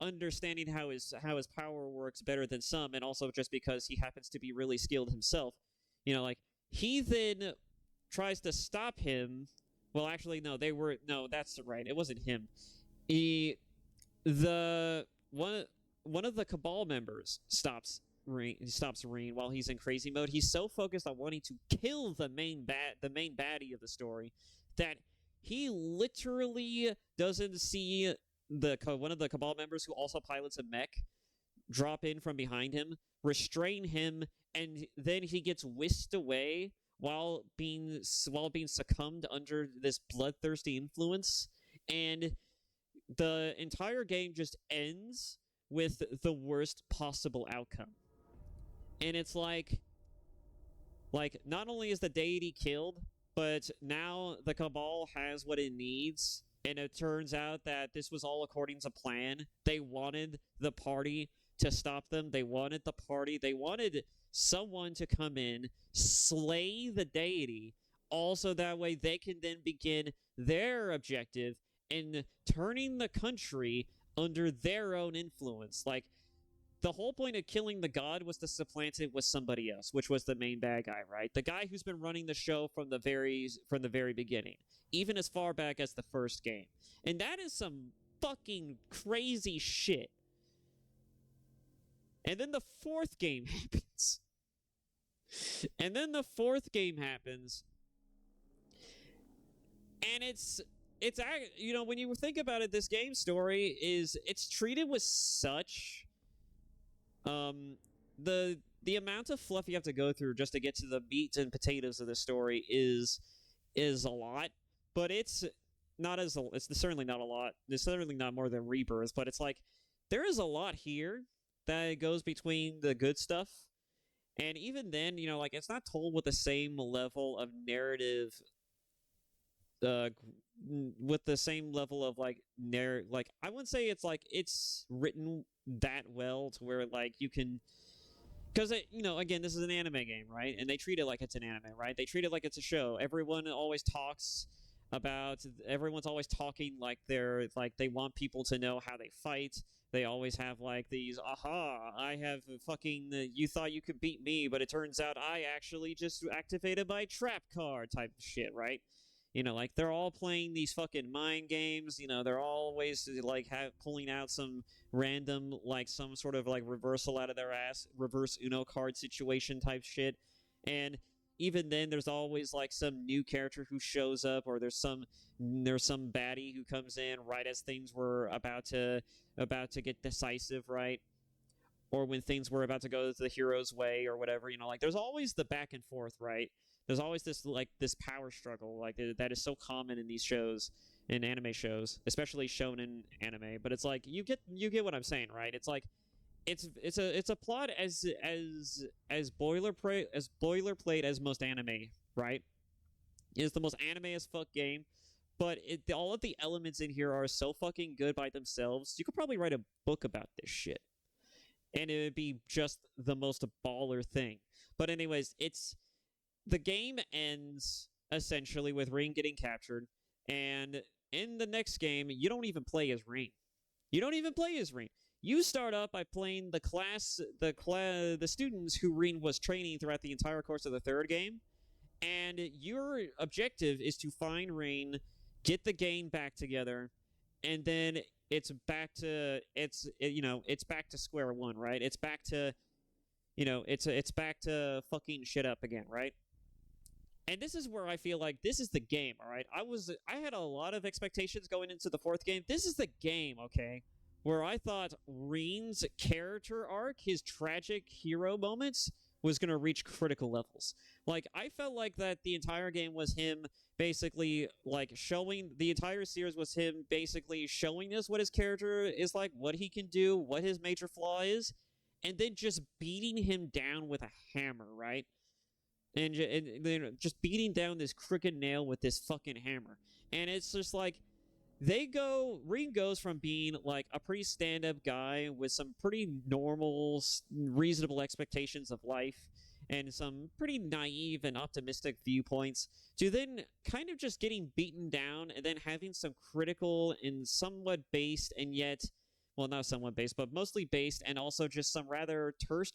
understanding how his power works better than some, and also just because he happens to be really skilled himself, he then tries to stop him. Well, actually, no, that's right. It wasn't him. One of the Cabal members stops Reen while he's in crazy mode. He's so focused on wanting to kill the main baddie of the story that he literally doesn't see one of the Cabal members who also pilots a mech drop in from behind him, restrain him, and then he gets whisked away while being succumbed under this bloodthirsty influence, and the entire game just ends with the worst possible outcome. And it's like not only is the deity killed, but now the Cabal has what it needs, and it turns out that this was all according to plan. They wanted the party to stop them. They wanted someone to come in, slay the deity, also that way they can then begin their objective in turning the country under their own influence. Like, the whole point of killing the god was to supplant it with somebody else, which was the main bad guy, right? The guy who's been running the show from the very beginning, even as far back as the first game. And that is some fucking crazy shit. And then the fourth game happens. And it's when you think about it, this game story it's treated with such the amount of fluff you have to go through just to get to the meat and potatoes of the story is a lot, but it's certainly not a lot. It's certainly not more than Rebirth, but it's like there is a lot here that goes between the good stuff, and even then, it's not told with the same level of narrative, with the same level of I wouldn't say it's written that well to where you can, because again, this is an anime game, right? And they treat it like it's an anime, right? They treat it like it's a show. Everyone's always talking like they want people to know how they fight. They always have these, I have fucking, you thought you could beat me, but it turns out I actually just activated my trap card type of shit, right? They're all playing these fucking mind games. They're always pulling out some random, some sort of reversal out of their ass, reverse Uno card situation type shit. And even then, there's always some new character who shows up, or there's some baddie who comes in right as things were about to get decisive, right? Or when things were about to go the hero's way or whatever. There's always the back and forth, right? There's always this this power struggle that is so common in these shows, in anime shows, especially shonen anime. But it's you get what I'm saying, right? It's it's a plot as boilerplate as most anime, right? It's the most anime as fuck game, but all of the elements in here are so fucking good by themselves. You could probably write a book about this shit, and it would be just the most baller thing. But anyways, the game ends essentially with Rain getting captured, and in the next game, you don't even play as Rain. You start up by playing the students who Rain was training throughout the entire course of the third game, and your objective is to find Rain, get the gang back together, and then it's back to square one, right? It's back to it's back to fucking shit up again, right? And this is where I feel like this is the game, all right? I had a lot of expectations going into the fourth game. This is the game, okay? Where I thought Reen's character arc, his tragic hero moments, was going to reach critical levels. Like, I felt like that the entire game was him basically, like, showing... The entire series was him basically showing us what his character is like, what he can do, what his major flaw is, and then just beating him down with a hammer, right? And just beating down this crooked nail with this fucking hammer. And it's just like, Reen goes from being like a pretty stand-up guy with some pretty normal, reasonable expectations of life and some pretty naive and optimistic viewpoints to then kind of just getting beaten down and then having some critical and somewhat based and yet, well, not somewhat based, but mostly based and also just some rather terse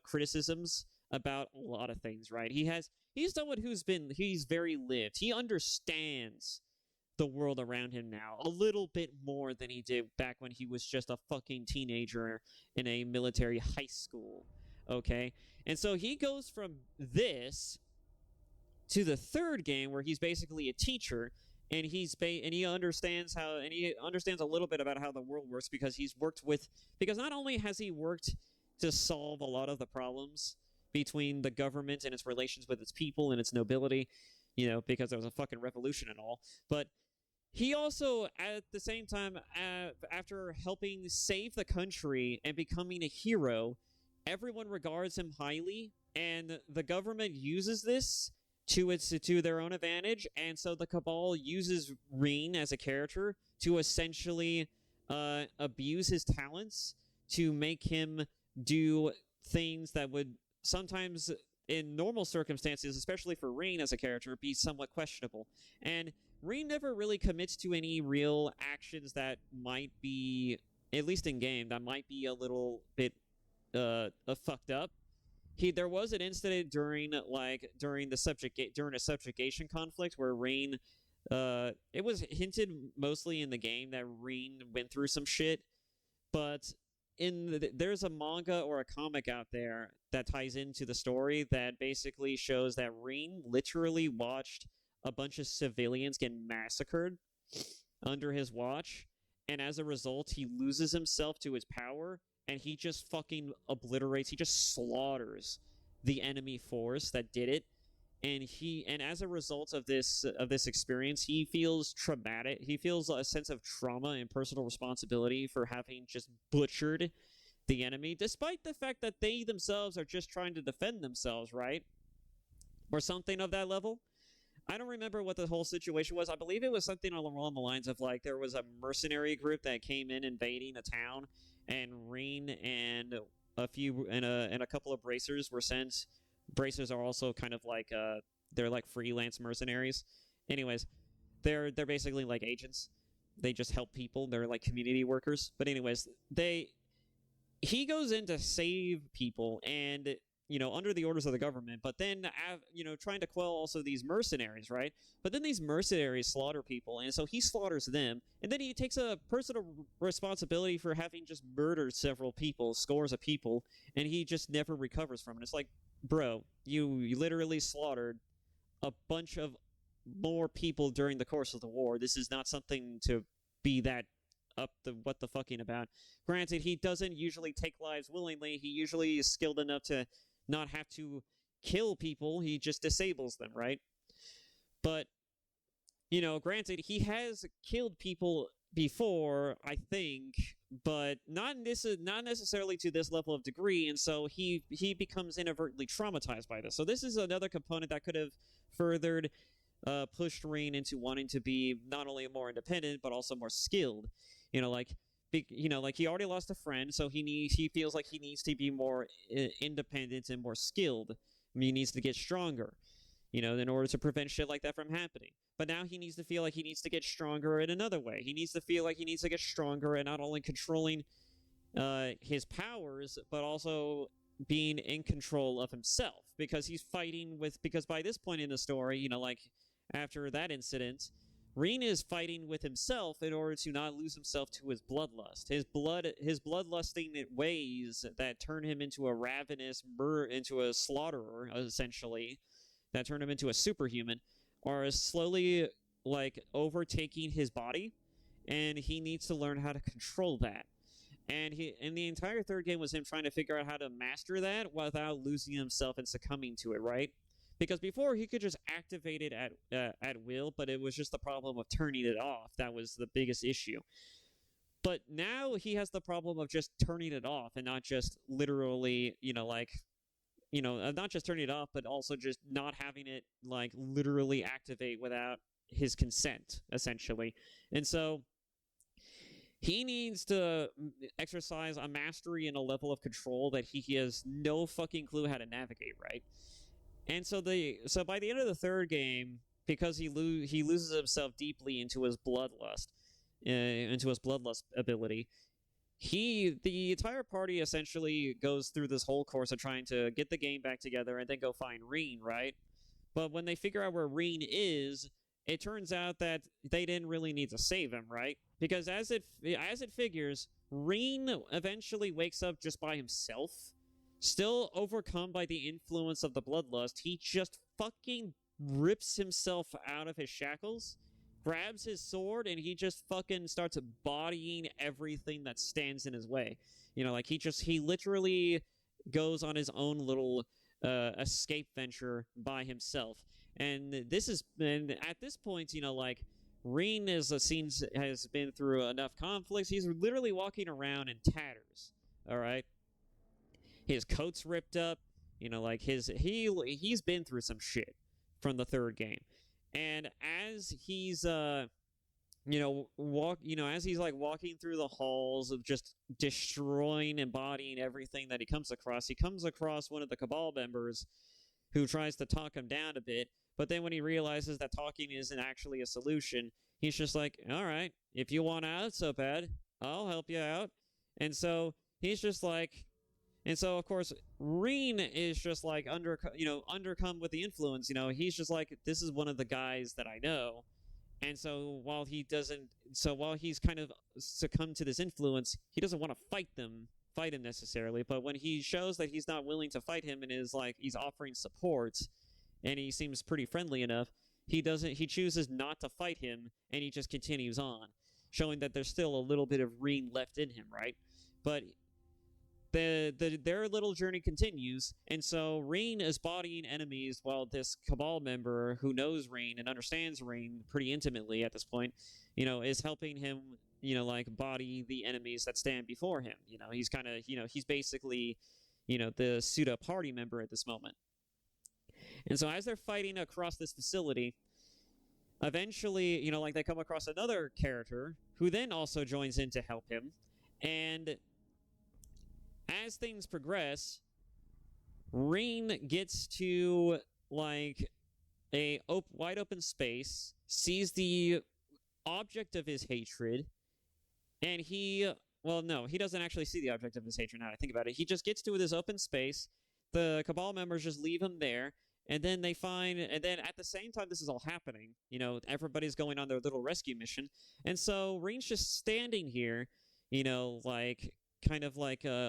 criticisms about a lot of things, right? He's someone he's very lived. He understands the world around him now a little bit more than he did back when he was just a fucking teenager in a military high school, okay? And so he goes from this to the third game where he's basically a teacher and he understands a little bit about how the world works because not only has he worked to solve a lot of the problems between the government and its relations with its people and its nobility, because there was a fucking revolution and all. But he also, at the same time, after helping save the country and becoming a hero, everyone regards him highly, and the government uses this to their own advantage, and so the Cabal uses Reen as a character to essentially abuse his talents to make him do things that would sometimes, in normal circumstances, especially for Reen as a character, be somewhat questionable. And Reen never really commits to any real actions that might be, at least in game, that might be a little bit fucked up. There was an incident during a subjugation conflict where Reen, it was hinted mostly in the game that Reen went through some shit, but there's a manga or a comic out there that ties into the story that basically shows that Reen literally watched a bunch of civilians get massacred under his watch, and as a result, he loses himself to his power, and he just fucking he just slaughters the enemy force that did it. And as a result of this experience, he feels traumatic. He feels a sense of trauma and personal responsibility for having just butchered the enemy, despite the fact that they themselves are just trying to defend themselves, right? Or something of that level. I don't remember what the whole situation was. I believe it was something along the lines of like there was a mercenary group that came in invading a town, and Reen and a couple of bracers were sent. Bracers are also kind of like they're like freelance mercenaries. Anyways, they're basically like agents. They just help people. They're like community workers. But anyways, he goes in to save people and under the orders of the government, but then trying to quell also these mercenaries, right? But then these mercenaries slaughter people, and so he slaughters them, and then he takes a personal responsibility for having just murdered several people, scores of people, and he just never recovers from it. It's like, bro, you literally slaughtered a bunch of more people during the course of the war. This is not something to be that what the fucking about. Granted, he doesn't usually take lives willingly. He usually is skilled enough to not have to kill people. He just disables them, right? But, granted, he has killed people before, I think, but not necessarily to this level of degree, and so he becomes inadvertently traumatized by this. So this is another component that could have furthered pushed Reen into wanting to be not only more independent but also more skilled. Like he already lost a friend, so he feels like he needs to be more independent and more skilled. He needs to get stronger, in order to prevent shit like that from happening. But now he needs to feel like he needs to get stronger in another way. He needs to feel like he needs to get stronger and not only controlling his powers, but also being in control of himself. Because because by this point in the story, after that incident, Reen is fighting with himself in order to not lose himself to his bloodlust. His bloodlusting ways that turn him into a ravenous into a slaughterer, essentially, that turn him into a superhuman are slowly like overtaking his body, and he needs to learn how to control that. And the entire third game was him trying to figure out how to master that without losing himself and succumbing to it, right? Because before he could just activate it at will, but it was just the problem of turning it off that was the biggest issue. But now he has the problem of just turning it off and not just literally, not just turning it off, but also just not having it like literally activate without his consent, essentially. And so he needs to exercise a mastery and a level of control that he has no fucking clue how to navigate, right? And so by the end of the third game, because he loses himself deeply into his bloodlust ability, the entire party essentially goes through this whole course of trying to get the game back together and then go find Reen, right? But when they figure out where Reen is, it turns out that they didn't really need to save him, right? Because as it figures, Reen eventually wakes up just by himself, still overcome by the influence of the bloodlust. He just fucking rips himself out of his shackles, grabs his sword, and he just fucking starts bodying everything that stands in his way. He literally goes on his own little escape venture by himself. And at this point, Reen has been through enough conflicts. He's literally walking around in tatters. All right, his coat's ripped up. He's been through some shit from the third game. And as he's as he's like walking through the halls of just destroying, embodying everything that he comes across one of the Cabal members who tries to talk him down a bit. But then when he realizes that talking isn't actually a solution, he's just like, all right, if you want out so bad, I'll help you out. And so he's just like, and so of course Reen is just like undercome with the influence. He's just like, this is one of the guys that I know. And so while he's kind of succumbed to this influence, he doesn't want to fight him necessarily. But when he shows that he's not willing to fight him and is like he's offering support, and he seems pretty friendly enough, he chooses not to fight him, and he just continues on, showing that there's still a little bit of Reen left in him, right? But their little journey continues, and so Reen is bodying enemies while this Cabal member who knows Reen and understands Reen pretty intimately at this point, is helping him, body the enemies that stand before him. He's kind of, he's basically, the pseudo party member at this moment. And so as they're fighting across this facility, eventually, they come across another character who then also joins in to help him. And as things progress, Reen gets to, a wide open space, sees the object of his hatred, and he doesn't actually see the object of his hatred now I think about it. He just gets to this open space. The Cabal members just leave him there. And then at the same time this is all happening, everybody's going on their little rescue mission. And so Reen's just standing here,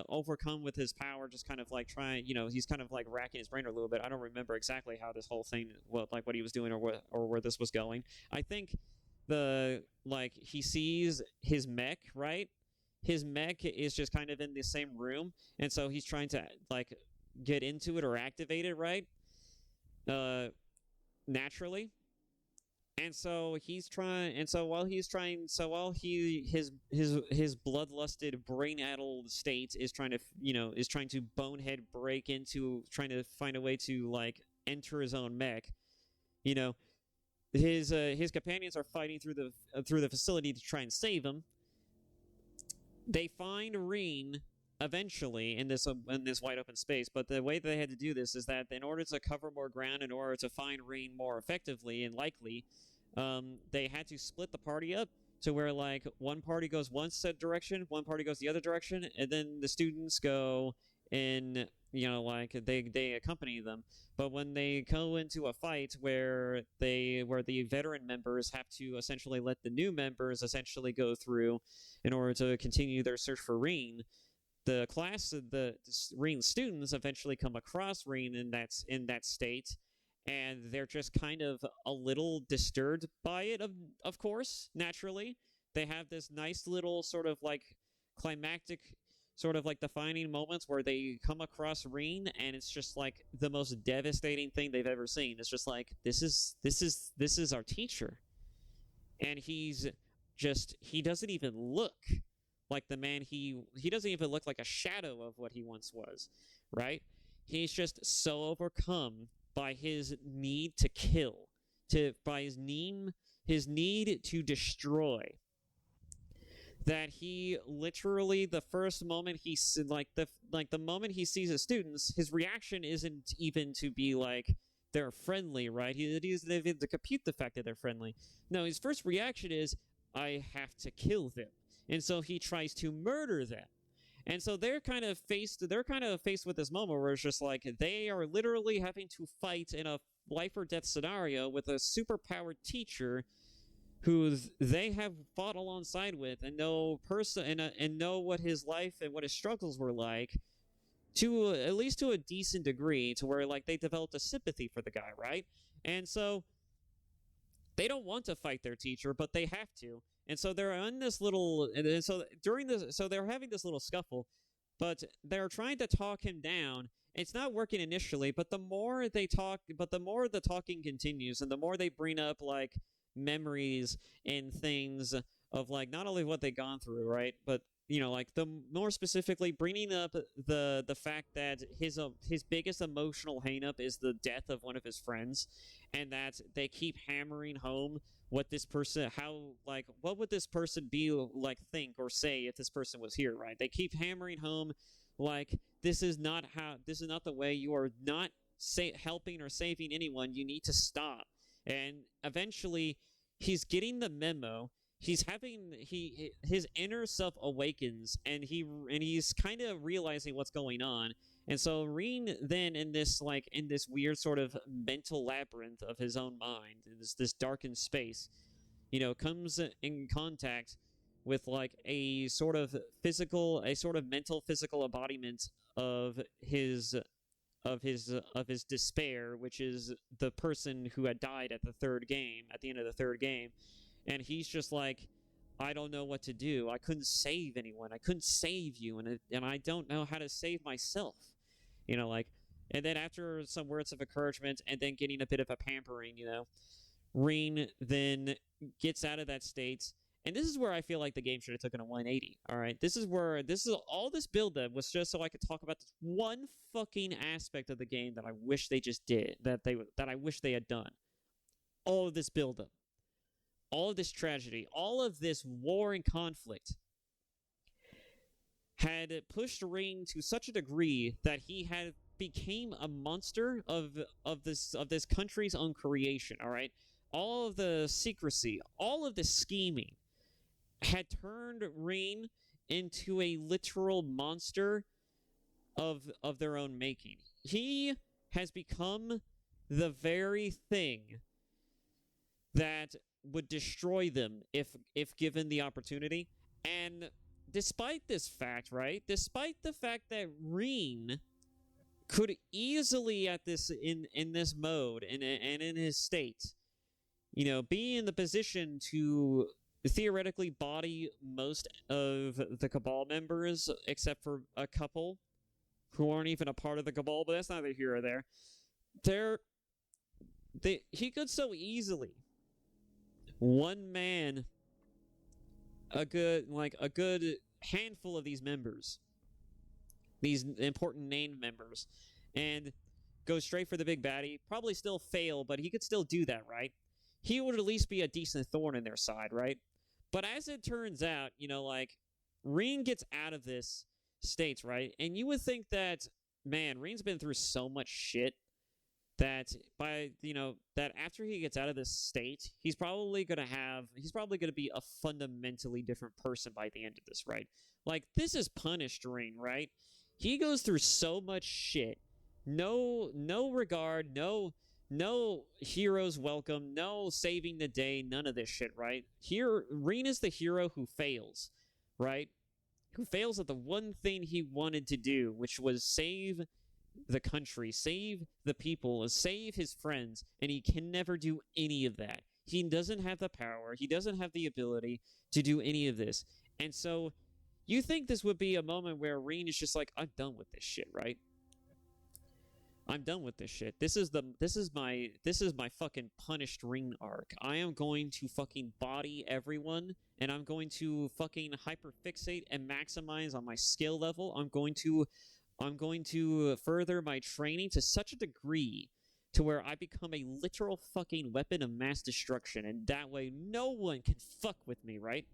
overcome with his power, just kind of like trying, he's kind of like racking his brain a little bit. I don't remember exactly how this whole thing, what he was doing or where this was going. I think he sees his mech, right? His mech is just kind of in the same room. And so he's trying to get into it or activate it, right? Naturally. And so while his bloodlusted, brain-addled state is trying to bonehead break into, trying to find a way to enter his own mech, his companions are fighting through the facility to try and save him. They find Reen eventually in this wide open space, but the way they had to do this is that in order to cover more ground, in order to find Reen more effectively and likely, they had to split the party up to where one party goes one set direction, one party goes the other direction, and then the students go in, they accompany them. But when they go into a fight where the veteran members have to essentially let the new members essentially go through in order to continue their search for Reen, the Reen students eventually come across Reen in that state, and they're just kind of a little disturbed by it, of course, naturally. They have this nice little sort of like climactic sort of like defining moments where they come across Reen, and it's just like the most devastating thing they've ever seen. It's just like this is our teacher, and he doesn't even look like the man he doesn't even look like a shadow of what he once was, right? He's just so overcome by his need to kill, by his need to destroy, that he literally, the first moment the moment he sees his students, his reaction isn't even to be like they're friendly, right? He doesn't even to compute the fact that they're friendly. No, his first reaction is, I have to kill them, and so he tries to murder them. And so they're kind of faced with this moment where it's just like they are literally having to fight in a life or death scenario with a superpowered teacher who they have fought alongside with and know and know what his life and what his struggles were like, to at least to a decent degree, to where like they developed a sympathy for the guy, right? And so they don't want to fight their teacher, but they have to. And so they're on this little, and so during this, so they're having this little scuffle, but they're trying to talk him down. It's not working initially, but the more they talk, but the more the talking continues, and the more they bring up like memories and things of like not only what they've gone through, right, but like the more specifically bringing up the fact that his biggest emotional hangup is the death of one of his friends, and that they keep hammering home what would this person be like, think or say if this person was here, right? They keep hammering home like this is not the way. You are not helping or saving anyone. You need to stop. And eventually he's getting the memo. His inner self awakens, and he's kind of realizing what's going on. And so Reen then in this weird sort of mental labyrinth of his own mind, this darkened space, comes in contact with like a sort of mental physical embodiment of his despair, which is the person who had died at the end of the third game. And he's just like, I don't know what to do. I couldn't save anyone. I couldn't save you, and I don't know how to save myself. And then after some words of encouragement and then getting a bit of a pampering, Reen then gets out of that state. And this is where I feel like the game should have taken a 180. All right, all this build-up was just so I could talk about this one fucking aspect of the game that I wish they just did, that I wish they had done. All of this build-up, all of this tragedy, all of this war and conflict had pushed Reen to such a degree that he had became a monster of this country's own creation. All right, all of the secrecy, all of the scheming had turned Reen into a literal monster of their own making. He has become the very thing that would destroy them if given the opportunity. And despite this fact, right? Despite the fact that Reen could easily in this mode and in his state, be in the position to theoretically body most of the Cabal members, except for a couple who aren't even a part of the Cabal, but that's neither here or there. He could so easily one man a good handful of these members, these important named members, and go straight for the big baddie. Probably still fail, but he could still do that, right? He would at least be a decent thorn in their side, right? But as it turns out, Reen gets out of this state, right? And you would think that, man, Reen's been through so much shit that that after he gets out of this state, he's probably gonna be a fundamentally different person by the end of this, right? Like, this is punished Reen, right? He goes through so much shit. No regard, no heroes welcome, no saving the day, none of this shit, right? Here, Reen is the hero who fails, right? Who fails at the one thing he wanted to do, which was save the country, save the people, save his friends, and he can never do any of that. He doesn't have the power, he doesn't have the ability to do any of this. And so you think this would be a moment where Reen is just like, I'm done with this shit, right? I'm done with this shit. This is my fucking punished Reen arc. I am going to fucking body everyone, and I'm going to fucking hyperfixate and maximize on my skill level. I'm going to further my training to such a degree to where I become a literal fucking weapon of mass destruction, and that way no one can fuck with me, right?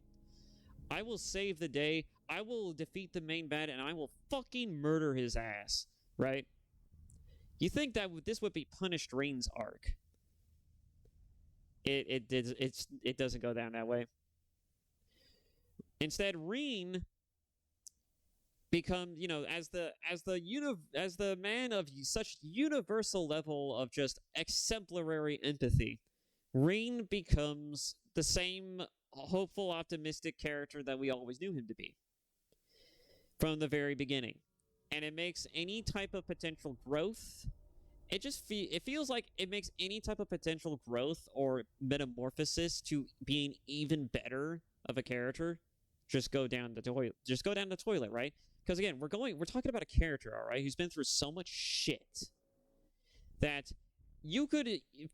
I will save the day, I will defeat the main bad, and I will fucking murder his ass, right? You think that this would be punished Reen's arc? It doesn't go down that way. Instead, Reen become, as the man of such universal level of just exemplary empathy, Reen becomes the same hopeful, optimistic character that we always knew him to be from the very beginning. And it makes any type of potential growth, it feels like it makes any type of potential growth or metamorphosis to being even better of a character just go down the toilet, right? Because again, we're talking about a character, all right, who's been through so much shit that you could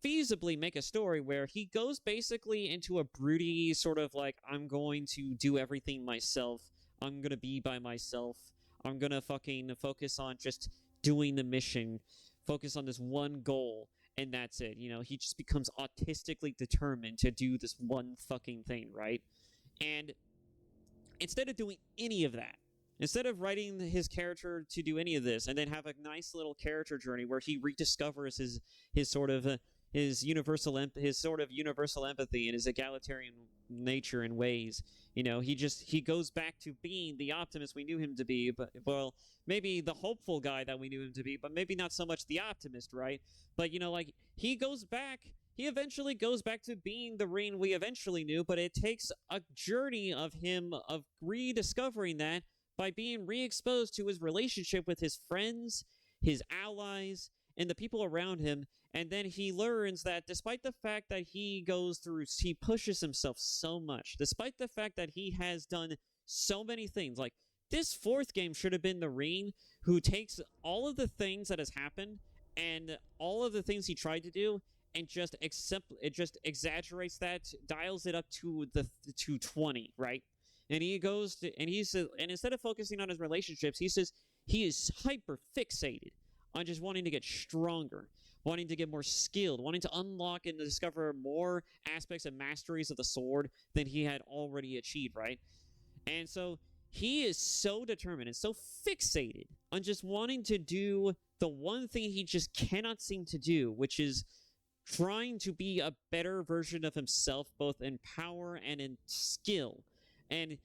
feasibly make a story where he goes basically into a broody sort of like, I'm going to do everything myself, I'm gonna be by myself, I'm gonna fucking focus on just doing the mission, focus on this one goal, and that's it. He just becomes autistically determined to do this one fucking thing, right? And instead of doing any of that, instead of writing his character to do any of this, and then have a nice little character journey where he rediscovers his universal empathy and his egalitarian nature and ways, he goes back to being the optimist we knew him to be, but maybe the hopeful guy that we knew him to be, but maybe not so much the optimist, right? But he eventually goes back to being the Reen we eventually knew, but it takes a journey of him of rediscovering that by being re-exposed to his relationship with his friends, his allies, and the people around him. And then he learns that despite the fact that he pushes himself so much, despite the fact that he has done so many things, like this fourth game should have been the Reen who takes all of the things that has happened and all of the things he tried to do and just exaggerates that, dials it up to 20, right? And and instead of focusing on his relationships, he says he is hyper fixated on just wanting to get stronger, wanting to get more skilled, wanting to unlock and discover more aspects and masteries of the sword than he had already achieved, right? And so he is so determined and so fixated on just wanting to do the one thing he just cannot seem to do, which is trying to be a better version of himself, both in power and in skill. And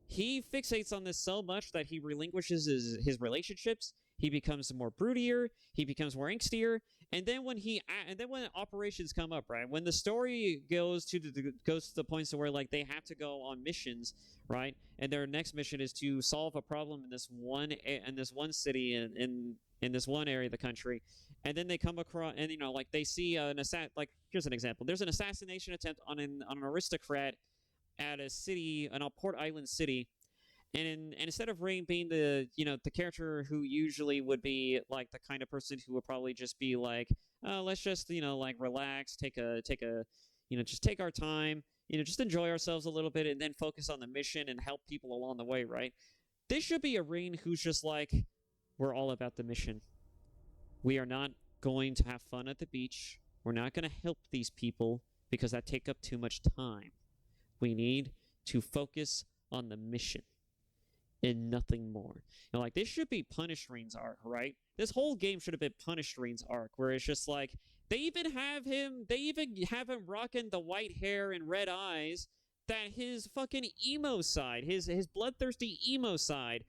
he fixates on this so much that he relinquishes his relationships. He becomes more broodier. He becomes more angstier. And then when operations come up, right, when the story goes to the points to where like they have to go on missions, right, and their next mission is to solve a problem in this one city in this one area of the country, and then they come across and like they see here's an example. There's an assassination attempt on an aristocrat at a Port Island city, and instead of Rain being the character who usually would be like the kind of person who would probably just be like, let's just like relax, take our time, just enjoy ourselves a little bit, and then focus on the mission and help people along the way, right? This should be a Rain who's just like, we're all about the mission. We are not going to have fun at the beach. We're not going to help these people because that take up too much time. We need to focus on the mission and nothing more. Like, this should be Punished Reen's arc, right? This whole game should have been Punished Reen's arc, where it's just like, they even have him rocking the white hair and red eyes that his fucking emo side, his bloodthirsty emo side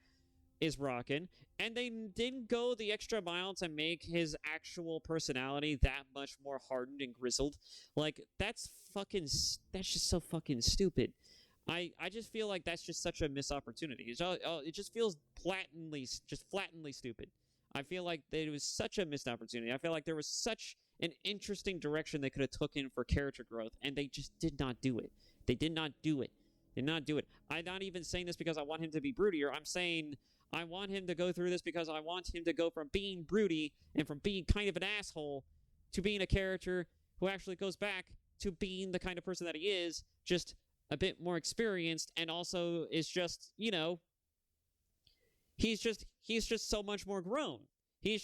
is rocking, and they didn't go the extra mile to make his actual personality that much more hardened and grizzled. Like, that's just so fucking stupid. I just feel like that's just such a missed opportunity. It just feels flatly stupid. I feel like it was such a missed opportunity. I feel like there was such an interesting direction they could have taken for character growth, and they just did not do it. They did not do it. Did not do it. I'm not even saying this because I want him to be broodier. I'm saying I want him to go through this because I want him to go from being broody and from being kind of an asshole to being a character who actually goes back to being the kind of person that he is, just a bit more experienced, and also is just, you know, he's just so much more grown. He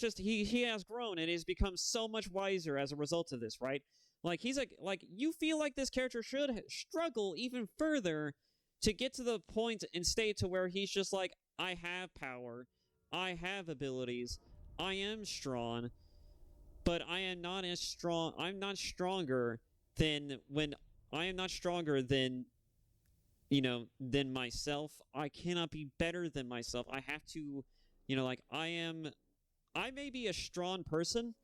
has grown and has become so much wiser as a result of this, right? Like you feel like this character should struggle even further to get to the point and state to where he's just like, I have power, I have abilities, I am strong, but I am not as strong. I'm not stronger than when I am not stronger than, you know, than myself. I cannot be better than myself. I have to, you know, like I may be a strong person,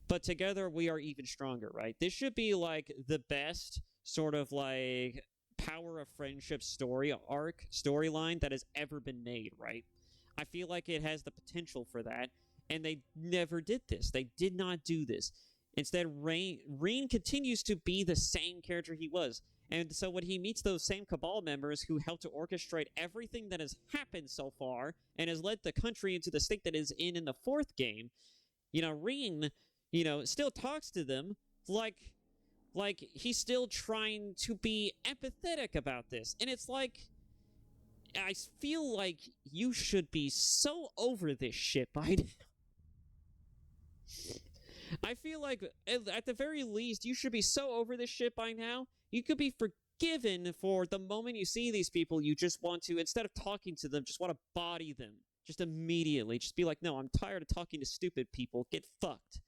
but together we are even stronger, right? This should be like the best sort of like power of friendship storyline that has ever been made, right? I feel like it has the potential for that, and they never did this. They did not do this. Instead, Reen continues to be the same character he was. And so when he meets those same Cabal members who helped to orchestrate everything that has happened so far and has led the country into the state that is in the fourth game, you know, Reen, you know, still talks to them like he's still trying to be empathetic about this. And it's like, I feel like you should be so over this shit by now. I feel like, at the very least, you should be so over this shit by now. You could be forgiven for the moment you see these people, you just want to, instead of talking to them, just want to body them. Just immediately. Just be like, no, I'm tired of talking to stupid people. Get fucked.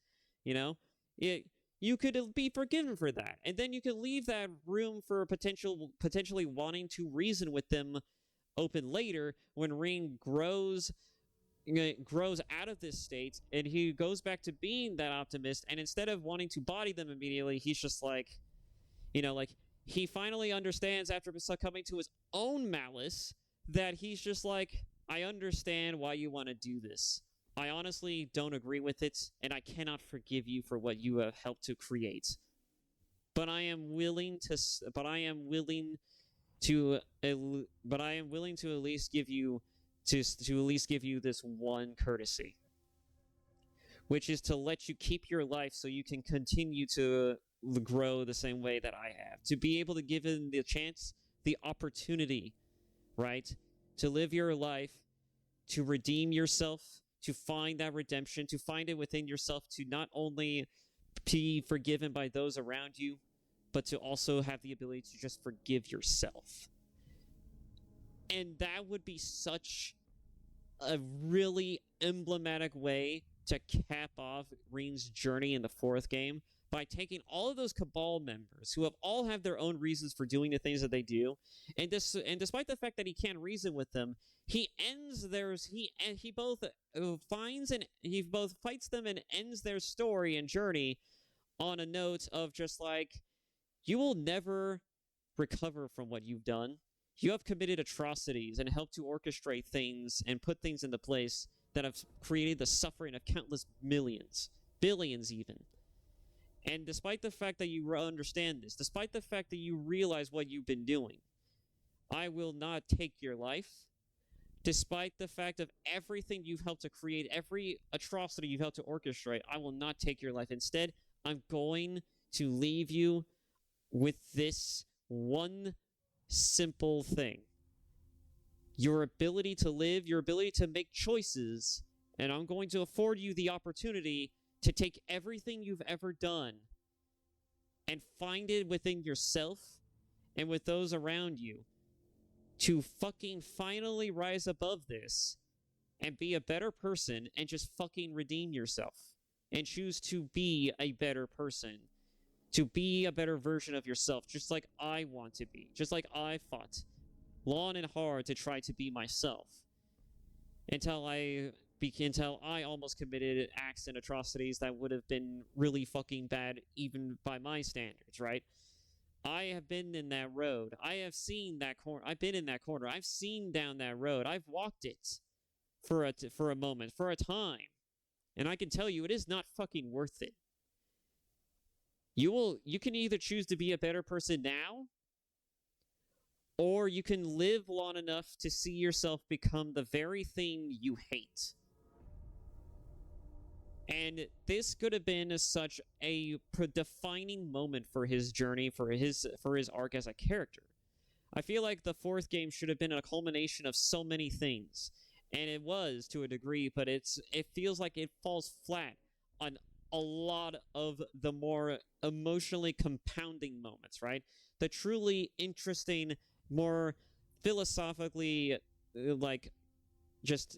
You know? You could be forgiven for that. And then you could leave that room for potentially wanting to reason with them open later when Reen grows out of this state and he goes back to being that optimist, and instead of wanting to body them immediately, he's just like, you know, like he finally understands after succumbing to his own malice that he's just like, I understand why you want to do this. I honestly don't agree with it, and I cannot forgive you for what you have helped to create. But I am willing to at least give you this one courtesy, which is to let you keep your life so you can continue to grow the same way that I have. To be able to give him the chance, the opportunity, right? To live your life, to redeem yourself, to find that redemption, to find it within yourself, to not only be forgiven by those around you, but to also have the ability to just forgive yourself. And that would be such a really emblematic way to cap off Reen's journey in the fourth game, by taking all of those Cabal members who have all have their own reasons for doing the things that they do, and despite the fact that he can't reason with them, he both fights them and ends their story and journey on a note of just like, you will never recover from what you've done. You have committed atrocities and helped to orchestrate things and put things into place that have created the suffering of countless millions, billions even. And despite the fact that you understand this, despite the fact that you realize what you've been doing, I will not take your life. Despite the fact of everything you've helped to create, every atrocity you've helped to orchestrate, I will not take your life. Instead, I'm going to leave you with this one simple thing. Your ability to live, your ability to make choices, and I'm going to afford you the opportunity to take everything you've ever done and find it within yourself and with those around you to fucking finally rise above this and be a better person and just fucking redeem yourself and choose to be a better person, to be a better version of yourself, just like I want to be, just like I fought long and hard to try to be myself until I almost committed acts and atrocities that would have been really fucking bad even by my standards, right? I have been in that road. I have seen that corner. I've been in that corner. I've seen down that road. I've walked it for a moment, for a time. And I can tell you, it is not fucking worth it. You can either choose to be a better person now, or you can live long enough to see yourself become the very thing you hate. And this could have been such a defining moment for his journey, for his arc as a character. I feel like the fourth game should have been a culmination of so many things, and it was to a degree, but it feels like it falls flat on a lot of the more emotionally compounding moments, right? The truly interesting, more philosophically, like, just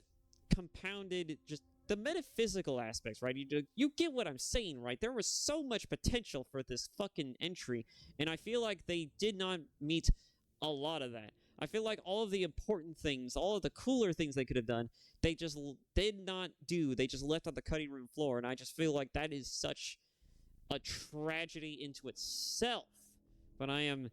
compounded, just the metaphysical aspects, right? You get what I'm saying, right? There was so much potential for this fucking entry, and I feel like they did not meet a lot of that. I feel like all of the important things, all of the cooler things they could have done, they just did not do. They just left on the cutting room floor, and I just feel like that is such a tragedy into itself. But I am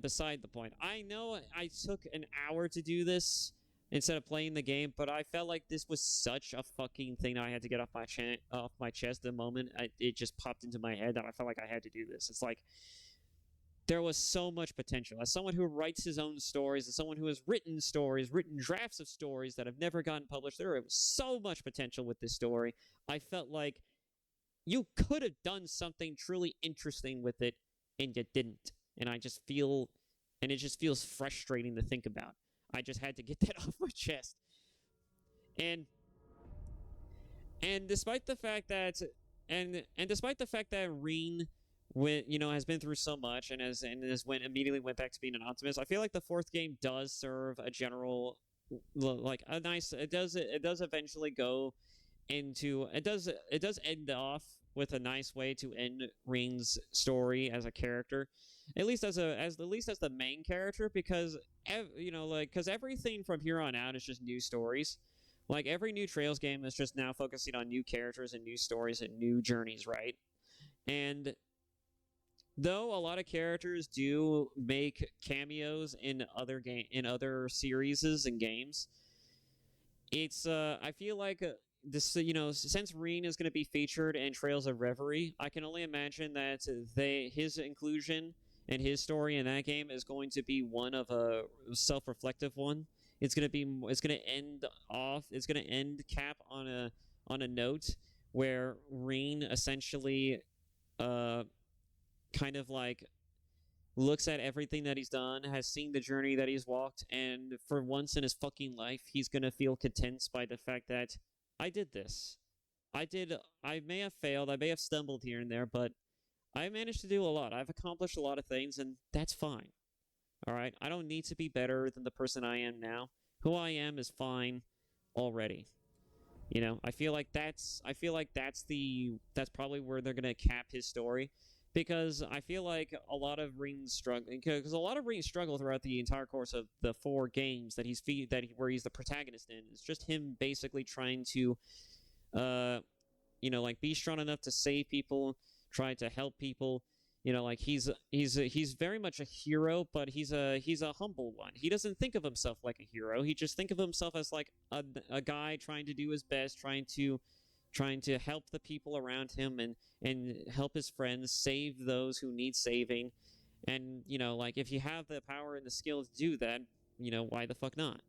beside the point. I know I took an hour to do this instead of playing the game, but I felt like this was such a fucking thing that I had to get off my chest the moment it just popped into my head that I felt like I had to do this. It's like, there was so much potential. As someone who writes his own stories, as someone who has written stories, written drafts of stories that have never gotten published, there was so much potential with this story. I felt like you could have done something truly interesting with it, and you didn't. And it just feels frustrating to think about. I just had to get that off my chest. And despite the fact that Reen has been through so much and immediately went back to being an optimist, I feel like the fourth game does serve a general, like, a nice. It does eventually go into. It does end off with a nice way to end Reen's story as a character, at least as the main character, because because everything from here on out is just new stories. Like, every new Trails game is just now focusing on new characters and new stories and new journeys, right? And though a lot of characters do make cameos in other series and games, it's I feel like this since Reen is going to be featured in Trails of Reverie, I can only imagine that his inclusion and his story in that game is going to be one of a self-reflective one. It's going to end cap on a note where Reen essentially kind of like looks at everything that he's done, has seen the journey that he's walked, and for once in his fucking life, he's gonna feel content by the fact that I did this. I may have failed, I may have stumbled here and there, but I managed to do a lot. I've accomplished a lot of things, and that's fine. Alright? I don't need to be better than the person I am now. Who I am is fine already. I feel like that's probably where they're gonna cap his story. Because I feel like a lot of Reen's struggle throughout the entire course of the 4 games that where he's the protagonist in, is just him basically trying to, be strong enough to save people, try to help people. He's very much a hero, but he's a humble one. He doesn't think of himself like a hero. He just think of himself as like a guy trying to do his best, trying to help the people around him and help his friends, save those who need saving. And, if you have the power and the skill to do that, why the fuck not?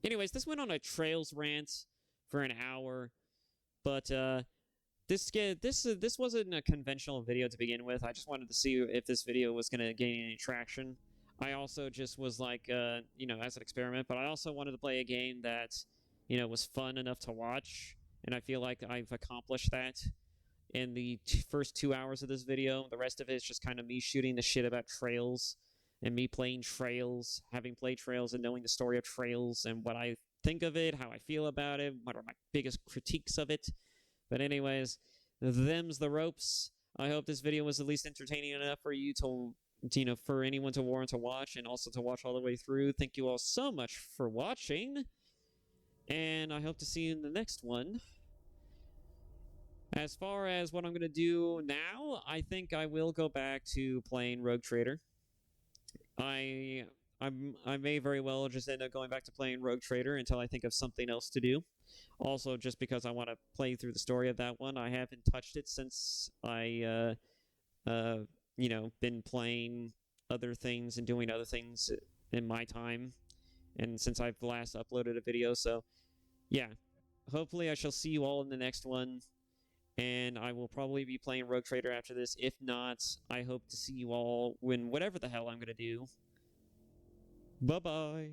Anyways, this went on a Trails rant for an hour, but this wasn't a conventional video to begin with. I just wanted to see if this video was going to gain any traction. I also just was like, as an experiment, but I also wanted to play a game that was fun enough to watch, and I feel like I've accomplished that in the first 2 hours of this video. The rest of it is just kind of me shooting the shit about Trails, and me playing Trails, having played Trails, and knowing the story of Trails, and what I think of it, how I feel about it, what are my biggest critiques of it. But anyways, them's the ropes. I hope this video was at least entertaining enough for you to for anyone to warrant to watch, and also to watch all the way through. Thank you all so much for watching, and I hope to see you in the next one. As far as what I'm going to do now, I think I will go back to playing Rogue Trader. I I may very well just end up going back to playing Rogue Trader until I think of something else to do. Also, just because I want to play through the story of that one, I haven't touched it since I been playing other things and doing other things in my time, and since I've last uploaded a video. So, yeah, hopefully I shall see you all in the next one, and I will probably be playing Rogue Trader after this. If not, I hope to see you all when whatever the hell I'm going to do. Bye-bye.